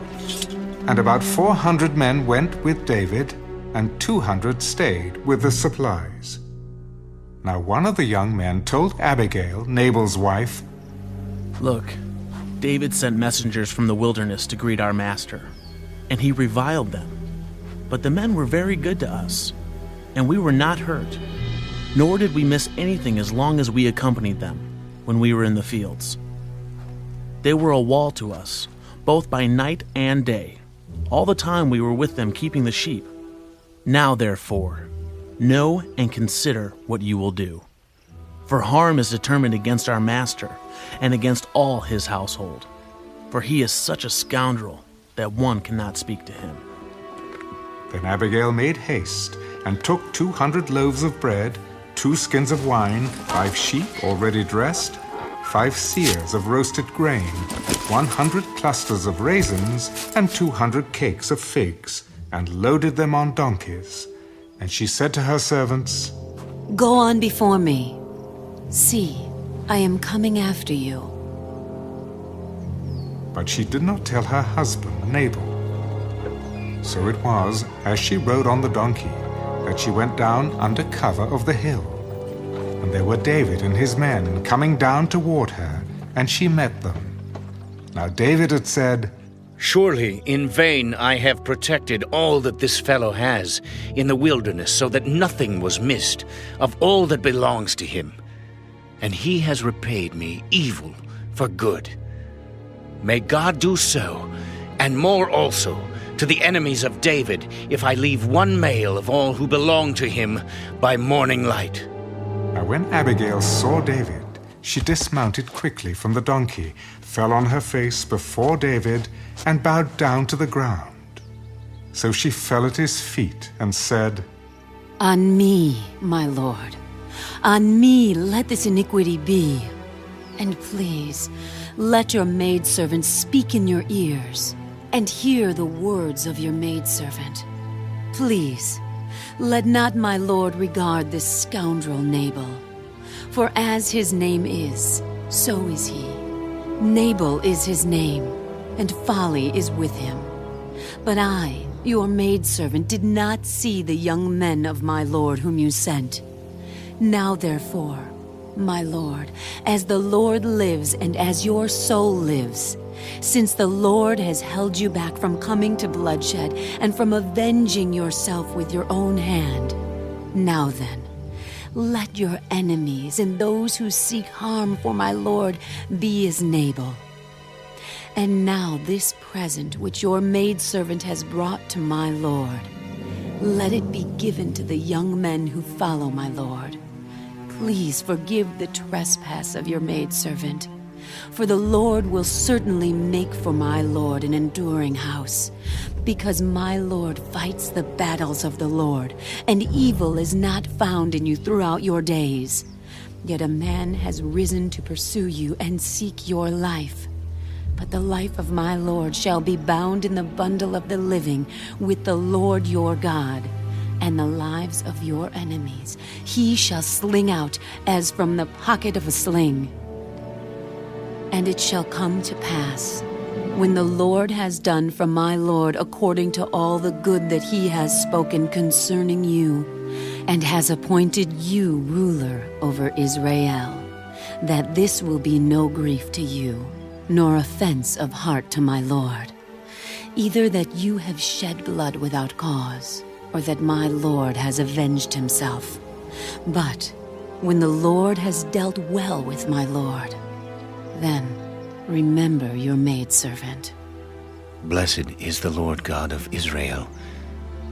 A: And about 400 men went with David, and 200 stayed with the supplies. Now one of the young men told Abigail, Nabal's wife,
O: Look, David sent messengers from the wilderness to greet our master, and he reviled them. But the men were very good to us, and we were not hurt, nor did we miss anything as long as we accompanied them when we were in the fields. They were a wall to us, both by night and day, all the time we were with them keeping the sheep. Now, therefore, know and consider what you will do. For harm is determined against our master and against all his household, for he is such a scoundrel that one cannot speak to him.
A: Then Abigail made haste, and took 200 loaves of bread, 2 skins of wine, 5 sheep already dressed, 5 seahs of roasted grain, 100 clusters of raisins, and 200 cakes of figs, and loaded them on donkeys. And she said to her servants,
R: Go on before me. See, I am coming after you.
A: But she did not tell her husband, Nabal. So it was, as she rode on the donkey, that she went down under cover of the hill. And there were David and his men coming down toward her, and she met them. Now David had said,
N: Surely in vain I have protected all that this fellow has in the wilderness, so that nothing was missed of all that belongs to him. And he has repaid me evil for good. May God do so, and more also, to the enemies of David, if I leave one male of all who belong to him by morning light.
A: Now when Abigail saw David, she dismounted quickly from the donkey, fell on her face before David, and bowed down to the ground. So she fell at his feet and said,
R: On me, my lord, on me let this iniquity be. And please, let your maidservant speak in your ears, and hear the words of your maidservant. Please, let not my lord regard this scoundrel Nabal. For as his name is, so is he. Nabal is his name, and folly is with him. But I, your maidservant, did not see the young men of my lord whom you sent. Now therefore, my lord, as the Lord lives and as your soul lives, since the Lord has held you back from coming to bloodshed and from avenging yourself with your own hand, now then, let your enemies and those who seek harm for my lord be as Nabal. And now this present which your maidservant has brought to my lord, let it be given to the young men who follow my lord. Please forgive the trespass of your maidservant, for the Lord will certainly make for my lord an enduring house, because my lord fights the battles of the Lord, and evil is not found in you throughout your days. Yet a man has risen to pursue you and seek your life. But the life of my lord shall be bound in the bundle of the living with the Lord your God, and the lives of your enemies he shall sling out as from the pocket of a sling. And it shall come to pass, when the Lord has done for my lord according to all the good that he has spoken concerning you, and has appointed you ruler over Israel, that this will be no grief to you, nor offense of heart to my lord, either that you have shed blood without cause, or that my lord has avenged himself. But when the Lord has dealt well with my lord, then remember your maidservant.
N: Blessed is the Lord God of Israel,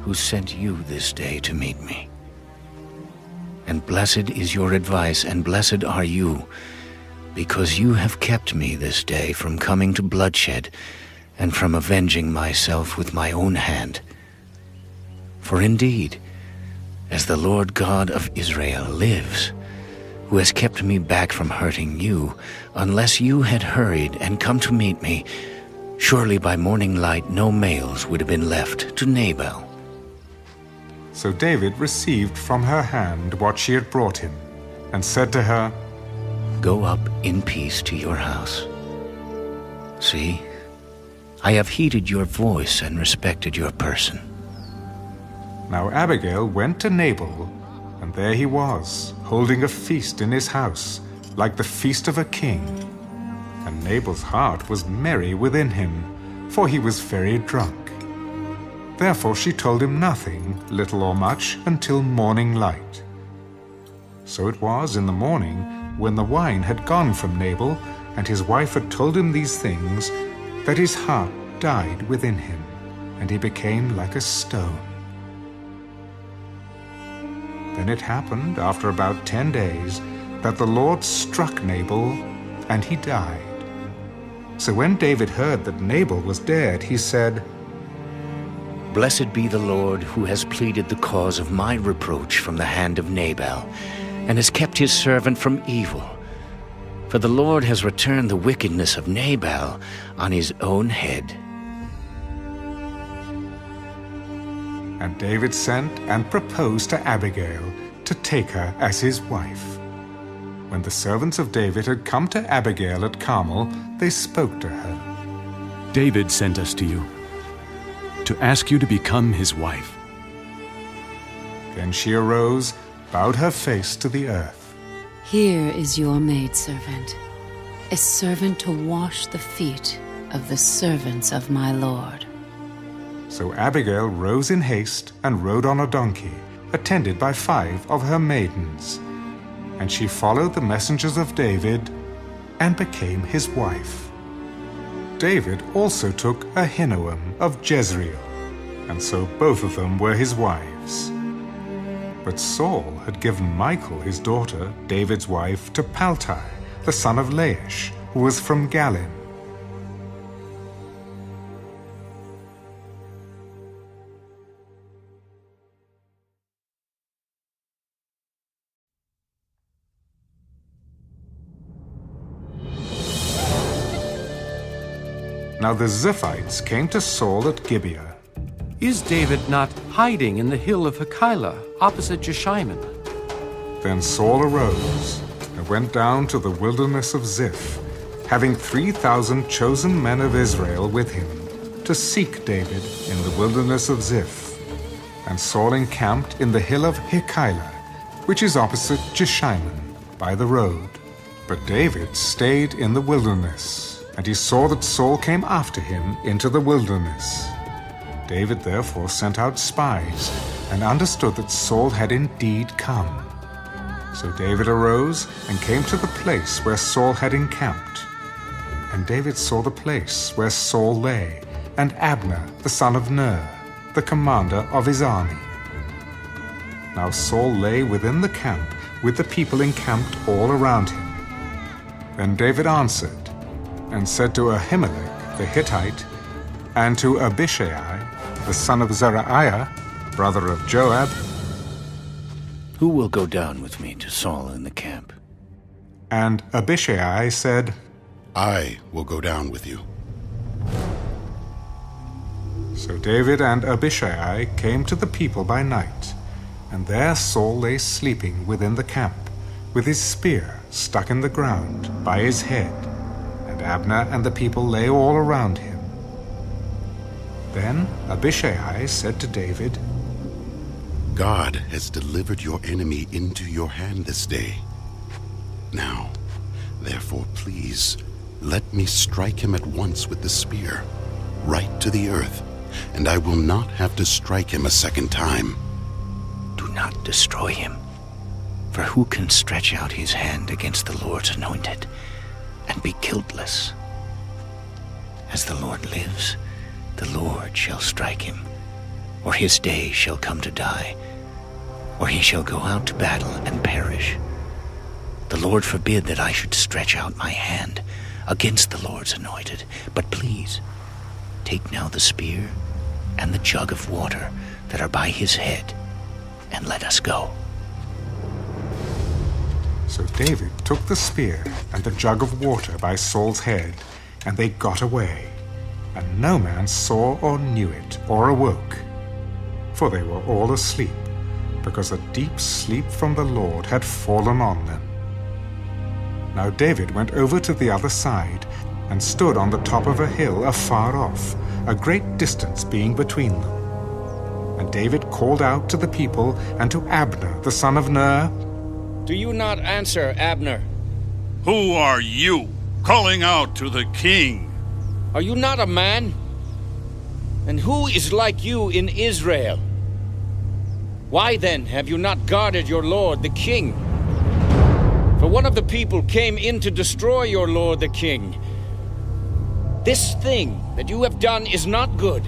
N: who sent you this day to meet me. And blessed is your advice, and blessed are you, because you have kept me this day from coming to bloodshed, and from avenging myself with my own hand. For indeed, as the Lord God of Israel lives, who has kept me back from hurting you, unless you had hurried and come to meet me, surely by morning light no males would have been left to Nabal.
A: So David received from her hand what she had brought him, and said to her,
N: Go up in peace to your house. See, I have heeded your voice and respected your person.
A: Now Abigail went to Nabal, and there he was, holding a feast in his house, like the feast of a king. And Nabal's heart was merry within him, for he was very drunk. Therefore she told him nothing, little or much, until morning light. So it was in the morning, when the wine had gone from Nabal, and his wife had told him these things, that his heart died within him, and he became like a stone. Then it happened, after about 10 days, that the Lord struck Nabal, and he died. So when David heard that Nabal was dead, he said,
N: Blessed be the Lord, who has pleaded the cause of my reproach from the hand of Nabal, and has kept his servant from evil. For the Lord has returned the wickedness of Nabal on his own head.
A: And David sent and proposed to Abigail to take her as his wife. When the servants of David had come to Abigail at Carmel, they spoke to her.
I: David sent us to you, to ask you to become his wife.
A: Then she arose, bowed her face to the earth.
R: Here is your maidservant, a servant to wash the feet of the servants of my Lord.
A: So Abigail rose in haste and rode on a donkey, attended by 5 of her maidens. And she followed the messengers of David and became his wife. David also took Ahinoam of Jezreel, and so both of them were his wives. But Saul had given Michal, his daughter, David's wife, to Paltai, the son of Laish, who was from Galim. Now the Ziphites came to Saul at Gibeah.
J: Is David not hiding in the hill of Hachilah, opposite Jeshimon?
A: Then Saul arose and went down to the wilderness of Ziph, having 3,000 chosen men of Israel with him, to seek David in the wilderness of Ziph. And Saul encamped in the hill of Hachilah, which is opposite Jeshimon, by the road. But David stayed in the wilderness, and he saw that Saul came after him into the wilderness. David therefore sent out spies, and understood that Saul had indeed come. So David arose and came to the place where Saul had encamped. And David saw the place where Saul lay, and Abner the son of Ner, the commander of his army. Now Saul lay within the camp, with the people encamped all around him. Then David answered, and said to Ahimelech the Hittite, and to Abishai the son of Zeruiah, brother of Joab,
N: Who will go down with me to Saul in the camp?
A: And Abishai said,
C: I will go down with you.
A: So David and Abishai came to the people by night, and there Saul lay sleeping within the camp, with his spear stuck in the ground by his head, and Abner and the people lay all around him. Then Abishai said to David,
C: God has delivered your enemy into your hand this day. Now, therefore, please, let me strike him at once with the spear, right to the earth, and I will not have to strike him a second time.
N: Do not destroy him, for who can stretch out his hand against the Lord's anointed and be guiltless? As the Lord lives, the Lord shall strike him, or his day shall come to die. or he shall go out to battle and perish. The Lord forbid that I should stretch out my hand against the Lord's anointed. But please, take now the spear and the jug of water that are by his head, and let us go."
A: So David took the spear and the jug of water by Saul's head, and they got away, and no man saw or knew it or awoke, for they were all asleep, because a deep sleep from the Lord had fallen on them. Now David went over to the other side, and stood on the top of a hill afar off, a great distance being between them. And David called out to the people and to Abner the son of Ner,
E: "Do you not answer, Abner?
L: Who are you, calling out to the king?
E: Are you not a man? And who is like you in Israel? Why then have you not guarded your lord the king? For one of the people came in to destroy your lord the king. This thing that you have done is not good.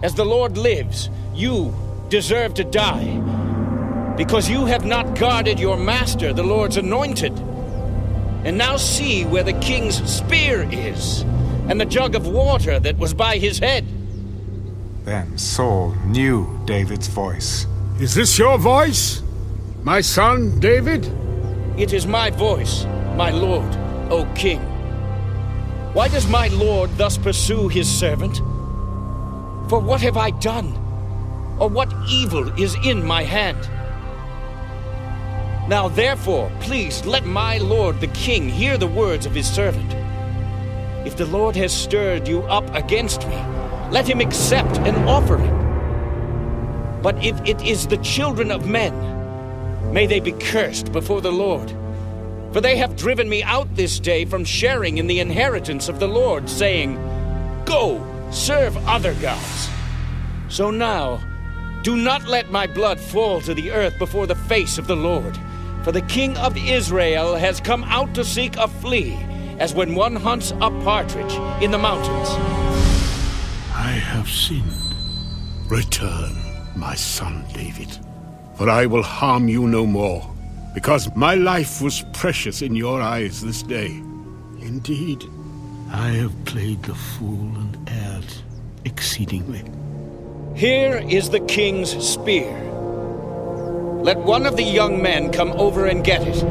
E: As the Lord lives, you deserve to die, because you have not guarded your master, the Lord's anointed. And now see where the king's spear is, and the jug of water that was by his head."
A: Then Saul knew David's voice.
B: "Is this your voice, my son David?"
E: "It is my voice, my lord, O king. Why does my lord thus pursue his servant? For what have I done? Or what evil is in my hand? Now therefore, please let my lord the king hear the words of his servant. If the Lord has stirred you up against me, let him accept an offering. But if it is the children of men, may they be cursed before the Lord. For they have driven me out this day from sharing in the inheritance of the Lord, saying, 'Go, serve other gods.' So now, do not let my blood fall to the earth before the face of the Lord. For the king of Israel has come out to seek a flea, as when one hunts a partridge in the mountains."
B: "I have sinned. Return, my son David, for I will harm you no more, because my life was precious in your eyes this day. Indeed, I have played the fool and erred exceedingly."
E: Here is the king's spear. Let one of the young men come over and get it.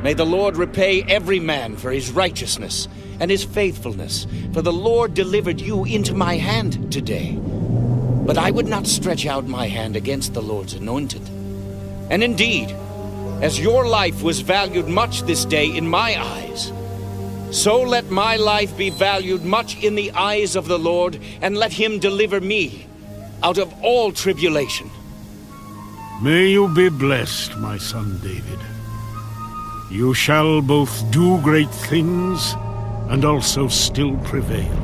E: May the Lord repay every man for his righteousness and his faithfulness, for the Lord delivered you into my hand today. But I would not stretch out my hand against the Lord's anointed. And indeed, as your life was valued much this day in my eyes, so let my life be valued much in the eyes of the Lord, and let him deliver me out of all tribulation."
B: May you be blessed, my son David. You shall both do great things and also still prevail.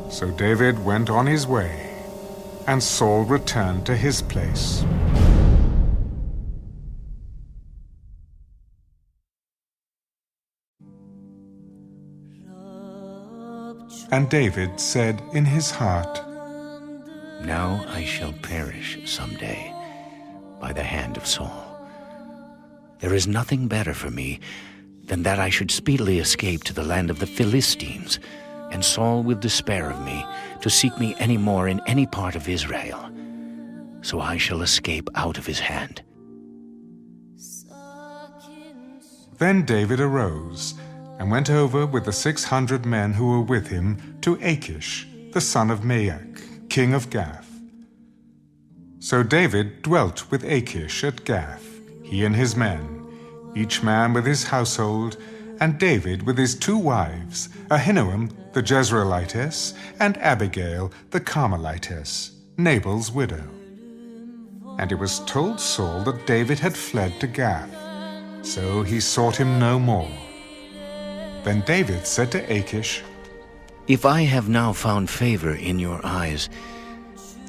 A: So David went on his way, and Saul returned to his place. And David said in his heart,
N: "Now I shall perish someday by the hand of Saul. There is nothing better for me than that I should speedily escape to the land of the Philistines, and Saul will despair of me to seek me any more in any part of Israel. So I shall escape out of his hand."
A: Then David arose and went over with the 600 men who were with him to Achish, the son of Maach, king of Gath. So David dwelt with Achish at Gath, he and his men, each man with his household, and David with his 2 wives, Ahinoam the Jezreelitess, and Abigail the Carmelitess, Nabal's widow. And it was told Saul that David had fled to Gath, so he sought him no more. Then David said to Achish,
N: "If I have now found favor in your eyes,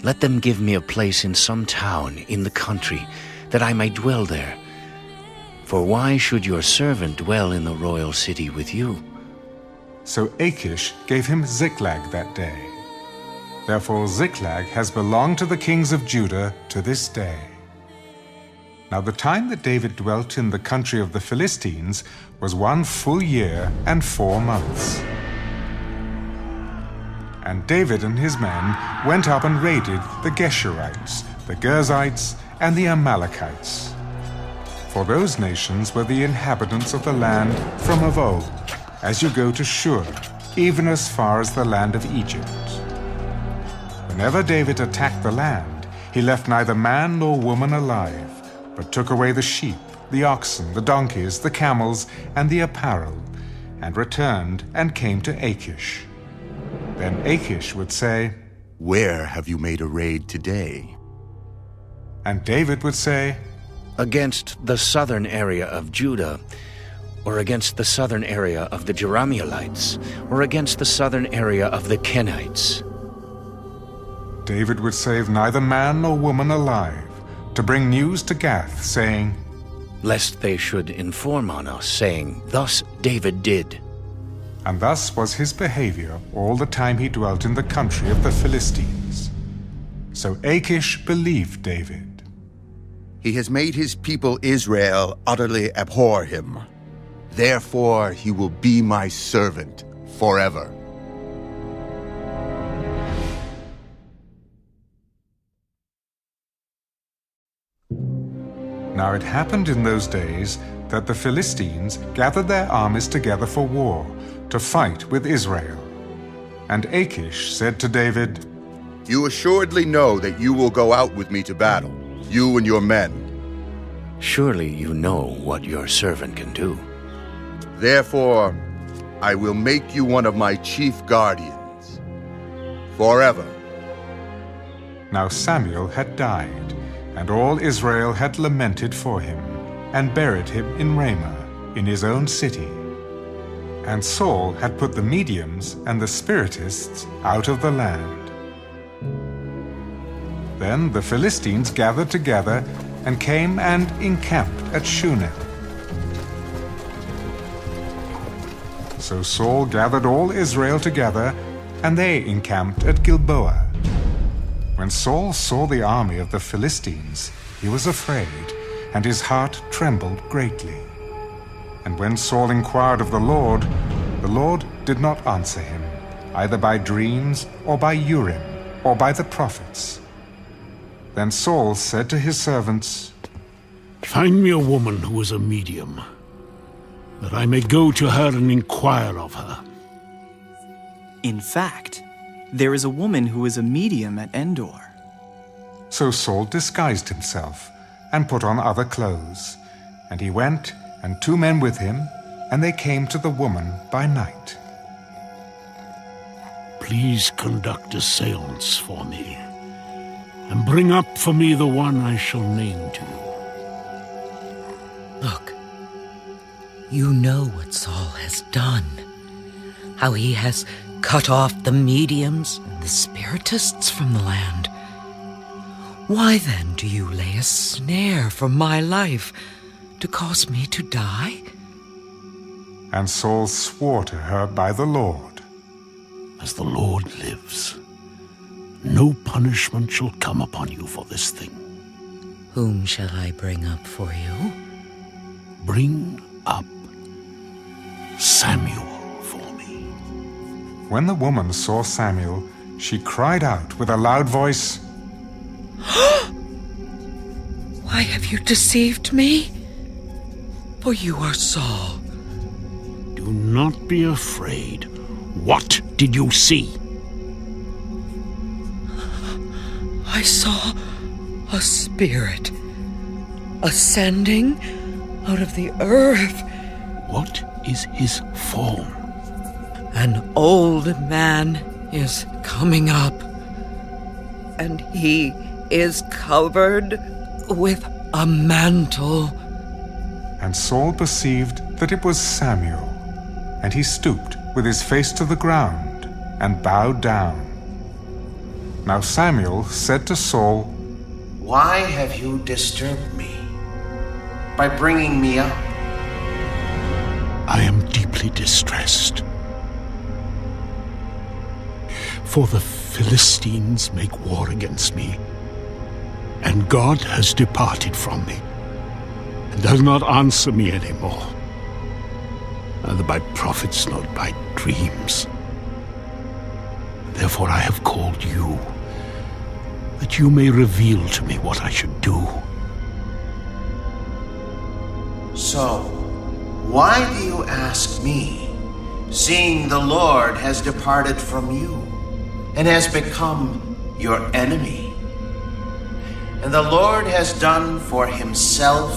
N: let them give me a place in some town in the country, that I may dwell there. For why should your servant dwell in the royal city with you?"
A: So Achish gave him Ziklag that day. Therefore Ziklag has belonged to the kings of Judah to this day. Now the time that David dwelt in the country of the Philistines was 1 full year and 4 months. And David and his men went up and raided the Geshurites, the Girzites, and the Amalekites. For those nations were the inhabitants of the land from of old, as you go to Shur, even as far as the land of Egypt. Whenever David attacked the land, he left neither man nor woman alive, but took away the sheep, the oxen, the donkeys, the camels, and the apparel, and returned and came to Achish. Then Achish would say,
U: "Where have you made a raid today?"
A: And David would say,
N: "Against the southern area of Judah, or against the southern area of the Jerahmeelites, or against the southern area of the Kenites."
A: David would save neither man nor woman alive, to bring news to Gath, saying,
N: "Lest they should inform on us, saying, 'Thus David did.'"
A: And thus was his behavior all the time he dwelt in the country of the Philistines. So Achish believed David.
U: He has made his people Israel utterly abhor him. Therefore he will be my servant forever.
A: Now it happened in those days that the Philistines gathered their armies together for war, to fight with Israel. And Achish said to David,
U: "You assuredly know that you will go out with me to battle, you and your men."
N: "Surely you know what your servant can do."
U: "Therefore, I will make you one of my chief guardians, forever."
A: Now Samuel had died, and all Israel had lamented for him, and buried him in Ramah, in his own city. And Saul had put the mediums and the spiritists out of the land. Then the Philistines gathered together and came and encamped at Shunem. So Saul gathered all Israel together, and they encamped at Gilboa. When Saul saw the army of the Philistines, he was afraid, and his heart trembled greatly. And when Saul inquired of the Lord did not answer him, either by dreams, or by Urim, or by the prophets. Then Saul said to his servants,
B: "Find me a woman who is a medium, that I may go to her and inquire of her."
H: In fact, there is a woman who is a medium at Endor.
A: So Saul disguised himself, and put on other clothes. And he went, and 2 men with him, and they came to the woman by night.
B: "Please conduct a seance for me, and bring up for me the one I shall name to you."
P: Look, you know what Saul has done, how he has cut off the mediums and the spiritists from the land. Why then do you lay a snare for my life to cause me to die?
A: And Saul swore to her by the Lord,
B: "As the Lord lives, no punishment shall come upon you for this thing."
P: Whom shall I bring up for you?
B: Bring up Samuel.
A: When the woman saw Samuel, she cried out with a loud voice,
P: Why have you deceived me? For you are Saul.
B: Do not be afraid. What did you see?
P: I saw a spirit ascending out of the earth.
B: What is his form?
P: An old man is coming up, and he is covered with a mantle.
A: And Saul perceived that it was Samuel, and he stooped with his face to the ground and bowed down. Now Samuel said to Saul,
S: "Why have you disturbed me by bringing me up?"
B: "I am deeply distressed. For the Philistines make war against me, and God has departed from me, and does not answer me anymore, neither by prophets nor by dreams. Therefore I have called you, that you may reveal to me what I should do.
S: So, why do you ask me, seeing the Lord has departed from you and has become your enemy? And the Lord has done for himself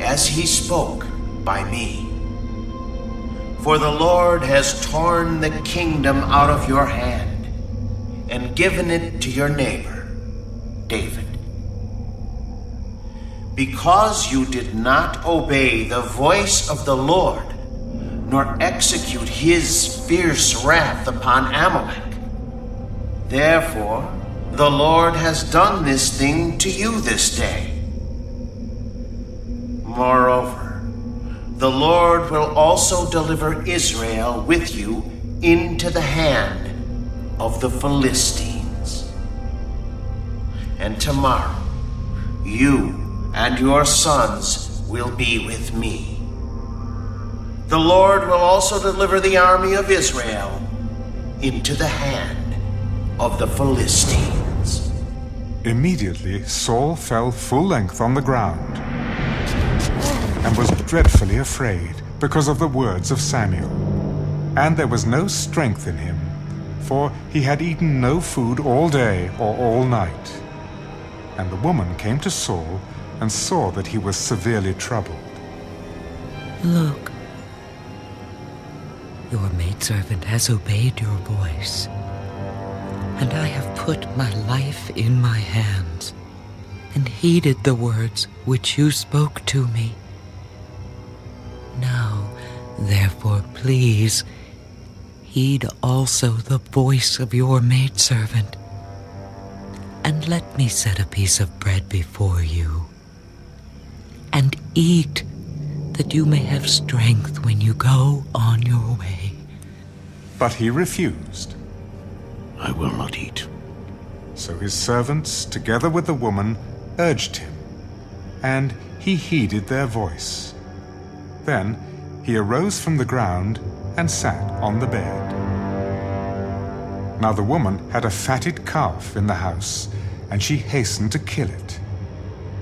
S: as he spoke by me. For the Lord has torn the kingdom out of your hand and given it to your neighbor, David. Because you did not obey the voice of the Lord, nor execute his fierce wrath upon Amalek. Therefore, the Lord has done this thing to you this day. Moreover, the Lord will also deliver Israel with you into the hand of the Philistines. And tomorrow, you and your sons will be with me. The Lord will also deliver the army of Israel into the hand of the Philistines.
A: Immediately Saul fell full length on the ground and was dreadfully afraid because of the words of Samuel. And there was no strength in him, for he had eaten no food all day or all night. And the woman came to Saul and saw that he was severely troubled.
P: Look, your maidservant has obeyed your voice, and I have put my life in my hands and heeded the words which you spoke to me. Now, therefore, please, heed also the voice of your maidservant, and let me set a piece of bread before you, and eat, that you may have strength when you go on your way.
A: But he refused.
B: I will not eat.
A: So his servants, together with the woman, urged him, and he heeded their voice. Then he arose from the ground and sat on the bed. Now the woman had a fatted calf in the house, and she hastened to kill it.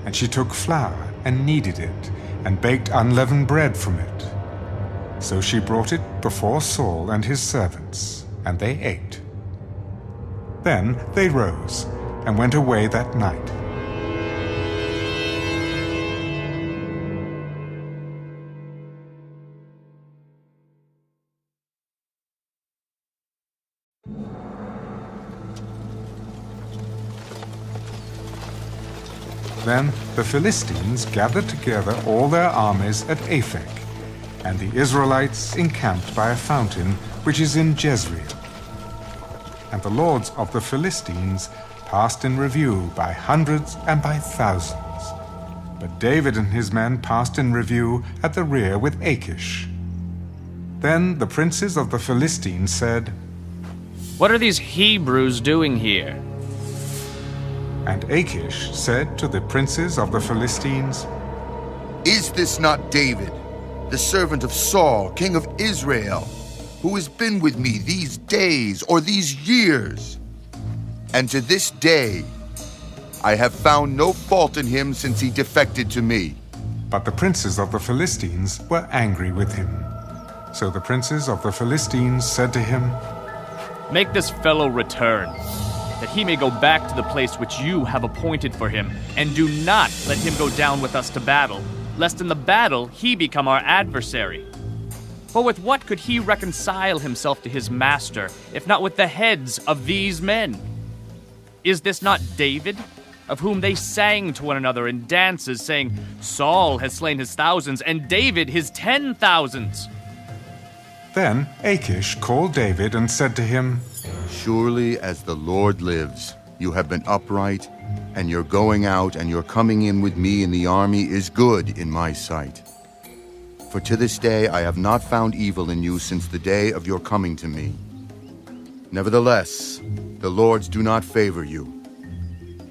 A: And she took flour and kneaded it, and baked unleavened bread from it. So she brought it before Saul and his servants, and they ate. Then they rose and went away that night. Then the Philistines gathered together all their armies at Aphek, and the Israelites encamped by a fountain which is in Jezreel. And the lords of the Philistines passed in review by hundreds and by thousands. But David and his men passed in review at the rear with Achish. Then the princes of the Philistines said,
T: "What are these Hebrews doing here?"
A: And Achish said to the princes of the Philistines,
U: Is this not David, the servant of Saul, king of Israel, who has been with me these days or these years? And to this day I have found no fault in him since he defected to me.
A: But the princes of the Philistines were angry with him. So the princes of the Philistines said to him,
T: "Make this fellow return, that he may go back to the place which you have appointed for him, and do not let him go down with us to battle, lest in the battle he become our adversary. For with what could he reconcile himself to his master, if not with the heads of these men? Is this not David, of whom they sang to one another in dances, saying, 'Saul has slain his thousands, and David his 10,000s?'"
A: Then Achish called David and said to him,
U: Surely as the Lord lives, you have been upright, and your going out and your coming in with me in the army is good in my sight. For to this day I have not found evil in you since the day of your coming to me. Nevertheless, the lords do not favor you.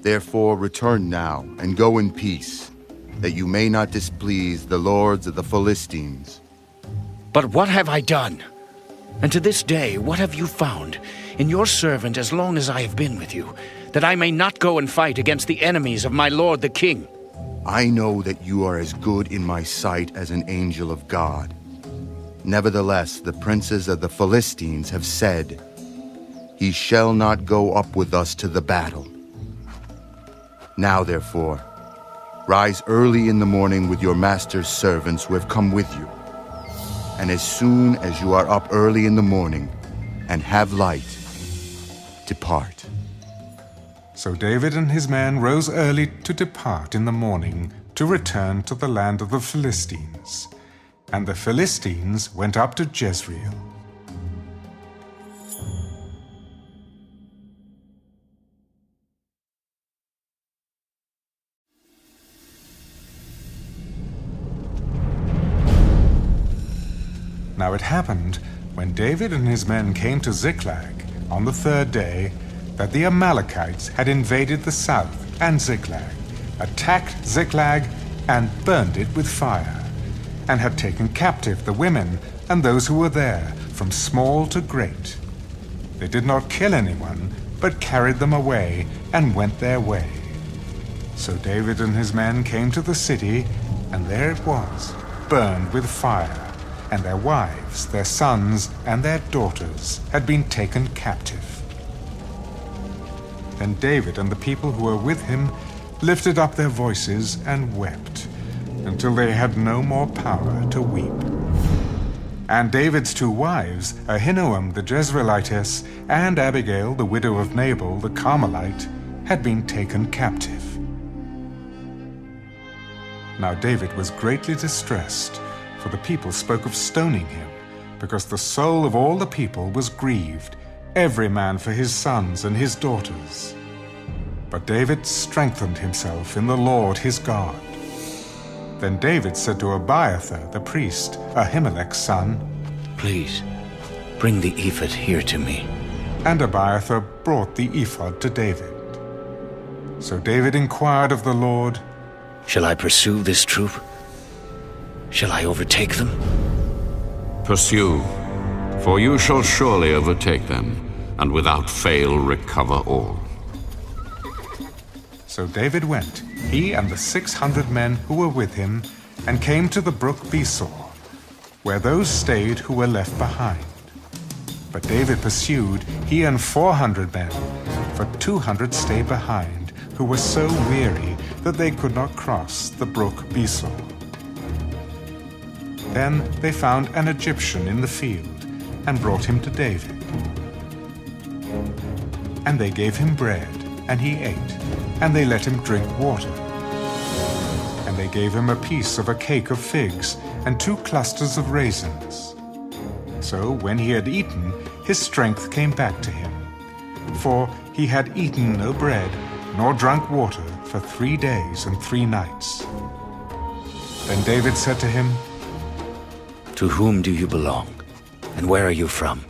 U: Therefore return now and go in peace, that you may not displease the lords of the Philistines.
N: But what have I done? And to this day, what have you found in your servant as long as I have been with you, that I may not go and fight against the enemies of my lord the king?
U: I know that you are as good in my sight as an angel of God. Nevertheless, the princes of the Philistines have said, "He shall not go up with us to the battle." Now, therefore, rise early in the morning with your master's servants who have come with you. And as soon as you are up early in the morning and have light, depart.
A: So David and his men rose early to depart in the morning to return to the land of the Philistines. And the Philistines went up to Jezreel. Now it happened, when David and his men came to Ziklag on the third day, that the Amalekites had invaded the south and Ziklag, attacked Ziklag, and burned it with fire, and had taken captive the women and those who were there, from small to great. They did not kill anyone, but carried them away and went their way. So David and his men came to the city, and there it was, burned with fire, and their wives, their sons, and their daughters had been taken captive. Then David and the people who were with him lifted up their voices and wept, until they had no more power to weep. And David's two wives, Ahinoam the Jezreelitess, and Abigail the widow of Nabal the Carmelite, had been taken captive. Now David was greatly distressed, for the people spoke of stoning him, because the soul of all the people was grieved, every man for his sons and his daughters. But David strengthened himself in the Lord his God. Then David said to Abiathar the priest, Ahimelech's son,
N: "Please, bring the ephod here to me."
A: And Abiathar brought the ephod to David. So David inquired of the Lord,
N: "Shall I pursue this troop? Shall I overtake them?"
D: Pursue, for you shall surely overtake them, and without fail recover all.
A: So David went, he and the 600 men who were with him, and came to the brook Besor, where those stayed who were left behind. But David pursued, he and 400 men, for 200 stayed behind, who were so weary that they could not cross the brook Besor. Then they found an Egyptian in the field, and brought him to David. And they gave him bread, and he ate, and they let him drink water. And they gave him a piece of a cake of figs, and 2 clusters of raisins. So when he had eaten, his strength came back to him, for he had eaten no bread, nor drunk water for 3 days and 3 nights. Then David said to him,
N: "To whom do you belong, and where are you from?"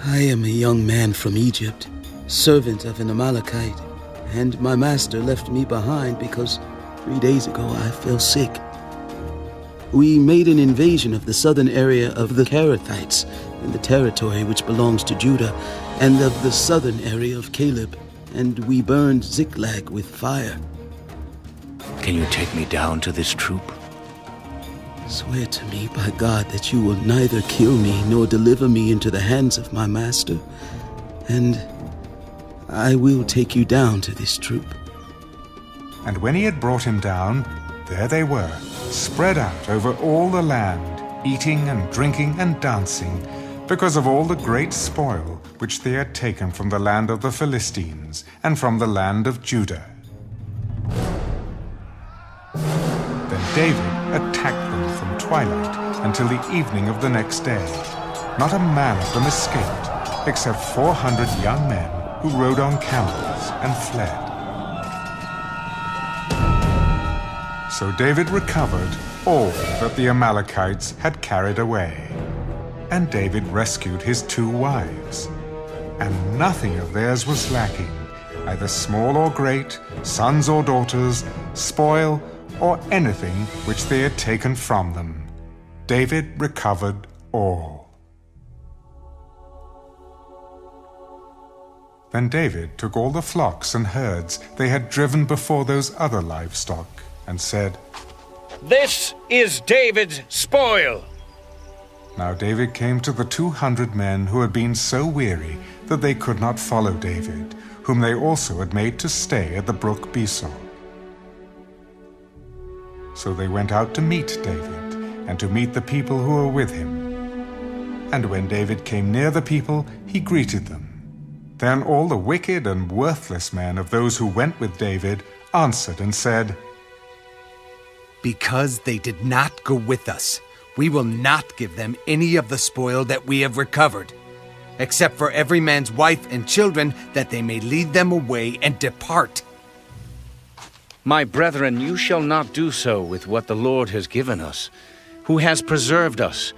G: "I am a young man from Egypt, servant of an Amalekite, and my master left me behind because 3 days ago I fell sick. We made an invasion of the southern area of the Kerethites in the territory which belongs to Judah, and of the southern area of Caleb, and we burned Ziklag with fire."
N: "Can you take me down to this troop?"
G: "Swear to me by God that you will neither kill me nor deliver me into the hands of my master, and I will take you down to this troop."
A: And when he had brought him down, there they were, spread out over all the land, eating and drinking and dancing, because of all the great spoil which they had taken from the land of the Philistines and from the land of Judah. Then David attacked them from twilight until the evening of the next day. Not a man of them escaped, except 400 young men who rode on camels and fled. So David recovered all that the Amalekites had carried away. And David rescued his 2 wives. and nothing of theirs was lacking, either small or great, sons or daughters, spoil, or anything which they had taken from them. David recovered all. Then David took all the flocks and herds they had driven before those other livestock, and said,
E: "This is David's spoil."
A: Now David came to the 200 men who had been so weary that they could not follow David, whom they also had made to stay at the brook Besor. So they went out to meet David, and to meet the people who were with him. And when David came near the people, he greeted them. Then all the wicked and worthless men of those who went with David answered and said,
F: "Because they did not go with us, we will not give them any of the spoil that we have recovered, except for every man's wife and children, that they may lead them away and depart."
N: My brethren, you shall not do so with what the Lord has given us, who has preserved us,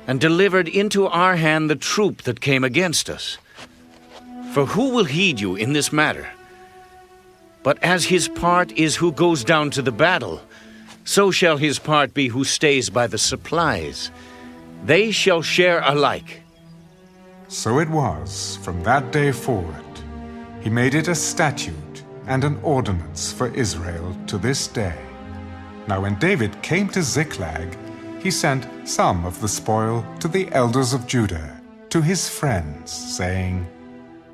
N: and delivered into our hand the troop that came against us. For who will heed you in this matter? But as his part is who goes down to the battle, so shall his part be who stays by the supplies. They shall share alike.
A: So it was from that day forward. He made it a statute and an ordinance for Israel to this day. Now when David came to Ziklag, he sent some of the spoil to the elders of Judah, to his friends, saying,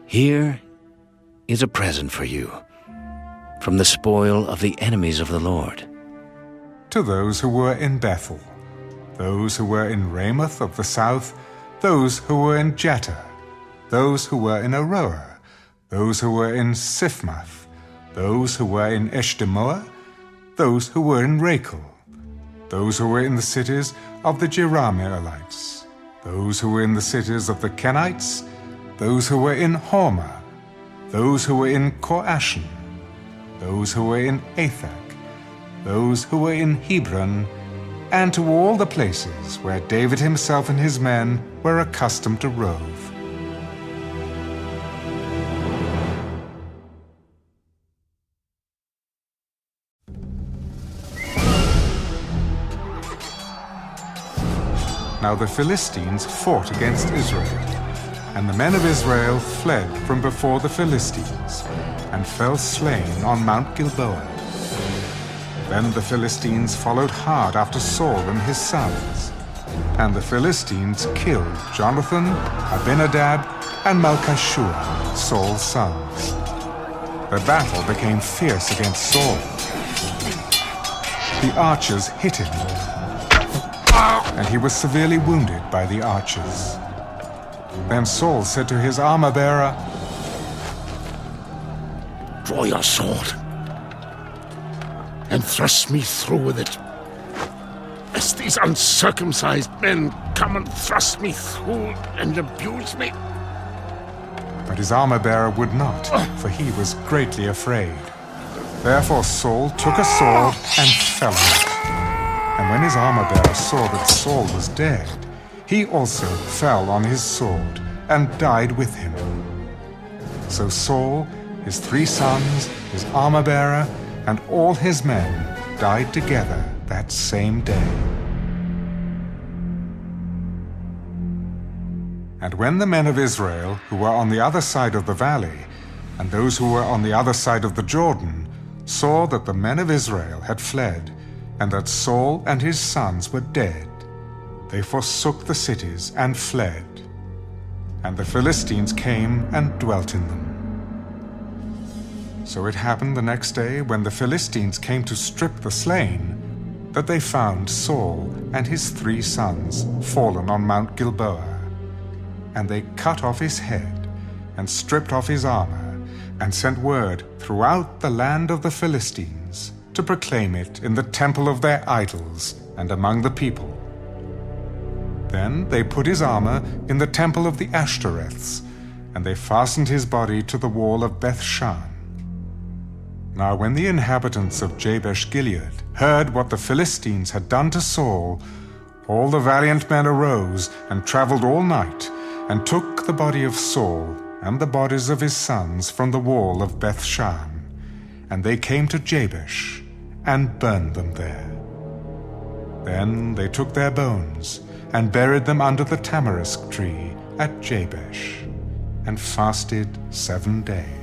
N: Here is a present for you, from the spoil of the enemies of the Lord.
A: To those who were in Bethel, those who were in Ramoth of the south, those who were in Jetah, those who were in Aroer, those who were in Siphmath, those who were in Eshtemoa, those who were in Rachel, those who were in the cities of the Jerahmeelites, those who were in the cities of the Kenites, those who were in Hormah, those who were in Korashan, those who were in Athak, those who were in Hebron, and to all the places where David himself and his men were accustomed to rove. Now the Philistines fought against Israel, and the men of Israel fled from before the Philistines, and fell slain on Mount Gilboa. Then the Philistines followed hard after Saul and his sons, and the Philistines killed Jonathan, Abinadab, and Malchishua, Saul's sons. The battle became fierce against Saul. The archers hit him, and he was severely wounded by the archers. Then Saul said to his armor-bearer,
B: Draw your sword and thrust me through with it, lest these uncircumcised men come and thrust me through and abuse me.
A: But his armor-bearer would not, for he was greatly afraid. Therefore Saul took a sword and fell on it. And when his armor-bearer saw that Saul was dead, he also fell on his sword and died with him. So Saul, his 3 sons, his armor-bearer, and all his men died together that same day. And when the men of Israel, who were on the other side of the valley, and those who were on the other side of the Jordan, saw that the men of Israel had fled, and that Saul and his sons were dead, they forsook the cities and fled. And the Philistines came and dwelt in them. So it happened the next day, when the Philistines came to strip the slain, that they found Saul and his 3 sons fallen on Mount Gilboa. And they cut off his head, and stripped off his armor, and sent word throughout the land of the Philistines to proclaim it in the temple of their idols and among the people. Then they put his armor in the temple of the Ashtoreths, and they fastened his body to the wall of Beth-shan. Now when the inhabitants of Jabesh-Gilead heard what the Philistines had done to Saul, all the valiant men arose and traveled all night, and took the body of Saul and the bodies of his sons from the wall of Bethshan, and they came to Jabesh, and burned them there. Then they took their bones, and buried them under the tamarisk tree at Jabesh, and fasted 7 days.